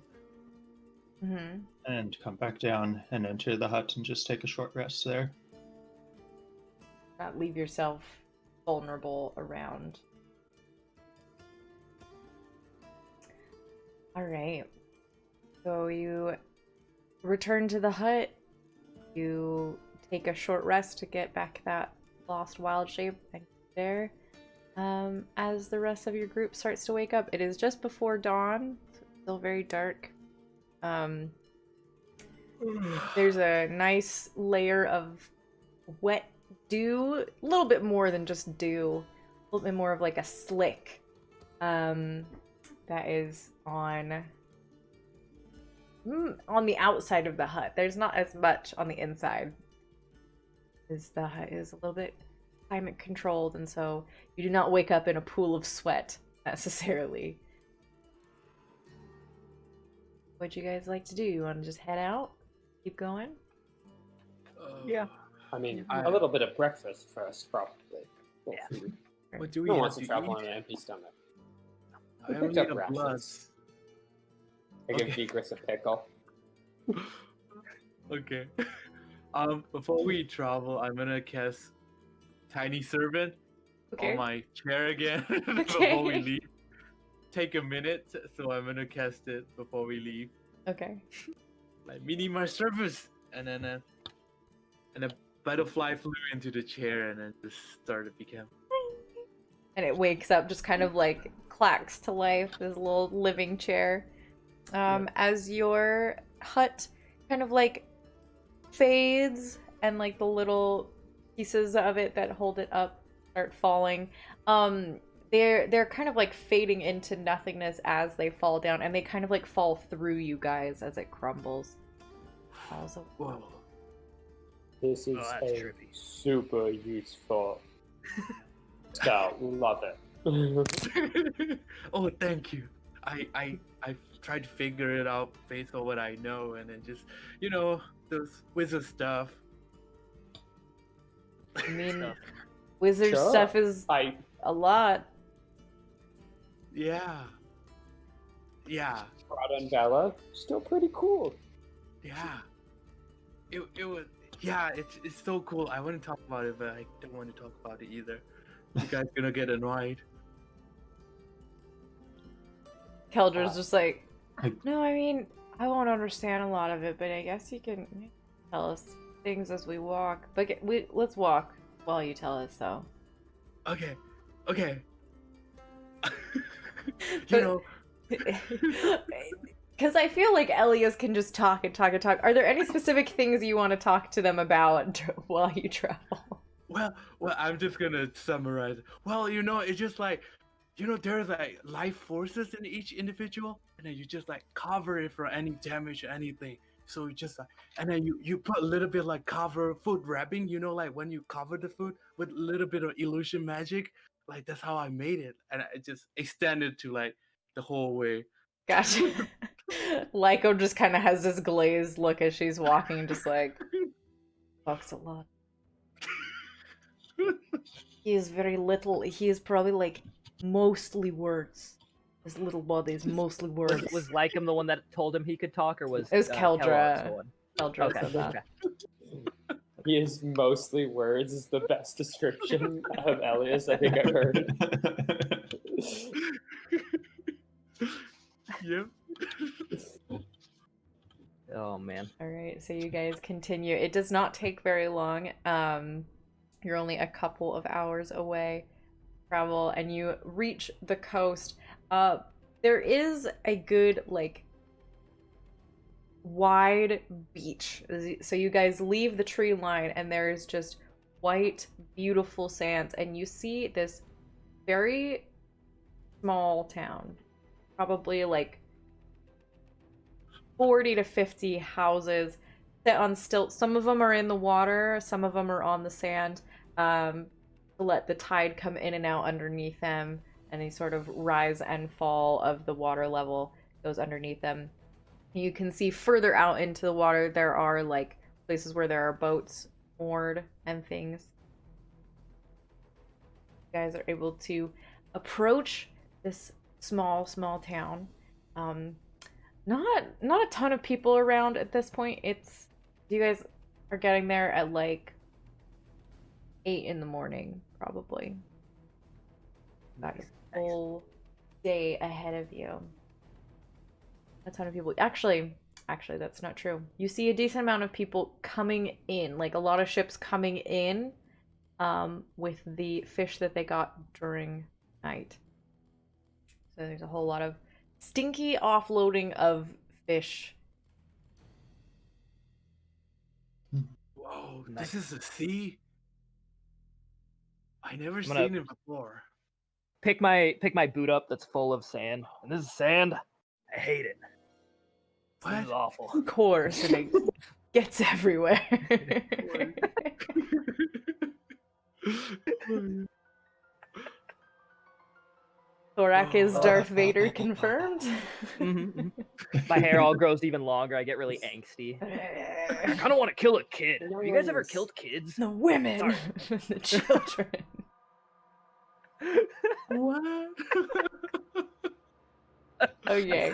Mm-hmm. and come back down and enter the hut and just take a short rest there. Not leave yourself vulnerable around. All right. So you return to the hut. You take a short rest to get back that lost wild shape and there. As the rest of your group starts to wake up, it is just before dawn. So it's still very dark. There's a nice layer of wet dew, a little bit more than just dew, a little bit more of like a slick that is on the outside of the hut. There's not as much on the inside, as the hut is a little bit climate controlled, and so you do not wake up in a pool of sweat necessarily. What you guys like to do? You want to just head out? Keep going? Yeah. I mean, I- a little bit of breakfast first, probably. Well, Yeah. food. What do we No one have wants to travel eat? on an empty stomach. I We only picked up need a blood. rations. I give Okay. Vigris a pickle. Okay. Before we travel, I'm gonna cast Tiny Servant Okay. on my chair again before Okay. we leave. Take a minute, so I'm gonna cast it before we leave. Okay. Like, we need more service, and then a butterfly flew into the chair and then just started becoming. And it wakes up, just kind of like clacks to life, this little living chair. As your hut kind of like fades and like the little pieces of it that hold it up start falling. They're kind of like fading into nothingness as they fall down, and they kind of like fall through you guys as it crumbles. Also, Whoa. This is that's a trippy. super useful spell. Love it. Oh, thank you. I tried to figure it out based on what I know, and then just those wizard stuff. I mean, wizard Sure. stuff is I a lot. Yeah. Prada and Bella, still pretty cool. Yeah. It was. Yeah, it's so cool. I want to talk about it, but I don't want to talk about it either. You guys gonna get annoyed. Keldra's just like, I- no, I mean, I won't understand a lot of it, but I guess you can tell us things as we walk. But let's walk while you tell us, so. Okay. But- you know, Because I feel like Elias can just talk and talk and talk. Are there any specific things you want to talk to them about while you travel? Well, I'm just gonna summarize. Well, it's just like, there's like life forces in each individual, and then you just like cover it for any damage or anything. So you just like, and then you put a little bit like cover food wrapping, like when you cover the food with a little bit of illusion magic. Like that's how I made it, and I just extended to like the whole way. Gotcha. Lyko just kind of has this glazed look as she's walking, just like, talks a lot. He is very little. He is probably like mostly words. His little body is mostly words. Was Lycum the one that told him he could talk, or was It was Kellogg's Keldra. the one? Keldra Okay, said that. okay. He is mostly words is the best description of Elias I think I've heard. Yep. Oh man. All right, so you guys continue. It does not take very long. You're only a couple of hours away travel, and you reach the coast. There is a good like wide beach. So you guys leave the tree line, and there is just white, beautiful sands, and you see this very small town, probably like 40 to 50 houses set on stilts. Some of them are in the water, some of them are on the sand, to let the tide come in and out underneath them, and a sort of rise and fall of the water level goes underneath them. You can see further out into the water there are like places where there are boats moored and things. You guys are able to approach this small town. Not a ton of people around at this point. You guys are getting there at like 8 in the morning, probably. Got a full day ahead of you. A ton of people. Actually, that's not true. You see a decent amount of people coming in, like a lot of ships coming in, with the fish that they got during night. So there's a whole lot of stinky offloading of fish. Whoa, this is a sea? I never I'm gonna- seen it before. Pick my boot up that's full of sand. And this is sand. I hate it. This is awful. Of course, and it gets everywhere. Thorak is Darth Vader confirmed. My hair all grows even longer. I get really angsty. I kind of want to kill a kid. Have you guys ever killed kids? The women, Sorry. the children. What? Okay.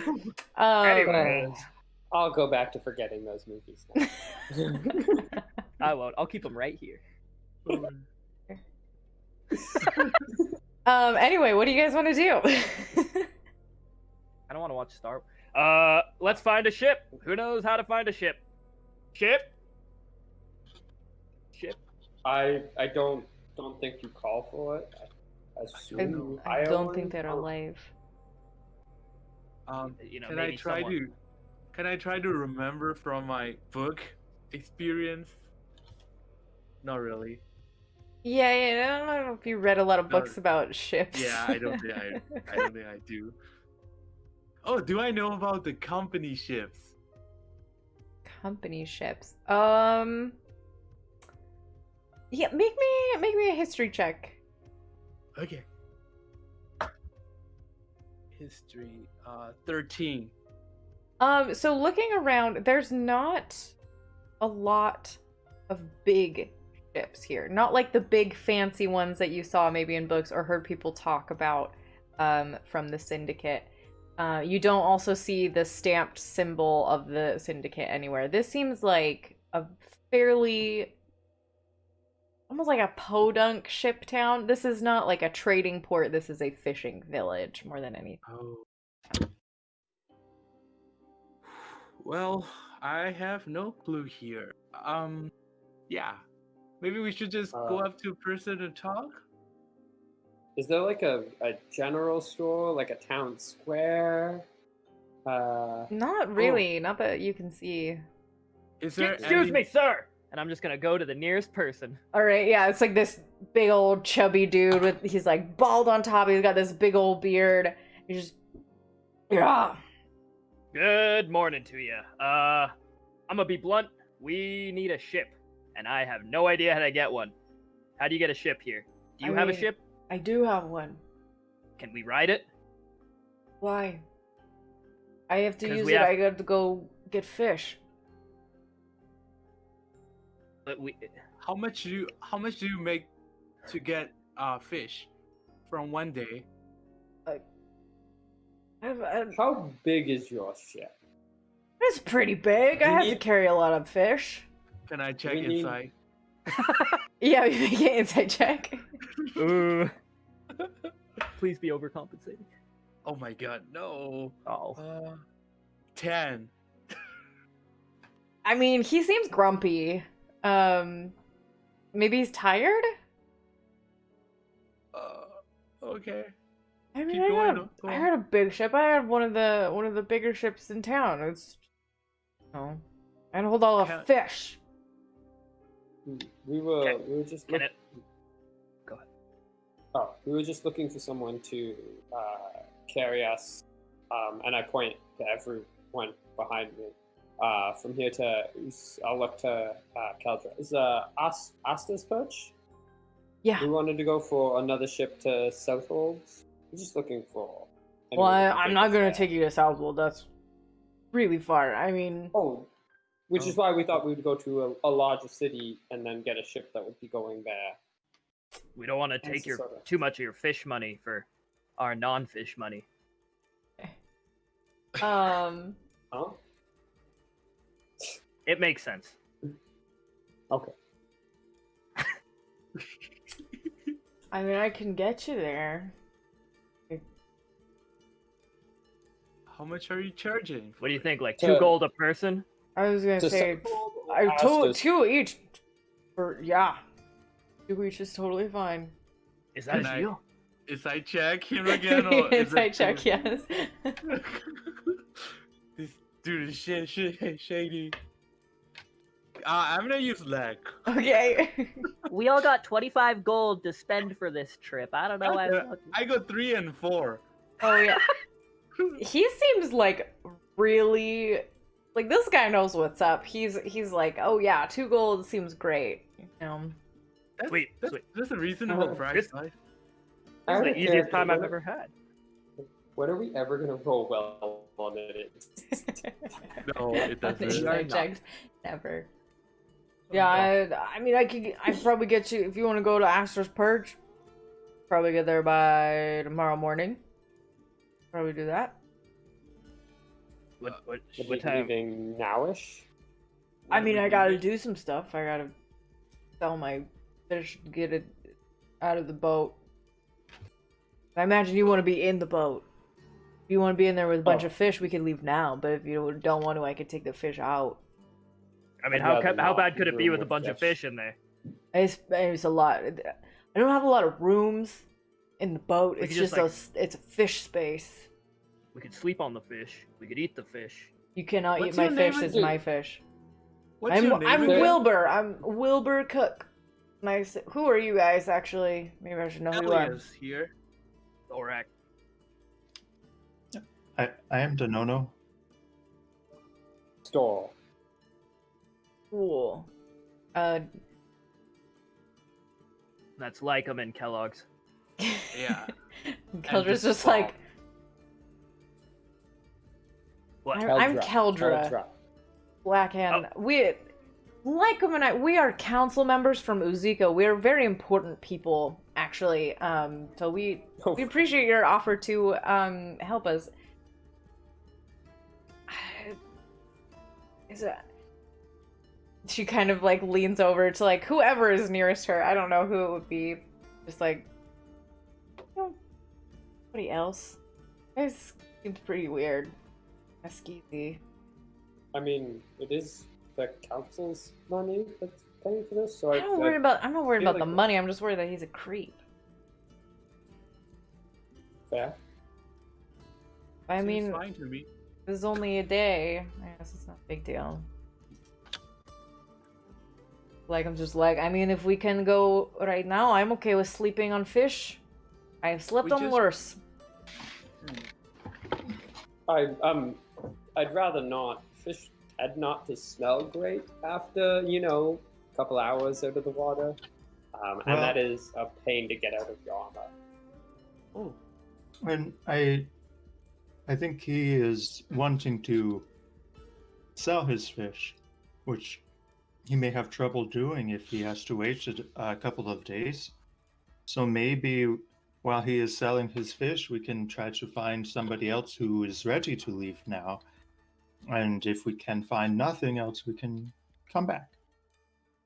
Anyways. I'll go back to forgetting those movies now. I won't. I'll keep them right here. Anyway, what do you guys want to do? I don't want to watch Star. Let's find a ship. Who knows how to find a ship? Ship. I don't think you call for it. I assume I don't Ireland think they're or- alive. Can maybe I try to remember from my book experience? Not really. Yeah, I don't know if you read a lot of No. books about ships. Yeah, I don't think I do. Oh, do I know about the company ships? Company ships. Yeah, make me a history check. Okay. History, 13. So looking around, there's not a lot of big ships here. Not like the big fancy ones that you saw maybe in books or heard people talk about from the Syndicate. You don't also see the stamped symbol of the Syndicate anywhere. This seems like a fairly, almost like a podunk ship town. This is not like a trading port. This is a fishing village more than anything. Oh. Well, I have no clue here. Yeah. Maybe we should just go up to a person and talk? Is there like a general store, like a town square? Not really, not that you can see. Is there Excuse any... me, sir. And I'm just gonna go to the nearest person. All right, yeah, it's like this big old chubby dude with he's like bald on top. He's got this big old beard. He's just yeah. Good morning to you. I'm gonna be blunt. We need a ship, and I have no idea how to get one. How do you get a ship here? Do you I have a mean- ship? I do have one. Can we ride it? Why? I have to 'Cause use we it. have- I got to go get fish. But we. How much do you make to get fish from one day? How big is your ship? It's pretty big. I We have to need- carry a lot of fish. Can I check We need- inside? Yeah, we make an inside check. Ooh. Please be overcompensating. Oh my god, no. Oh. 10. I mean, he seems grumpy. Maybe he's tired. Okay. I mean, Keep going, go I on. had a big ship. I had one of the bigger ships in town. It's, I had to hold all the Can- fish. We were Can- we were just Can look- it? Go ahead. Oh, we were just looking for someone to carry us, and I point to everyone behind me. From here to, I'll look to Caldra. Is Asta's perch? Yeah. We wanted to go for another ship to Southholds. We're just looking for. Well, anyone who can I'm not us gonna there. take you to Southwold. That's really far. I mean, Oh, which is why we thought we would go to a larger city and then get a ship that would be going there. We don't want to take your Sorta. too much of your fish money for our non-fish money. um, Huh? It makes sense. Okay. I mean, I can get you there. How much are you charging? What do you think? Like To- 2 gold a person? I was gonna To say, Southhold or I told Asta's? 2 each. For yeah, 2 each is totally fine. Is that Can a I- deal? Is I check him again or is Inside it check, yes. This dude is shady. I'm gonna use leg. Okay. We all got 25 gold to spend for this trip. I don't know why. I got 3 and 4. Oh yeah. He seems like really like this guy knows what's up. He's like, oh yeah, 2 gold seems great. You know. That's, Sweet, that's, sweet. that's a reasonable Oh, price, this- right? This is Out the of easiest character, time I've when- ever had. When are we ever gonna roll well on it? No, it doesn't. Inside checks, never. Yeah, I mean, I'd probably get you if you want to go to Astor's Perch. Probably get there by tomorrow morning. Probably do that. What Should what be time? leaving nowish? I mean, I gotta do some stuff. I gotta sell my fish, get it out of the boat. I imagine you want to be in the boat. If you want to be in there with a bunch Oh. of fish, we could leave now. But if you don't want to, I could take the fish out. I mean, I'd how rather how not bad could it be room with a with bunch of fish. fish in there? It's a lot. I don't have a lot of rooms in the boat. We It's could just, just it's a fish space. We could sleep on the fish. We could eat the fish. You cannot What's eat my your name fish. It's again? my fish. What's your name I'm again? Wilbur. I'm Wilbur Cook. Nice. Who are you guys actually? Maybe I should know who you are. Elias here. Thorak. I am Denono. Store. Cool. That's like them in Kellogg's. Yeah. Keldra's just just Wow. like What? I'm Keldra. Blackhand. We Lycum and I, we are council members from Uzika. We are very important people, actually. So we appreciate your offer to help us. Is it? She kind of like leans over to like whoever is nearest her. I don't know who it would be. Just like, nobody else. This seems pretty weird. That's skeezy. I mean, it is the council's money that's paying for this, so I'm not worried about feel the like- money. I'm just worried that he's a creep. Fair. I Seems mean, fine to me. it was only a day. I guess it's not a big deal. Like, I'm just like, I mean, if we can go right now, I'm okay with sleeping on fish. I have slept We on just- worse. I'd rather not. Fish tend not to smell great after, a couple hours out of the water. And Well- that is a pain to get out of your armor. Oh, And I think he is wanting to sell his fish, which he may have trouble doing if he has to wait a couple of days. So maybe while he is selling his fish, we can try to find somebody else who is ready to leave now. And if we can find nothing else, we can come back.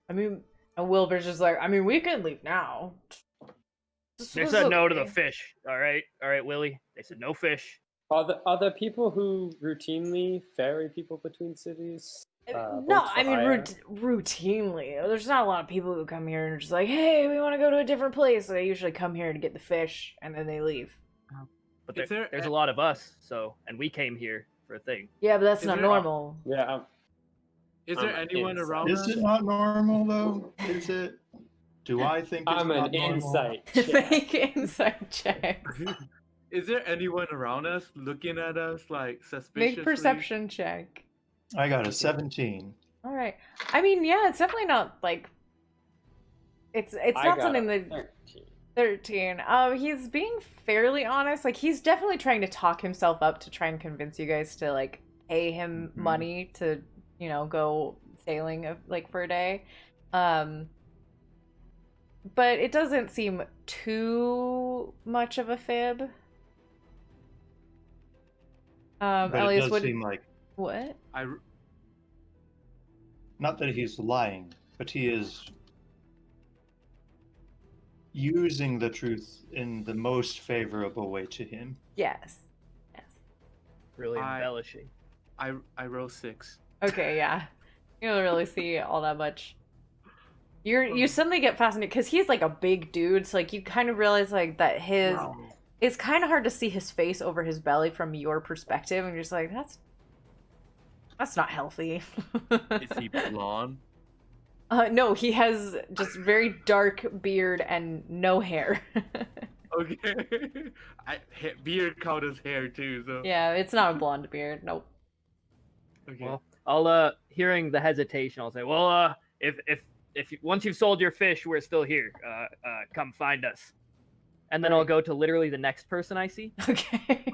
I mean, and Wilbur's just like, I mean, we can leave now. They This said is no to the okay. fish. All right, Willie. They said no fish. Are there people who routinely ferry people between cities? No, boats for I mean, hire? routinely. There's not a lot of people who come here and are just like, hey, we want to go to a different place. They usually come here to get the fish, and then they leave. But Is there there's a- a lot of us, and we came here for a thing. Yeah, but that's Is not there- normal. Yeah, is there I'm anyone inside. around Is us? it not normal though? Is it? Do I think it's I'm not an normal? insight check. Make inside checks. Is there anyone around us looking at us like suspiciously? Make perception check. I got a 17. All right. I mean, yeah, it's definitely not like it's I not got something a that 13. 13. He's being fairly honest. Like, he's definitely trying to talk himself up to try and convince you guys to like pay him Mhm. money to, go sailing like for a day. But it doesn't seem too much of a fib. But Elias, it does what? seem like, What? not that he's lying, but he is using the truth in the most favorable way to him. Yes. Yes. Really I- embellishing. I roll 6. Okay, yeah. You don't really see all that much. You suddenly get fascinated because he's like a big dude, so like you kind of realize like that his Wow. it's kind of hard to see his face over his belly from your perspective, and you're just like, that's not healthy. Is he blonde? No, he has just very dark beard and no hair. Okay. Beard count as hair too, so. Yeah, it's not a blonde beard. Nope. Okay. Well, I'll hearing the hesitation, I'll say, well, if once you've sold your fish, we're still here. Come find us. And then I'll go to literally the next person I see, Okay.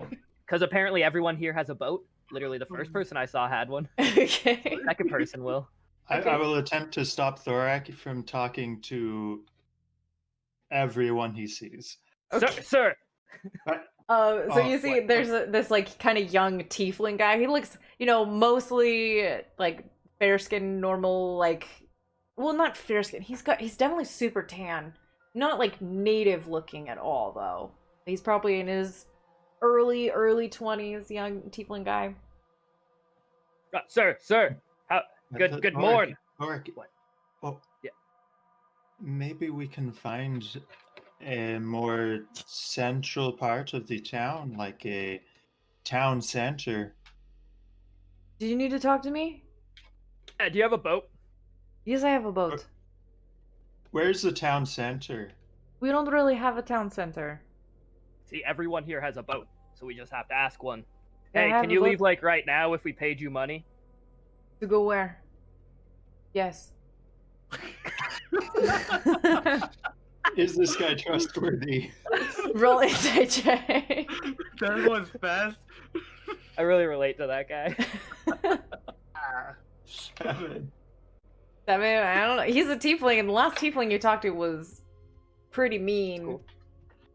because apparently everyone here has a boat. Literally, the first person I saw had one. Okay. Second person will. Okay. I will attempt to stop Thorak from talking to everyone he sees. Okay. Sir. So you see, what- there's this like kind of young tiefling guy. He looks, mostly like fair skinned, normal, like, well, not fair skin. He's definitely super tan, not like native looking at all though. He's probably in his early 20s, young tiefling guy. Sir. Good Thorak, morning. Thorak, What? oh, Yeah. maybe we can find a more central part of the town, like a town center. Do you need to talk to me? Do you have a boat? Yes, I have a boat. Where's the town center? We don't really have a town center. See, everyone here has a boat, so we just have to ask one. Yeah, I Hey, have can a you boat. leave like right now if we paid you money? To go where? Yes. Is this guy trustworthy? Roll insight check. That was fast. I really relate to that guy. 7. I don't know. He's a tiefling, and the last tiefling you talked to was pretty mean, Cool.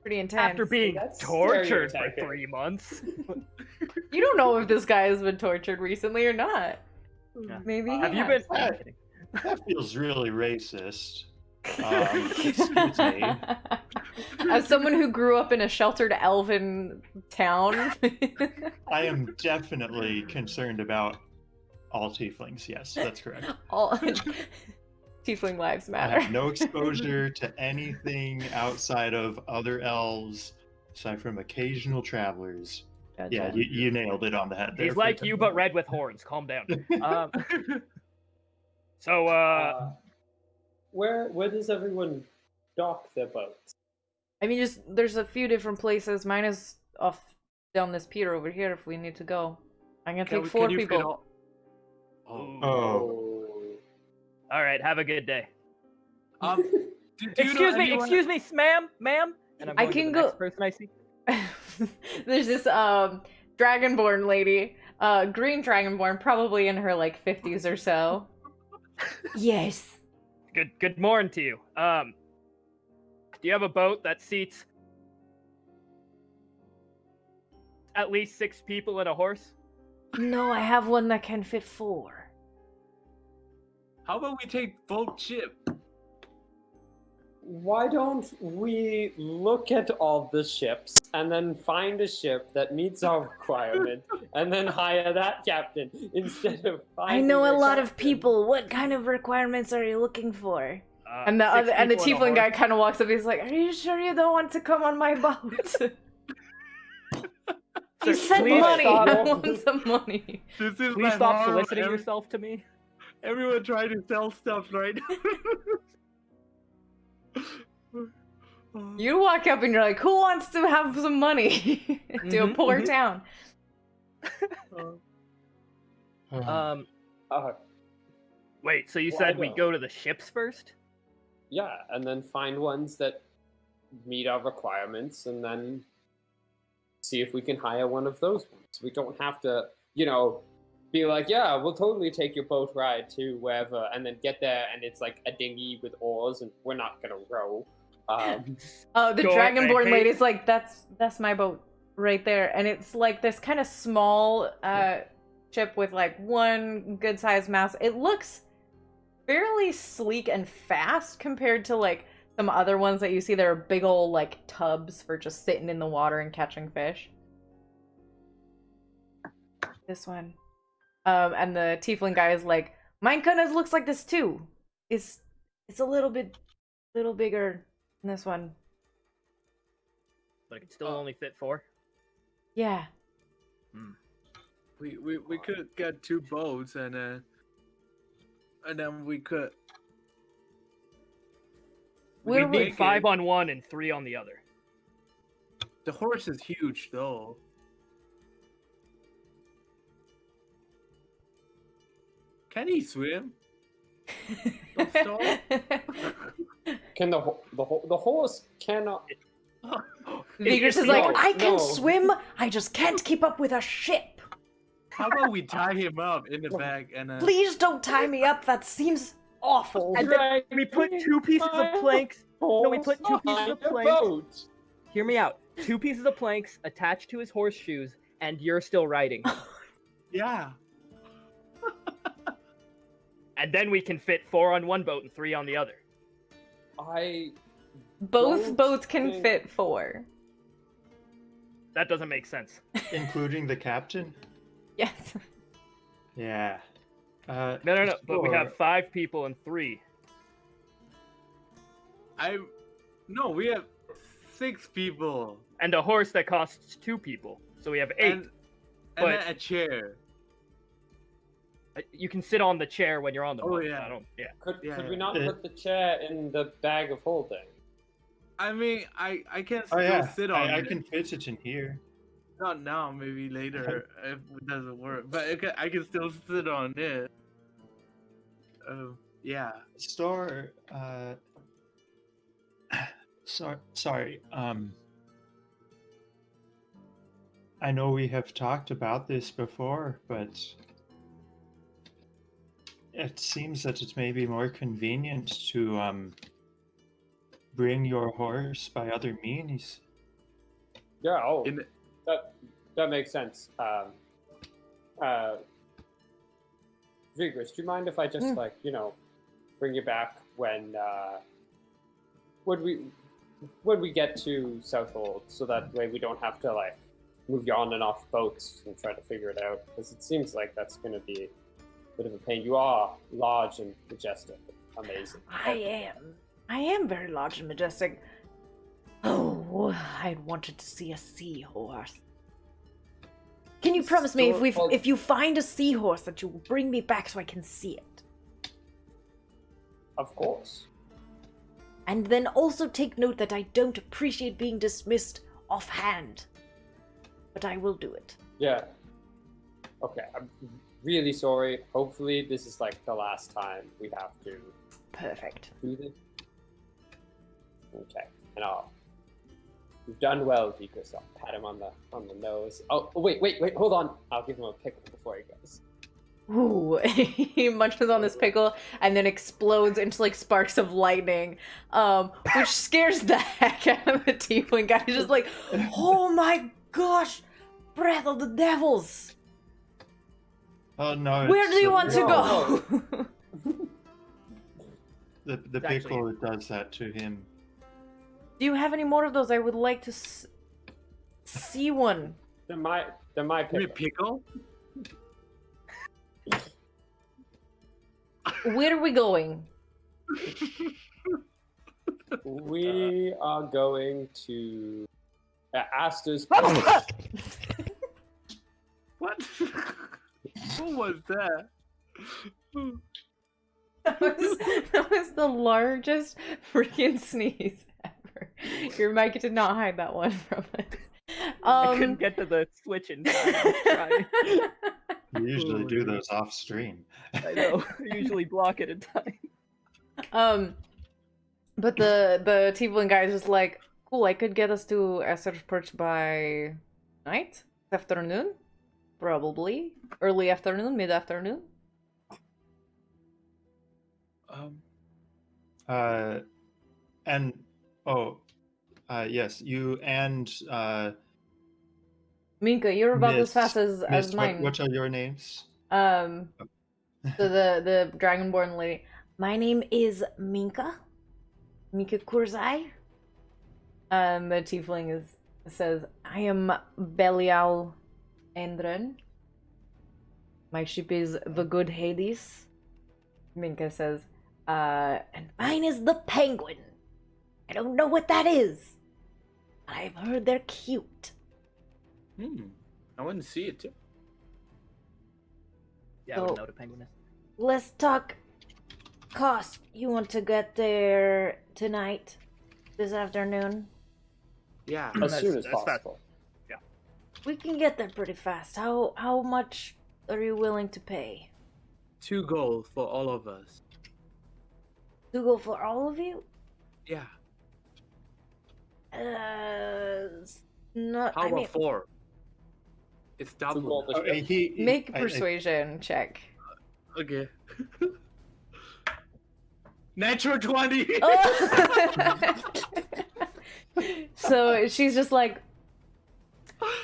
pretty intense. After being That's tortured for stereotyping. 3 months. You don't know if this guy has been tortured recently or not. Yeah. Maybe he Have you has. been? I'm kidding. That feels really racist. Excuse me. As someone who grew up in a sheltered elven town, I am definitely concerned about all tieflings. Yes, that's correct. all tiefling lives I matter. have no exposure to anything outside of other elves aside from occasional travelers. Gotcha. Yeah, you nailed it on the head there. He's like Flicker. you, but red with horns. Calm down. So, where does everyone dock their boats? I mean, just there's a few different places. Mine is off down this pier over here if we need to go. I'm gonna take 4 people. Oh. all right. Have a good day. Do you know anyone- Excuse me, ma'am. And I'm I going can to the go- next person I see. There's this dragonborn lady, green dragonborn, probably in her like 50s or so. Yes. Good morning to you. Do you have a boat that seats at least 6 people and a horse? No, I have one that can fit 4. How about we take boat ship? Why don't we look at all the ships and then find a ship that meets our requirement and then hire that captain instead of I finding know a lot of captain? people. What kind of requirements are you looking for? And the 6 other, and the people and a tiefling guy horse. kind of walks up. He's like, "Are you sure you don't want to come on my boat?" He said please money. stop. I want some money. This is Please my stop harm. soliciting yourself to me. Everyone trying to sell stuff right You walk up and you're like, "Who wants to have some money to a Mhm, poor mhm. town?" Wait. So you Well, said I we know. go to the ships first? Yeah, and then find ones that meet our requirements and then see if we can hire one of those ones. We don't have to, be like, yeah, we'll totally take your boat ride to wherever, and then get there and it's like a dinghy with oars and we're not gonna row. Oh, the Sure, dragonborn hey. lady's like, that's my boat right there, and it's like this kind of small ship with like one good sized mast. It looks fairly sleek and fast compared to like some other ones that you see. There are big old like tubs for just sitting in the water and catching fish. This one, and the tiefling guy is like, mine kind of looks like this too. It's a little bigger than this one. But it can still only fit 4. Yeah. we could get 2 boats and then we could. We Where need make 5 it. on one and 3 on the other. The horse is huge though. Can he swim? Stop. Can the horse cannot? Vigors is It's like, yours. I can No. swim, I just can't keep up with a ship. How about we tie him up in the back and Please don't tie me up, that seems awful. And then we put 2 pieces of planks. No, we put 2 pieces of planks. Boat. Hear me out. 2 pieces of planks attached to his horseshoes, and you're still riding. yeah. And then we can fit 4 on one boat and 3 on the other. Both Don't boats can think- fit 4. That doesn't make sense. Including the captain? Yes. Yeah. No. But we sure. have 5 people and 3. No, we have 6 people And a horse that costs 2 people. So we have 8. and but- then a chair. You can sit on the chair when you're on the Oh, boat. yeah. Could Yeah, we yeah. not Yeah. put the chair in the bag of holding? I mean, I can Oh still yeah, sit on I it. can fit it in here. Not now, maybe later if it doesn't work. But I can still sit on it. Yeah. Store, sorry, I know we have talked about this before, but it seems that it may be more convenient to, bring your horse by other means. Yeah. Oh, In that makes sense. Vigorous, do you mind if I just bring you back when we get to Southhold, so that way we don't have to move you on and off boats and try to figure it out, because it seems like that's going to be a bit of a pain. You are large and majestic, amazing. I am very large and majestic. Oh, I wanted to see a seahorse. Can you promise me if you find a seahorse that you will bring me back so I can see it? Of course. And then also take note that I don't appreciate being dismissed offhand. But I will do it. Yeah. Okay, I'm really sorry. Hopefully this is like the last time we have to Perfect. do this. Okay, and you've done well, Vikas. I'll pat him on the nose. Oh, wait, hold on. I'll give him a pickle before he goes. Ooh, he munches on this pickle and then explodes into like sparks of lightning, which scares the heck out of the tiefling guy. He's just like, oh my gosh, breath of the devils. Oh no! Where do you want to no. go? The Actually- pickle does that to him. Do you have any more of those? I would like to see one. They're my Wait, pickle. pickle? Where are we going? We are going to Aster's. What? Who was that? That was the largest freaking sneeze ever. Your mic did not hide that one from us. I couldn't get to the switch in time. I was trying. You usually do those off stream. I know. I usually block it in time. But the tiefling guy is just like, cool, I could get us to Esther's Perch by night? Afternoon? Probably. Early afternoon, mid-afternoon? And yes, you and Minka, you're about as Miss- fast as Miss, mine. what are your names? So the dragonborn lady. My name is Minka. Minka Kurzai. The tiefling says, I am Belial Endren. My ship is the Good Hades. Minka says, and mine is the Penguin. I don't know what that is, but I've heard they're cute. I want to see it too. Yeah, I would know what a penguin is. Let's talk cost. You want to get there tonight? This afternoon? Yeah. As soon as that's fast. possible. We can get there pretty fast. How much are you willing to pay? 2 gold for all of us. To go for all of you? Yeah. Not. How I about mean, 4? It's double. gold now. is- make a persuasion check. Okay. Natural 20. Oh! So she's just like,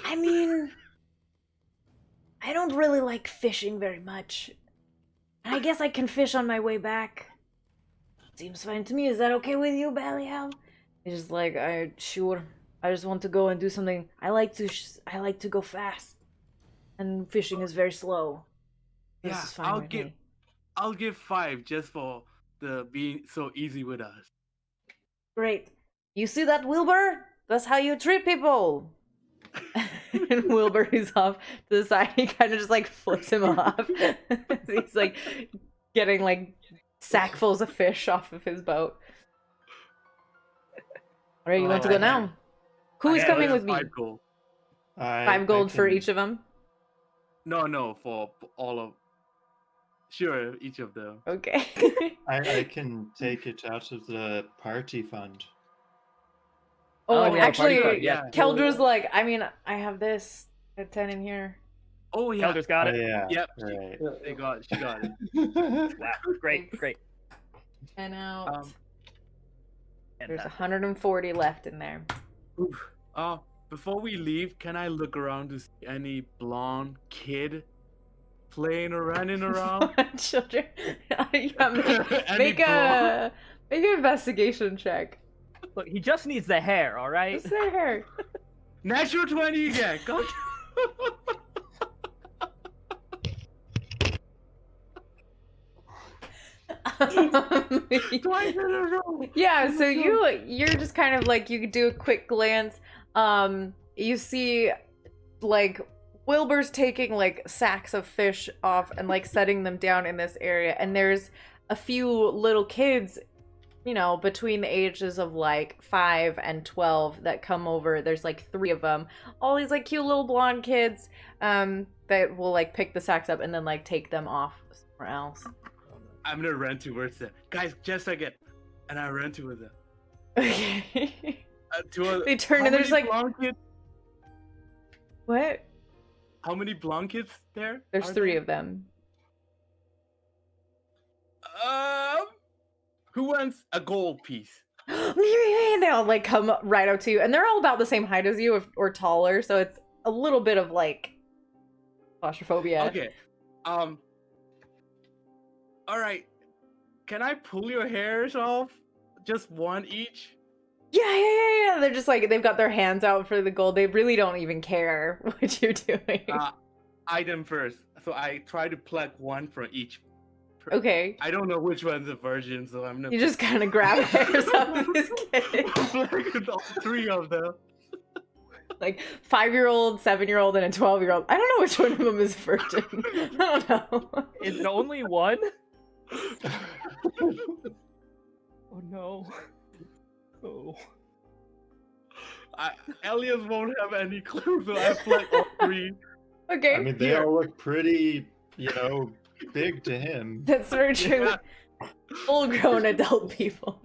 I mean, I don't really like fishing very much. I guess I can fish on my way back. Seems fine to me. Is that okay with you, Belial? He's just like, sure. I just want to go and do something. I like to go fast, and fishing is very slow. This Yeah, is fine with me. I'll give 5 just for the being so easy with us. Great. You see that, Wilbur? That's how you treat people. And Wilbur is off to the side. He kind of just like flips him off. He's like getting like sackfuls of fish off of his boat. All right, you want to go now? Who is Yeah, coming it's with me? 5 gold. 5 gold for each of them. No, for all of. Sure, each of them. Okay. I can take it out of the party fund. Oh, Oh, and yeah, actually, party card, yeah. Keldra's like, I mean, I have this. I have 10 in here. Oh yeah. Elder's got Oh, it. yeah. Yep. Right. She got it. Wow, great. And out. There's Fantastic. 140 left in there. Oof. Before we leave, can I look around to see any blonde kid playing or running around? Children. Yeah, Any make an investigation check. Look, he just needs the hair, all right? What's their hair? Natural 20 again. Go. Twice in a row. Yeah, so you're just kind of like, you do a quick glance. You see like Wilbur's taking like sacks of fish off and like setting them down in this area, and there's a few little kids, you know, between the ages of like 5 and 12 that come over. There's like 3 of them, all these like cute little blonde kids that will like pick the sacks up and then like take them off somewhere else. I'm gonna run towards them. Guys, just a second. And I run towards them. Okay. They turn How and there's many like, blonde kids? what? How many blonde kids there? There's are 3 there? of them. Who wants a gold piece? They all like come right up to you, and they're all about the same height as you, or taller, so it's a little bit of like claustrophobia. Okay. All right. Can I pull your hairs off? Just one each? Yeah. They're just like, they've got their hands out for the gold. They really don't even care what you're doing. Item first. So I try to pluck one from each. Okay. I don't know which one's a virgin, so I'm gonna. You just kind of grab hairs off these kids. Pluck all 3 of them. Like 5-year-old, 7-year-old, and a 12-year-old. I don't know which one of them is virgin. I don't know. Is it only one? Oh no. Oh. Elias won't have any clue, so I pluck all 3. Okay. I mean, they all look pretty, big to him. That's very true. Yeah. Full-grown adult people.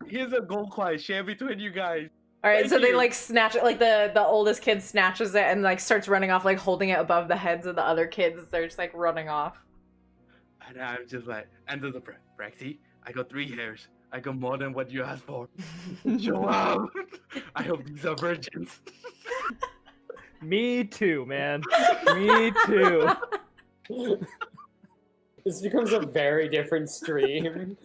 Here's a gold coin. Share between you guys. All right, Thank so they you. like snatch it, like the oldest kid snatches it and like starts running off, like holding it above the heads of the other kids as they're just like running off. And I'm just like, under the Braxy, I got 3 hairs. I got more than what you asked for. Show up. I hope these are virgins. Me too, man. Me too. This becomes a very different stream.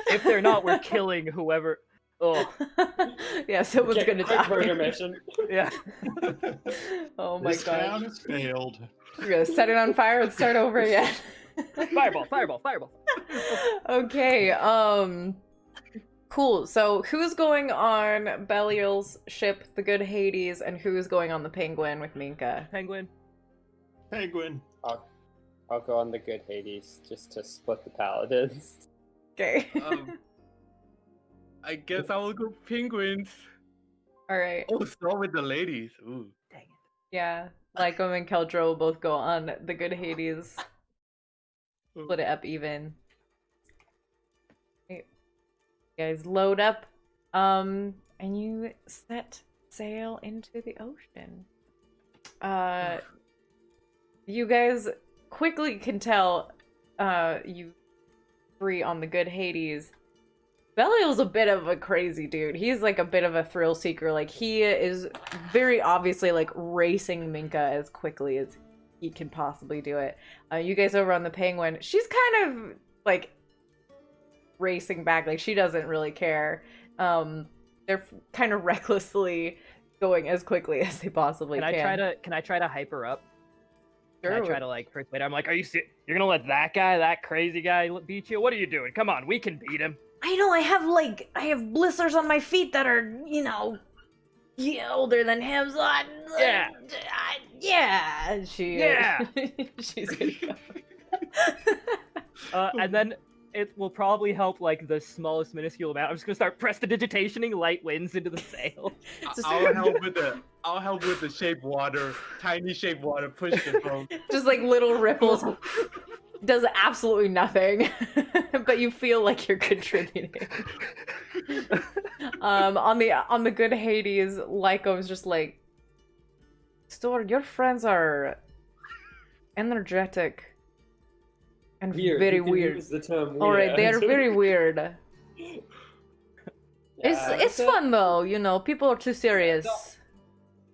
If they're not, we're killing whoever. Oh, Yeah, someone's Okay, gonna quick die. murder mission. yeah. Oh my This god. town has failed. We're gonna set it on fire and start over again. Fireball, fireball, fireball. Okay, cool. So who's going on Belial's ship, the Good Hades, and who's going on the Penguin with Minka? Penguin. Penguin. I'll go on the good Hades just to split the paladins. Okay. I guess I will go penguins. Alright. Oh, start with the ladies. Ooh. Dang it. Yeah. Lycom and Keldro will both go on the Good Hades. Split it up even. Okay. You guys load up. And you set sail into the ocean. You guys quickly can tell, you 3 on the Good Hades. Belial's a bit of a crazy dude. He's like a bit of a thrill seeker. Like, he is very obviously like racing Minka as quickly as he can possibly do it. You guys over on the Penguin, she's kind of like racing back. Like, she doesn't really care. They're kind of recklessly going as quickly as they possibly can. Can I try to hype her up? Can I Sure. try to like persuade her? I'm like, are you you're gonna let that crazy guy beat you? What are you doing? Come on, we can beat him. I know, I have blisters on my feet that are, older than him, so Yeah. She's gonna go. And then it will probably help like the smallest minuscule amount. I'm just gonna start prestidigitationing light winds into the sail. I'll help with the shape water, tiny shape water, push the boat. Just like little ripples. Does absolutely nothing, but you feel like you're contributing. On the Good Hades, Lyco's just like, Store, your friends are energetic and Weird. very You can weird. use the term All right, weird. they're very weird. It's fun though, people are too serious.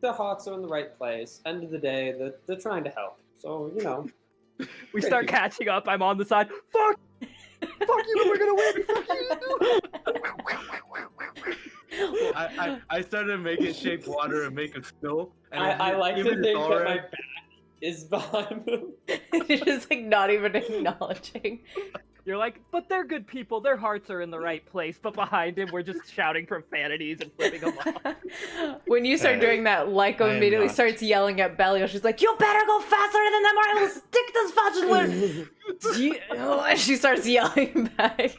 Their hearts are in the right place. End of the day, they're trying to help. So, We start catching up. I'm on the side. Fuck! Fuck you! We're gonna win! Fuck you! I started making shape water and make a snow. And I like to think that is behind them. You're just like not even acknowledging. You're like, but they're good people. Their hearts are in the right place. But behind him, we're just shouting profanities and flipping them off. When you start doing that, Lyko I am immediately not. starts yelling at Belial. She's like, "You better go faster than them, or I will stick this fucking with." And she starts yelling back.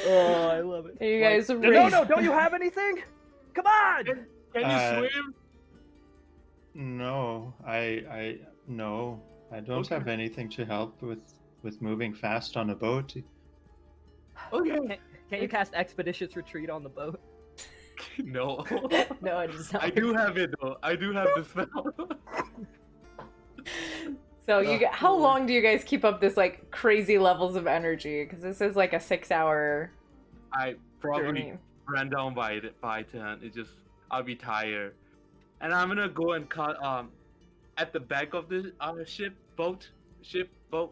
Oh, I love it. And you guys no, raise- don't you have anything? Come on! Can you swim? No, no, I don't Okay. have anything to help with moving fast on a boat. Okay. Can't you cast Expeditious Retreat on the boat? No. No, it's not. I do have it though. I do have the spell. So how long do you guys keep up this like crazy levels of energy? Because this is like a 6-hour I probably journey. ran down by 10. It just I'll be tired, and I'm gonna go and cut at the back of the boat.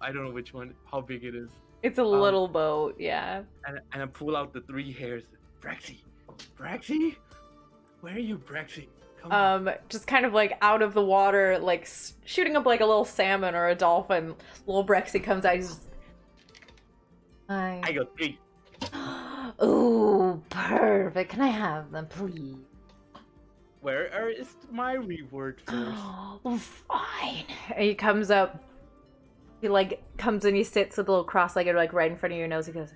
I don't know which one, how big it is, It's a little boat, yeah. and I pull out the 3 hairs. Braxy, where are you, Braxy? Come on. Just kind of like out of the water, like shooting up like a little salmon or a dolphin. Little Brexy comes out. He's just, hi. I go 3. Ooh, perfect. Can I have them, please? Where is my reward first? Oh, fine. And he comes up. He like comes and he sits with a little cross-legged, like right in front of your nose. He goes,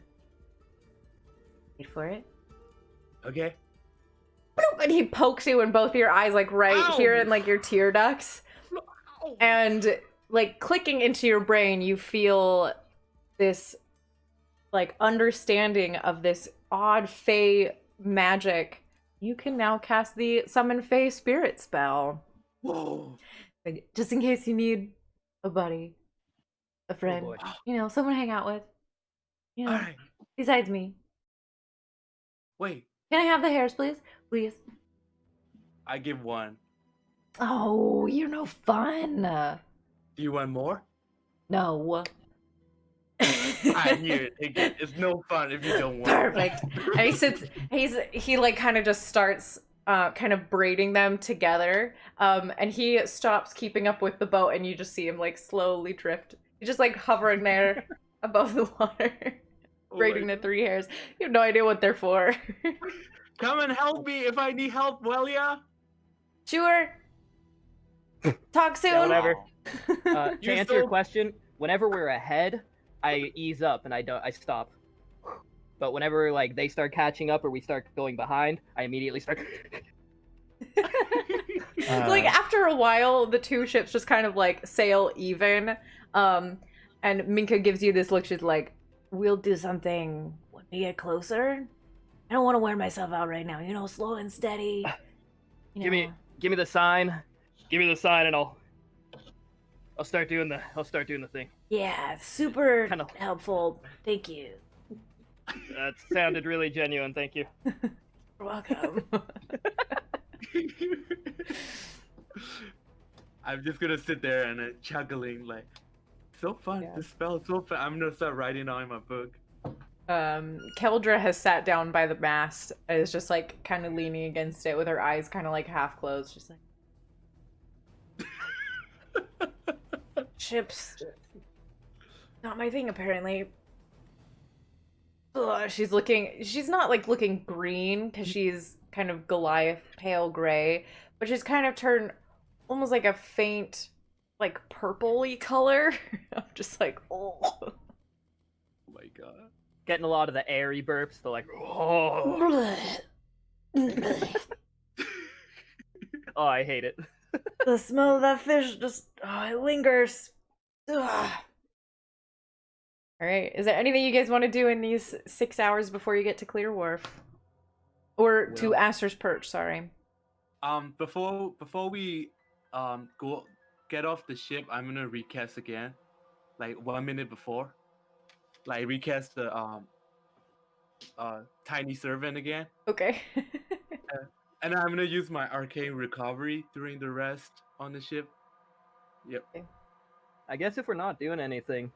"Wait for it." Okay. Bloop, and he pokes you in both of your eyes, like right Ow! here in like your tear ducts. Ow. And like clicking into your brain, you feel this like understanding of this odd fey magic. You can now cast the summon fey spirit spell. Whoa. Like, just in case you need a buddy, a friend, boy. you know, someone to hang out with. You know, All right. besides me. Wait. Can I have the hairs, please? Please. I give 1. Oh, you're no fun. Do you want more? No. I hear it. It's no fun if you don't want. Perfect. And he sits. He like kind of just starts kind of braiding them together. And he stops keeping up with the boat, and you just see him like slowly drift. He's just like hovering there above the water, Oh braiding my the 3 hairs. You have no idea what they're for. Come and help me if I need help, will ya? Sure. Talk soon. Yeah, whatever. To You're answer your so- question, whenever we're ahead, I ease up and I stop. But whenever like they start catching up or we start going behind, I immediately start. Like after a while, the 2 ships just kind of like sail even. And Minka gives you this look. She's like, "We'll do something when we get closer. I don't want to wear myself out right now. You know, slow and steady. You know." Give me the sign. Give me the sign, and I'll start doing the thing. Yeah, super Kinda- helpful. Thank you. That sounded really genuine. Thank you. You're welcome. I'm just gonna sit there and chuckling like, so fun. Yeah. This spell is so fun. I'm gonna start writing on my book. Keldra has sat down by the mast and is just like kind of leaning against it with her eyes kind of like half closed, just like ships. Not my thing apparently. Ugh, she's not like looking green because she's kind of Goliath pale gray, but she's kind of turned almost like a faint like purpley color. I'm just like, oh. Oh my god. Getting a lot of the airy burps. The like, oh, oh, I hate it. The smell of that fish just it lingers. Ugh. All right, is there anything you guys want to do in these 6 hours before you get to Clear Wharf, or to Well- Astor's Perch? Sorry. Before we go get off the ship, I'm gonna recast again, like 1 minute before, like recast the tiny servant again, Okay. and I'm gonna use my arcane recovery during the rest on the ship. Yep. I guess if we're not doing anything,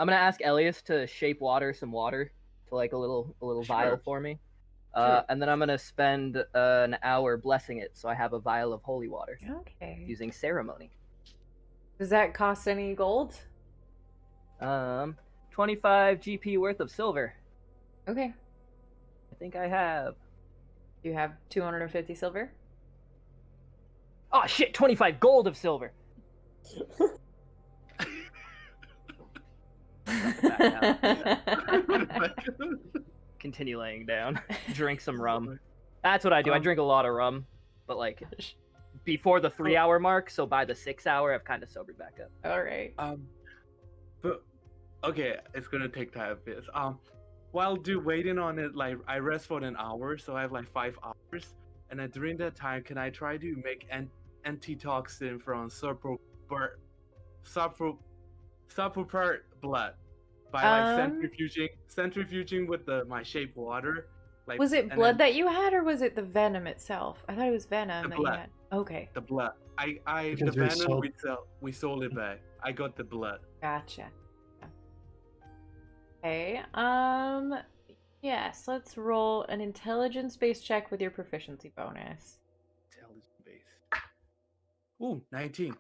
I'm gonna ask Elias to shape some water to like a little vial Sure. for me. Sure. And then I'm gonna spend an hour blessing it, so I have a vial of holy water Okay. using ceremony. Does that cost any gold? 25 GP worth of silver. Okay. I think I have. You have 250 silver? Oh shit! 25 gold of silver. Continue laying down. Drink some rum. That's what I do. I drink a lot of rum, but like before the 3-hour mark. So by the 6-hour, I've kind of sobered back up. All right. But okay, it's gonna take time. While waiting on it, like I rest for an hour, so I have like 5 hours, and then during that time, can I try to make antitoxin from Serpopart blood by like centrifuging with my shape water? Like, Was it and blood then that you had, or was it the venom itself? I thought it was venom The that you blood. had. Okay, the blood. The Because we venom sold- we sold it back. I got the blood. gotcha. Okay. Yes. Let's roll an intelligence-based check with your proficiency bonus. Intelligence base. Ooh, 19.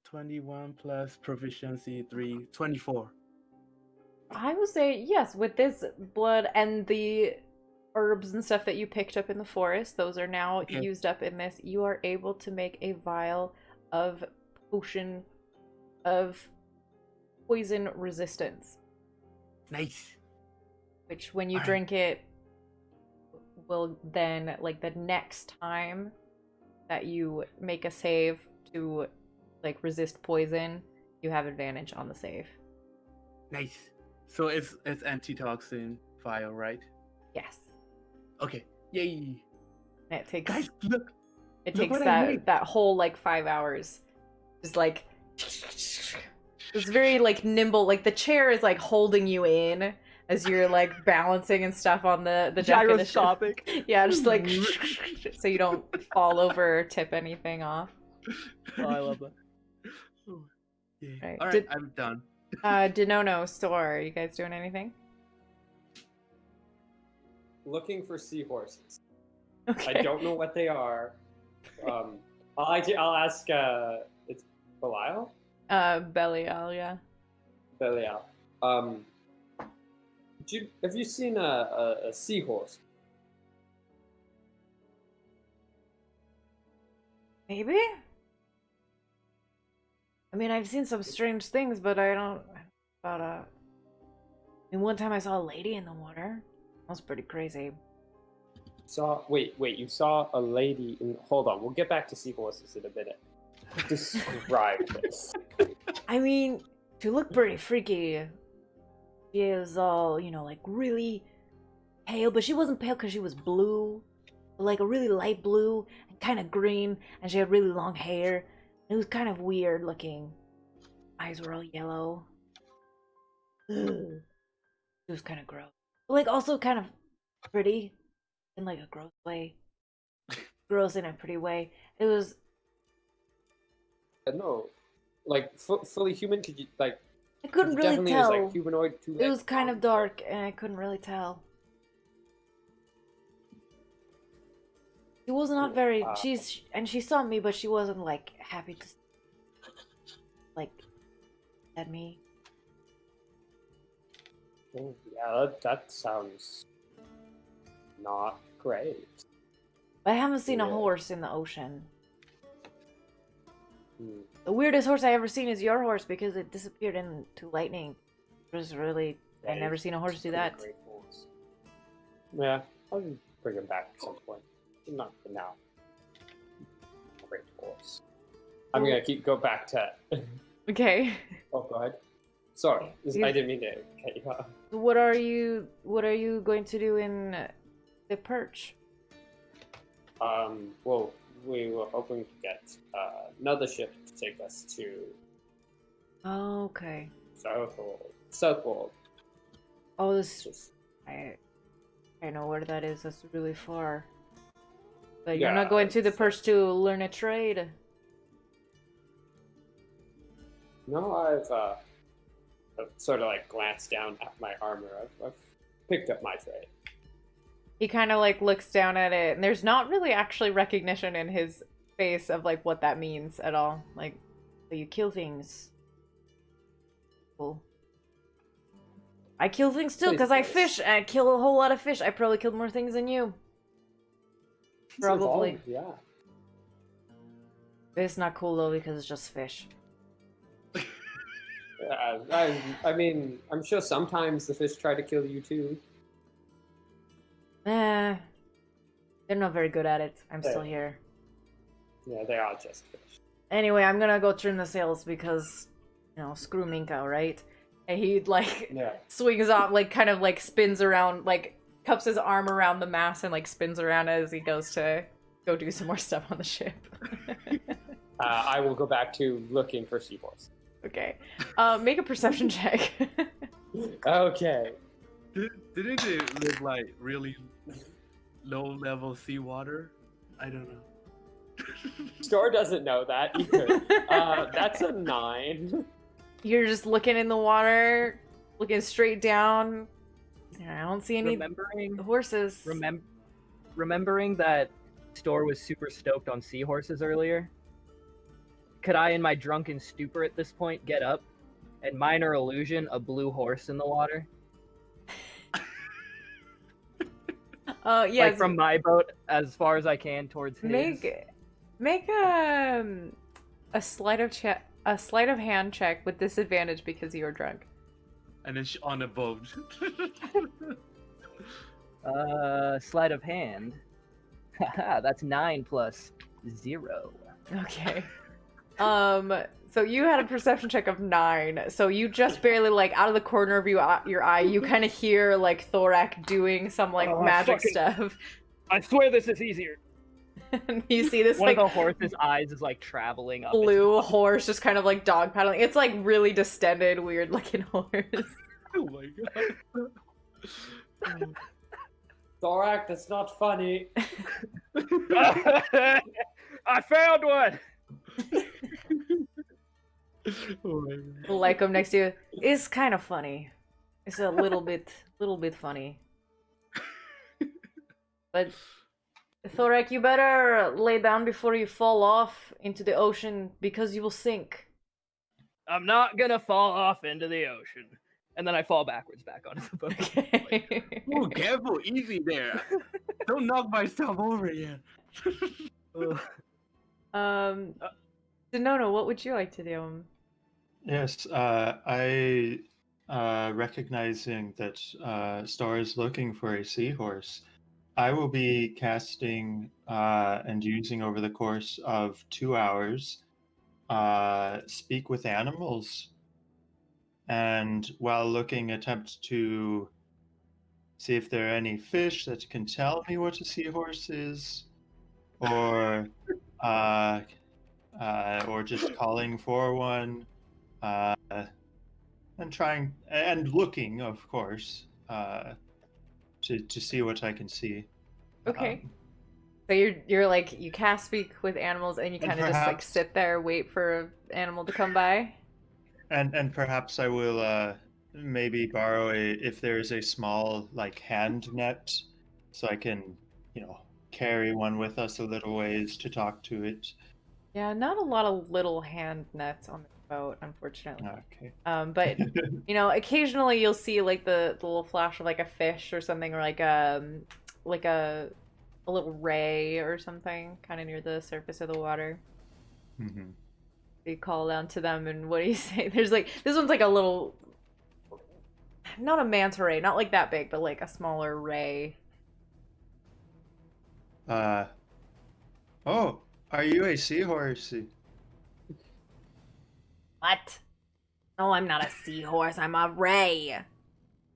21 plus proficiency 3, 24. I would say yes. With this blood and the herbs and stuff that you picked up in the forest, those are now Okay. used up in this. You are able to make a vial of potion of poison resistance, Nice. which when you Alright. drink it will then, like, the next time that you make a save to like resist poison, you have advantage on the save. Nice. So it's antitoxin vial, right? Yes. Okay. Yay. And it takes Guys, look. it look takes what I made. that whole like 5 hours. Just like it's very like nimble, like the chair is like holding you in as you're like balancing and stuff on the deck of the ship. Gyroscopic. Yeah, just like so you don't fall over or tip anything off. Oh, I love that. Yeah. Right. All right, I'm done. Denono, store, are you guys doing anything? Looking for seahorses. Okay. I don't know what they are. I'll ask. It's Belial. Belial, yeah. Belial. Have you seen a seahorse? Maybe? I mean, I've seen some strange things, but I don't about I mean, one time I saw a lady in the water. That was pretty crazy. Wait, you saw a lady in. Hold on, we'll get back to seahorses in a minute. Describe this. I mean, she looked pretty freaky. She is all, you know, like really pale, but she wasn't pale because she was blue. Like a really light blue and kind of green, and she had really long hair. It was kind of weird looking. Eyes were all yellow. Ugh. It was kind of gross. But like also kind of pretty in like a gross way. Gross in a pretty way. It was No, like fully human. Could you like? I couldn't really definitely tell. Is, like, humanoid. It was kind of dark and I couldn't really tell. She was not very she saw me, but she wasn't like happy to like at me. Oh, yeah, that sounds not great. But I haven't seen a Yeah. horse in the ocean. Hmm. The weirdest horse I ever seen is your horse because it disappeared into lightning. It was really I never seen a horse do that. Great horse. Yeah, I'll bring him back at some point. Not for now. Great horse. I'm gonna go back to. Okay. Oh, go ahead. Sorry, You- I didn't mean to cut you off. What are you going to do in the perch? Well, we were hoping to get another ship to take us to Oh, okay. Southwold. Oh, this I know where that is. That's really far. But you're Yeah, not going to the it's- perch to learn a trade. No, I've sort of like glanced down at my armor. I've picked up my tray. He kind of like looks down at it, and there's not really actually recognition in his face of like what that means at all. Like, so you kill things. Cool. I kill things too, because I fish. I kill a whole lot of fish. I probably killed more things than you. Probably. Yeah. It's not cool though, because it's just fish. I mean, I'm sure sometimes the fish try to kill you too. They're not very good at it. I'm still here. Yeah, they are just fish. Anyway, I'm gonna go trim the sails because, you know, screw Minka, right? And he, like, swings off, like, kind of, like, spins around, like, cups his arm around the mast and, like, spins around as he goes to go do some more stuff on the ship. I will go back to looking for seahorse. Okay. Make a perception check. Okay. Didn't it live, like, really low-level seawater? I don't know. Store doesn't know that either. That's a 9. You're just looking in the water, looking straight down. I don't see any Remembering horses. remembering that Store was super stoked on seahorses earlier, could I, in my drunken stupor at this point, get up and minor illusion a blue horse in the water? Yes. Like from my boat as far as I can towards his. Make a sleight of hand check with disadvantage because you're drunk. And it's on a boat. Sleight of hand. Haha, that's 9 plus 0. Okay. So you had a perception check of 9. So you just barely, like, out of the corner of your eye, you kind of hear, like, Thorak doing some, like, magic stuff. I swear this is easier. And you see this, One like, of the horse's eyes is, like, traveling up. blue horse just kind of, like, dog paddling. It's, like, really distended, weird-looking horse. Oh my god. Thorak, that's not funny. I found one! Oh my god. Like him next to you. It's kind of funny. It's a little bit funny. But Thorak, you better lay down before you fall off into the ocean because you will sink. I'm not gonna fall off into the ocean. And then I fall backwards back onto the boat. Okay. Oh, careful, easy there. Don't knock myself over again. Denono, what would you like to do? Yes, I recognizing that Star is looking for a seahorse. I will be casting and using over the course of 2 hours, speak with animals, and while looking, attempt to see if there are any fish that can tell me what a seahorse is, or just calling for one, and trying and looking, of course, to see what I can see. Okay. So you're like, you cast speak with animals and you kind of just like sit there, wait for an animal to come by. And perhaps I will maybe borrow if there is a small like hand net, so I can, carry one with us a little ways to talk to it. Yeah, not a lot of little hand nets on the boat, unfortunately. Okay. But occasionally you'll see like the little flash of like a fish or something, or like a little ray or something, kind of near the surface of the water. Mm-hmm. You call down to them, and what do you say? There's like, this one's like a little, not a manta ray, not like that big, but like a smaller ray. Oh, are you a seahorse? What? No, I'm not a seahorse. I'm a ray.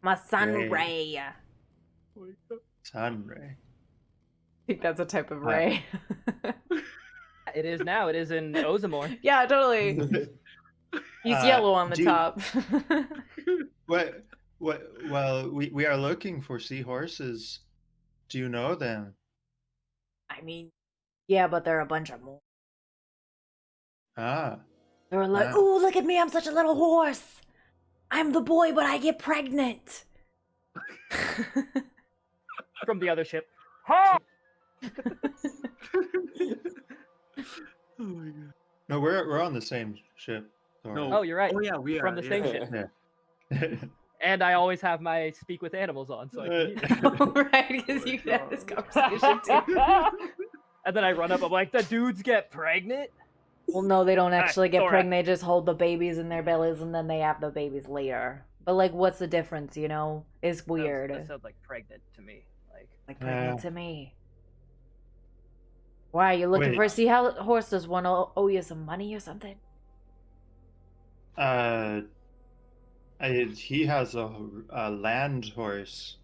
I'm a sun ray. Sun ray. I think that's a type of ray. It is now. It is in Ozamore. Yeah, totally. He's yellow on the top. What? Well, we are looking for seahorses. Do you know them? I mean, yeah, but there are a bunch of more. Ah. They were like, "Ooh, look at me! I'm such a little horse. I'm the boy, but I get pregnant." From the other ship. Ha! Oh my god. No, we're on the same ship. No. Oh, you're right. Oh yeah, we are. From the same yeah. ship. Yeah. And I always have my speak with animals on, so I can hear. Right, because you can have this conversation too. And then I run up, I'm like, the dudes get pregnant? Well, no, they don't actually get Thorax. pregnant. They just hold the babies in their bellies and then they have the babies later. But, like, what's the difference, you know? It's weird. That sounds like pregnant to me. Like pregnant Yeah. to me. Why, you looking Wait. for a sea horse? Does one owe you some money or something? He has a land horse,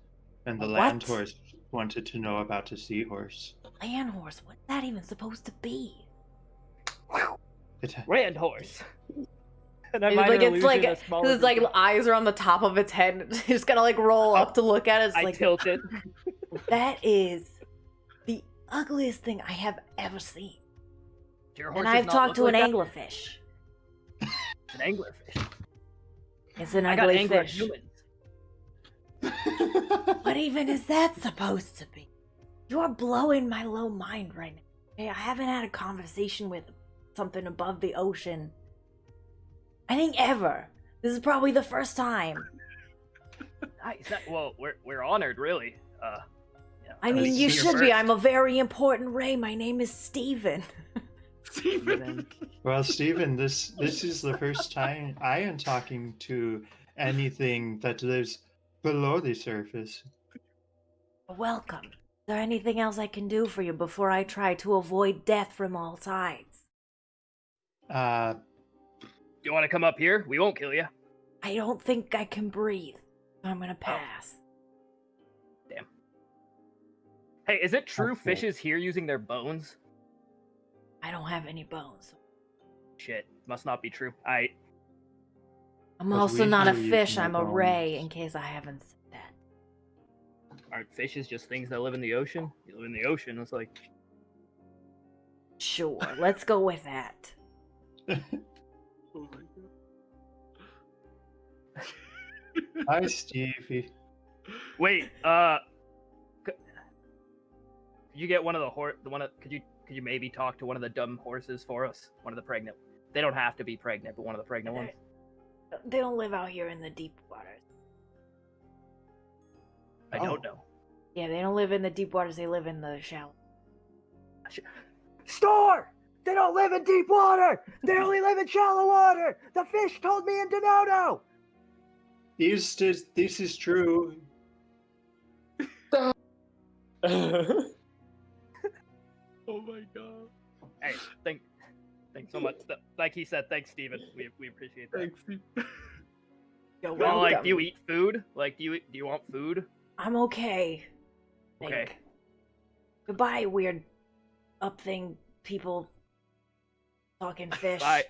and the A land what? horse wanted to know about a seahorse. Land horse? What's that even supposed to be? It, Land horse. And I It's might like, have it's like, illusion a smaller it's like version. eyes are on the top of its head. It's just gonna like roll up to look at it. It's I like, tilt it. that is the ugliest thing I have ever seen. Your And horse does I've not talked look to an like that? anglerfish. An anglerfish. It's an I got ugly angler fish. humans. What even is that supposed to be? You're blowing my low mind right now. Hey, I haven't had a conversation with something above the ocean. I think ever. This is probably the first time. Nice. Well, we're honored, really. I mean, you should be. I'm a very important Ray. My name is Steven. Steven. well, Stephen, this is the first time I am talking to anything that lives below the surface. Welcome. Is there anything else I can do for you before I try to avoid death from all sides? You want to come up here? We won't kill you. I don't think I can breathe. I'm gonna pass. Damn. Hey, is it true Okay. fishes here using their bones? I don't have any bones. Shit, must not be true. I'm But also we not a hear you fish. from I'm the a Ray, bones. in case I haven't said that. Aren't fishes just things that live in the ocean? You live in the ocean, it's like... Sure, let's go with that. Oh my god. Hi, Stevie. Wait, could you get one of the could you maybe talk to one of the dumb horses for us? One of the pregnant. They don't have to be pregnant, but one of the pregnant ones. They don't live out here in the deep waters. I don't know. Yeah, they don't live in the deep waters. They live in the shallow. Store! They don't live in deep water! They only live in shallow water! The fish told me in Denono! This is true. Oh my god. Hey, thanks so much. Like he said, thanks, Steven. We appreciate that. Thanks. You're Well, welcome. like, do you eat food? Like, do you want food? I'm okay. Okay. Think. Goodbye, weird up thing people. Talking fish. Bye.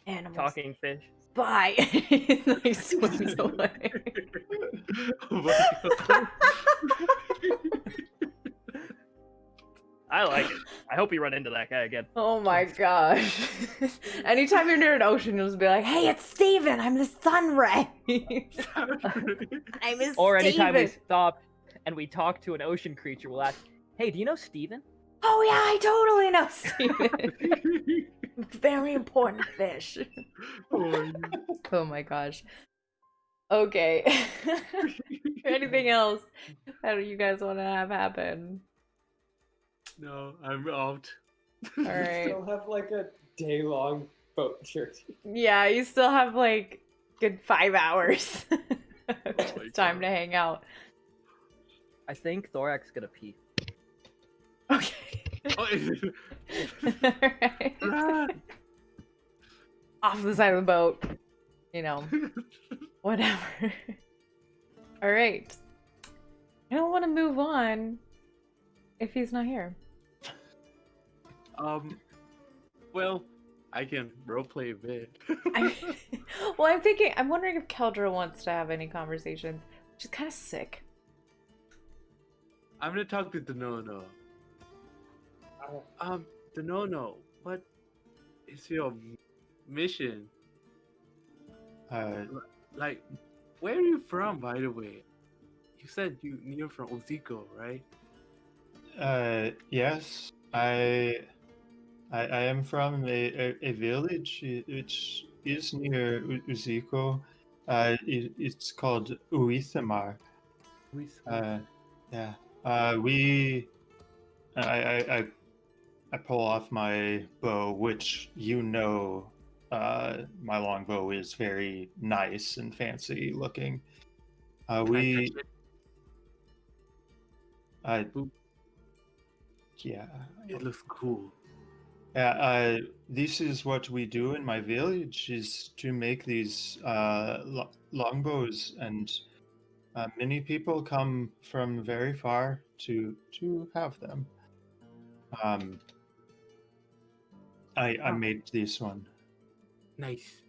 Animals. Talking fish. Bye. He swims away. Oh my god. I like it. I hope you run into that guy again. Oh my gosh. Anytime you're near an ocean, you'll just be like, hey, it's Steven. I'm the sun ray. I'm his Or anytime we Steven. stop and we talk to an ocean creature, we'll ask, hey, do you know Steven? Oh yeah, I totally know Steven. Very important fish. Oh my god. Oh my gosh. Okay. Anything else that you guys want to have happen? No, I'm out. All right. Still have like a day-long boat journey. Yeah, you still have like good 5 hours. my It's time to God. hang out. I think Thorax gonna pee. Okay. Oh, Alright. ah. Off the side of the boat. You know, whatever. Alright. I don't want to move on if he's not here. Well, I can roleplay a bit. Well, I'm wondering if Keldra wants to have any conversations. She's kind of sick. I'm gonna talk to Denono. Denono, what is your mission? Uh, Like, where are you from, by the way? You said you're from Oziko, right? Yes, I am from a village which is near Uziko. It's called Uithamar. Yeah. We I pull off my bow, which my longbow is very nice and fancy looking. Can I We touch it? I Ooh, yeah. it looks cool. This is what we do in my village: is to make these longbows, and many people come from very far to have them. Um, I Ah, made this one. nice.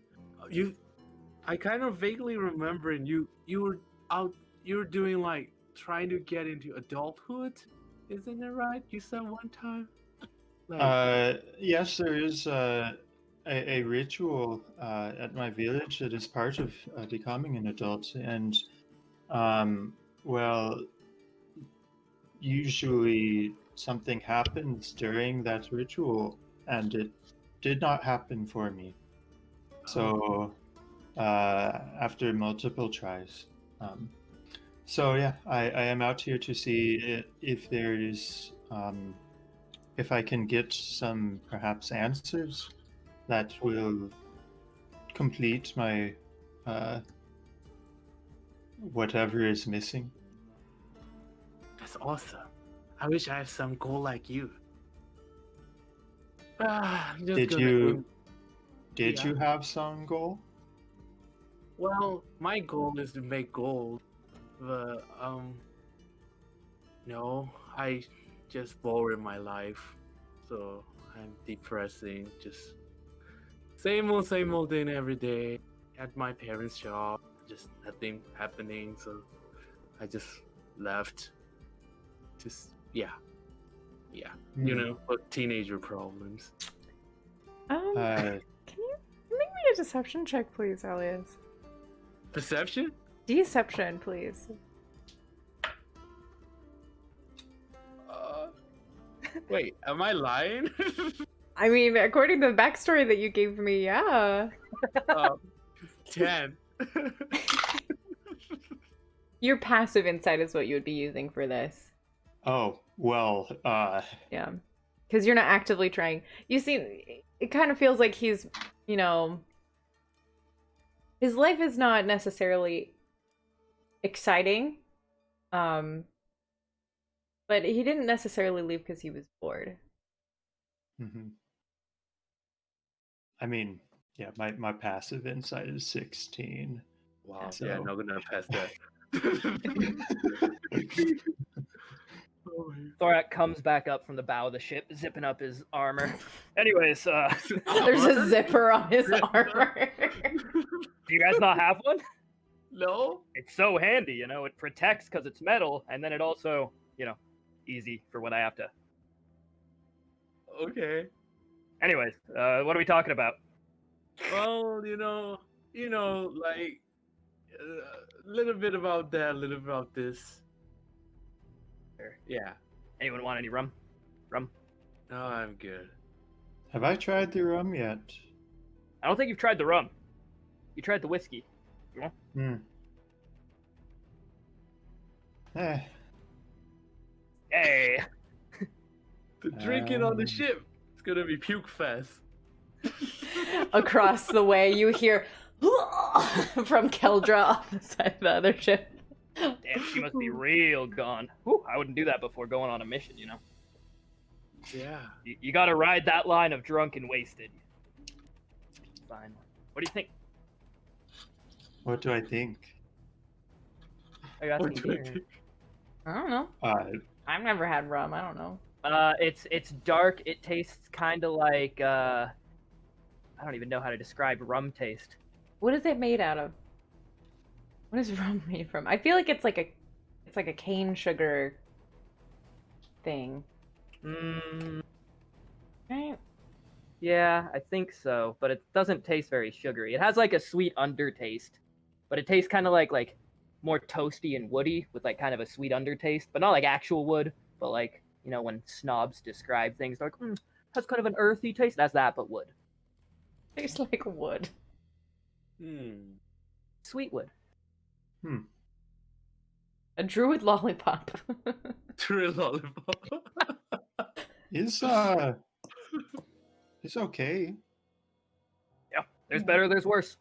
I kind of vaguely remember you were out. You were doing like trying to get into adulthood, isn't it right? You said one time. Like, Yes, there is a ritual at my village that is part of becoming an adult, and um, well, usually something happens during that ritual, and it did not happen for me. So, after multiple tries, so yeah, I am out here to see if there is if I can get some perhaps answers that will complete my uh, whatever is missing. that's awesome. I wish I had some goal like you. I'm just Did gonna you aim. did Yeah. you have some goal? Well, my goal is to make gold, but no, I just bored in my life, so I'm depressing. Just same old thing every day at my parents' shop. Just nothing happening, so I just left. Just yeah, you Hmm. know, but teenager problems. Uh, Can you make me a deception check, please, Elias? Perception? Deception, please. Uh, wait, am I lying? I mean, according to the backstory that you gave me, yeah. 10. Your passive insight is what you would be using for this. oh well. Yeah. Because you're not actively trying. You see, it kind of feels like he's, you know, his life is not necessarily exciting. Um, but he didn't necessarily leave because he was bored. Mhm. I mean, yeah, my passive insight is 16. Wow, So yeah, not gonna pass that. Oh my Thorak comes back up from the bow of the ship, zipping up his armor. Anyways, There's a zipper on his armor. do you guys not have one? No? It's so handy, you know. It protects because it's metal, and then it also, you know, easy for when I have to. Okay. Anyways, what are we talking about? Well, like a little bit about that, a little bit about this. Sure. Yeah. Anyone want any rum? Rum? No, I'm good. have I tried the rum yet? I don't think you've tried the rum. You tried the whiskey. Hmm. Eh. Hey, The drinking on the Um, ship. It's gonna be puke fest. Across the way, you hear from Keldra off the side of the other ship. damn, she must be real gone. Whew, I wouldn't do that before going on a mission, you know. Yeah. You gotta ride that line of drunk and wasted. Fine. What do you think? what do I think? I got What some do I beer. think? I don't know. I've never had rum. I don't know. It's dark. It tastes kind of like I don't even know how to describe rum taste. What is it made out of? What is rum made from? I feel like it's like a cane sugar thing. Mm, Right? yeah, I think so, but it doesn't taste very sugary. It has like a sweet undertaste, but it tastes kind of like more toasty and woody with like kind of a sweet undertaste, but not like actual wood, but like, you know, when snobs describe things, they're like, has kind of an earthy taste. That's that, but wood. Tastes like wood. Sweet wood. A druid lollipop. True lollipop. It's okay. Yeah, there's better, there's worse.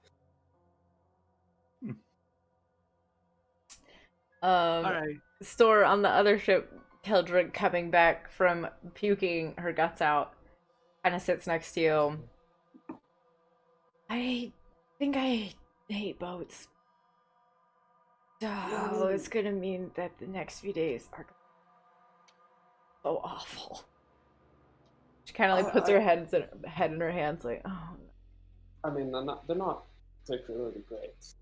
All right. Store on the other ship, Keldrick coming back from puking her guts out, kind of sits next to you. I think I hate boats. Oh, it's gonna mean that the next few days are so awful. She kind of like puts her head in her hands, like, oh. I mean, they're not particularly great.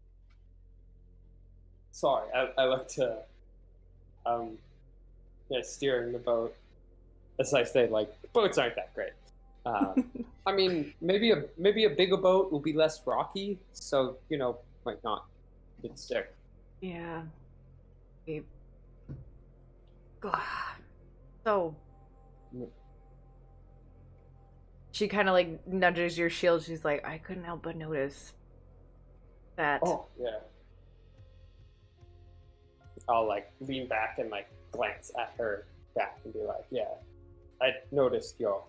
Sorry, I like to steering the boat. As I say, like, boats aren't that great. I mean, maybe a bigger boat will be less rocky, so might not get sick. Yeah. God. So. She kind of like nudges your shield. She's like, I couldn't help but notice that. Oh, yeah. I'll like lean back and like glance at her back and be like, yeah, I noticed your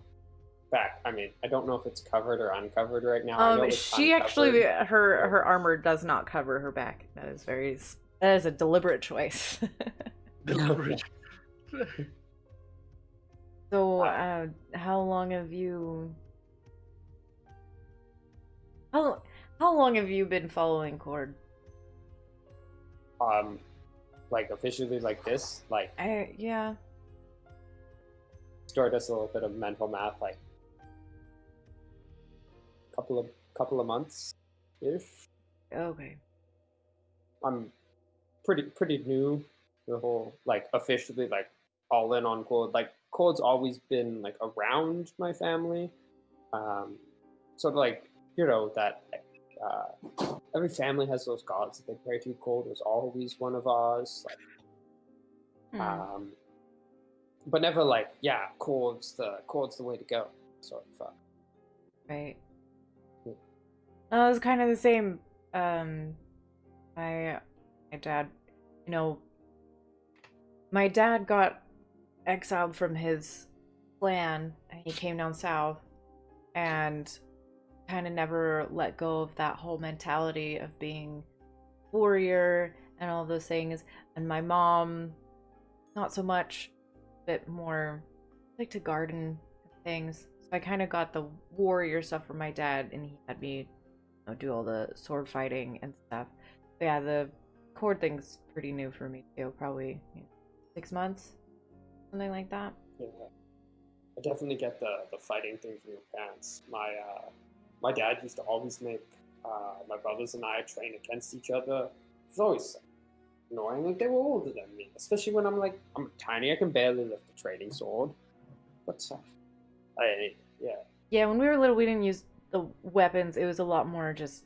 back. I mean, I don't know if it's covered or uncovered right now. I know it's she uncovered. actually, her armor does not cover her back. That is a deliberate choice. Deliberate. So, how long have you been following Cord? Like officially like this, like yeah. Store does a little bit of mental math, like couple of months ish. Okay. I'm pretty new. The whole like officially like all in on Cord. Like Cord's always been like around my family, so like that every family has those gods that they pray to. Cord was always one of ours. Like, but never like Cord's the way to go. Sort of. Right. It was kind of the same. My dad, my dad got exiled from his clan and he came down south and kind of never let go of that whole mentality of being warrior and all those things. And my mom, not so much, a bit more like to garden things. So I kind of got the warrior stuff from my dad, and he had me do all the sword fighting and stuff. But yeah, the Cord thing's pretty new for me too. Probably 6 months, something like that. Yeah, I definitely get the fighting thing from your parents. My dad used to always make my brothers and I train against each other. It's always annoying. Like they were older than me, especially when I'm tiny. I can barely lift a trading sword. But Yeah, when we were little, we didn't use the weapons. It was a lot more just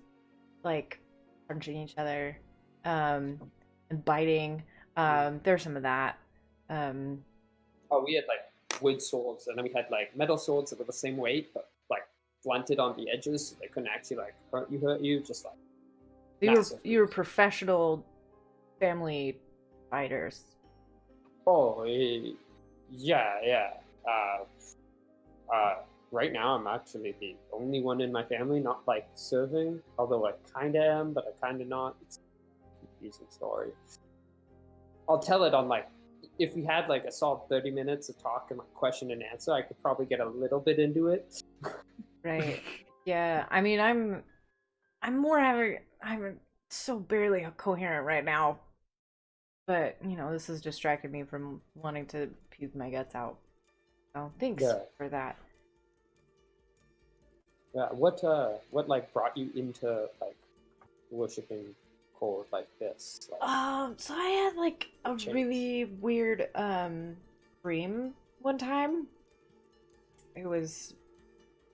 like punching each other, and biting. There's some of that. We had like wood swords, and then we had like metal swords that were the same weight, but like blunted on the edges, so they couldn't actually like hurt you. Just like you were professional family fighters. Oh, yeah. Right now, I'm actually the only one in my family not like serving, although I kind of am, but I kind of not. It's a confusing story. I'll tell it on like, if we had like a solid 30 minutes of talk and like question and answer, I could probably get a little bit into it. Right. Yeah. I mean, I'm so barely coherent right now. But, this has distracted me from wanting to puke my guts out. So thanks for that. Yeah, what like brought you into like worshiping Cord like this? Like, So I had like a really weird dream one time. It was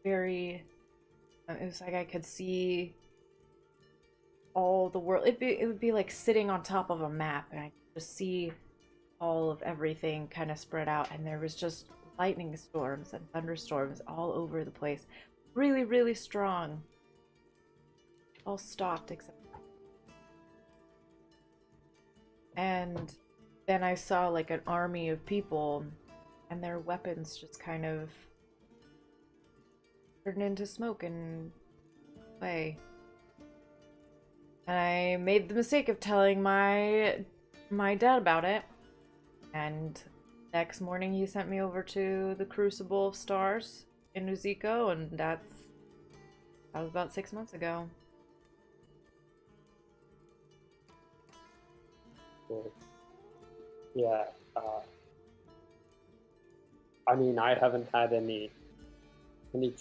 very it was like I could see all the world. It would be like sitting on top of a map, and I could just see all of everything kind of spread out, and there was just lightning storms and thunderstorms all over the place. Really, really strong. All stopped except. And then I saw like an army of people, and their weapons just kind of turned into smoke and away. And I made the mistake of telling my dad about it. And next morning he sent me over to the Crucible of Stars in Uziko, and that was about 6 months ago. Cool. Yeah. I mean, I haven't had any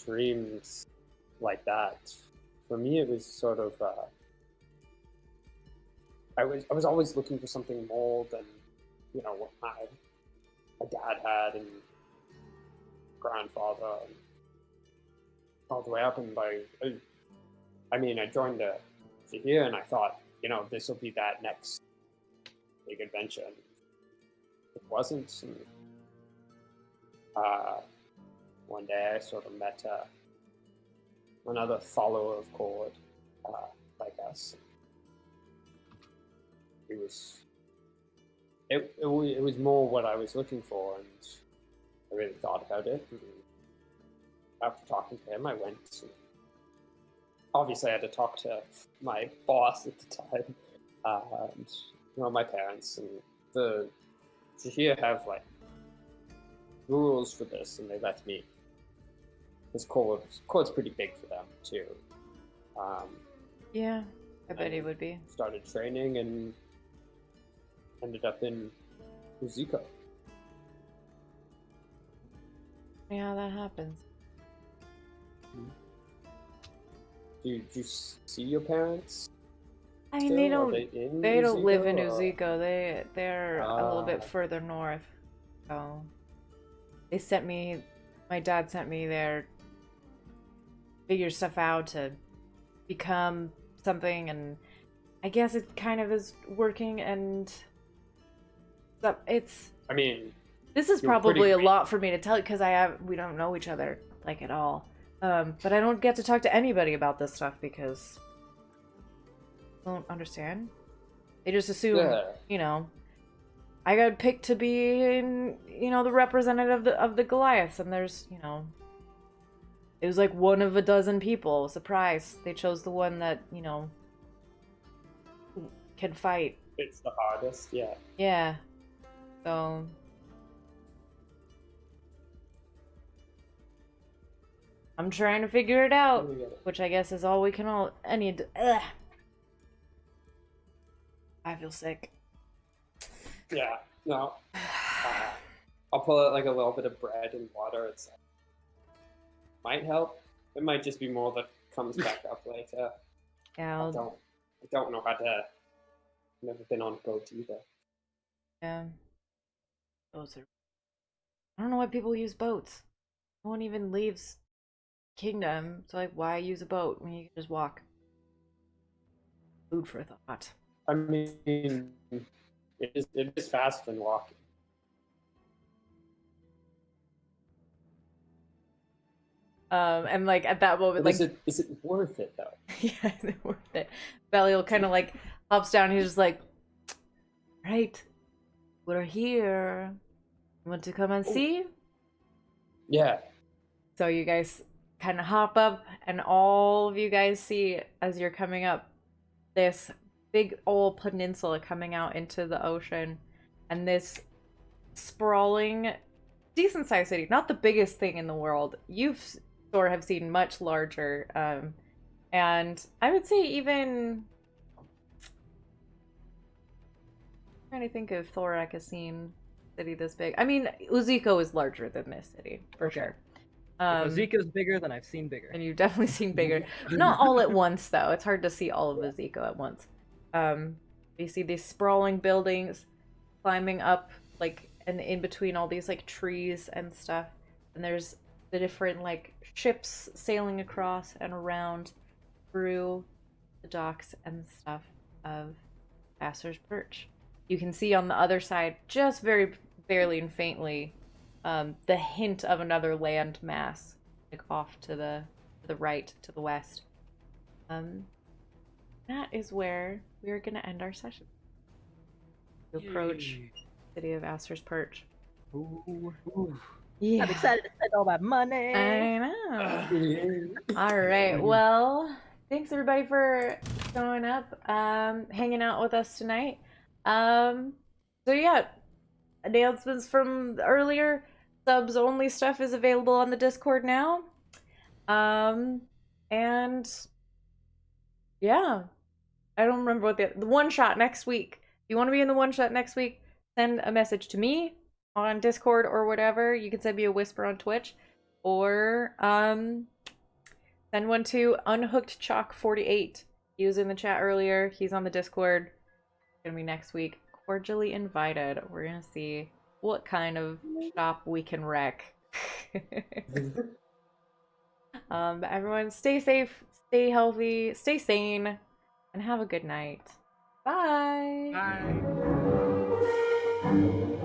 dreams like that. For me, it was sort of. I was always looking for something more than, what my dad had and grandfather, and all the way up. And I joined the Zhahir, and I thought, this will be that next big adventure. And it wasn't. And, one day I sort of met another follower of Cord, like us. It was more what I was looking for, and I really thought about it. And after talking to him, I went. And obviously, I had to talk to my boss at the time, and my parents. And the Zhahir have like rules for this, and they let me. This Cord's pretty big for them too. Yeah, I bet it would be. Started training and ended up in Uziko. Yeah, that happens. Do you see your parents? I mean, still? they don't live in or- Uziko. They're a little bit further north. So my dad sent me there, figure stuff out to become something, and I guess it kind of is working. And this is you're probably pretty a lot for me to tell you, because we don't know each other like at all. But I don't get to talk to anybody about this stuff because I don't understand. They just assume, I got picked to be, the representative of the Goliaths, and there's, it was like one of a dozen people. Surprise! They chose the one that, can fight. It's the hardest, yeah. Yeah. So I'm trying to figure it out, which I guess is all we can all. I feel sick. Yeah, no. I'll pull out like a little bit of bread and water. It's might help. It might just be more that comes back up later. Yeah. I don't know how to. Never been on a boat either. Yeah. Boats are. I don't know why people use boats. No one even leaves Kingdom, so why use a boat when you can just walk? Food for thought. I mean, it is faster than walking. And at that moment, Is it worth it though? Yeah, is it worth it? Belial kind of hops down. He's just like, right, we're here. Want to come and see? Yeah. So you guys kind of hop up, and all of you guys see, as you're coming up, this big old peninsula coming out into the ocean, and this sprawling, decent-sized city. Not the biggest thing in the world. You've sort of have seen much larger, and I would say even. I'm trying to think if Thorak has seen a city this big. I mean, Uziko is larger than this city for sure. If Uziko's bigger, then I've seen bigger. And you've definitely seen bigger. Not all at once, though. It's hard to see all of Uziko at once. You see these sprawling buildings climbing up, and in between all these, trees and stuff. And there's the different, ships sailing across and around through. the docks and stuff of Vassar's Perch. You can see on the other side, just very barely and faintly, the hint of another land mass, like off to the right, to the west. That is where we are going to end our session. To approach the city of Vassar's Perch. Ooh. Yeah. I'm excited to spend all my money. I know. All right. Well, thanks everybody for showing up, hanging out with us tonight. So yeah, announcements from earlier. Subs only stuff is available on the Discord now. And yeah, I don't remember what the one shot next week. If you want to be in the one shot next week, send a message to me on Discord or whatever. You can send me a whisper on Twitch, or send one to UnhookedChalk48. He was in the chat earlier. He's on the Discord. It's gonna be next week. Cordially invited. We're gonna see what kind of shop we can wreck. But everyone, stay safe, stay healthy, stay sane, and have a good night. Bye. Bye.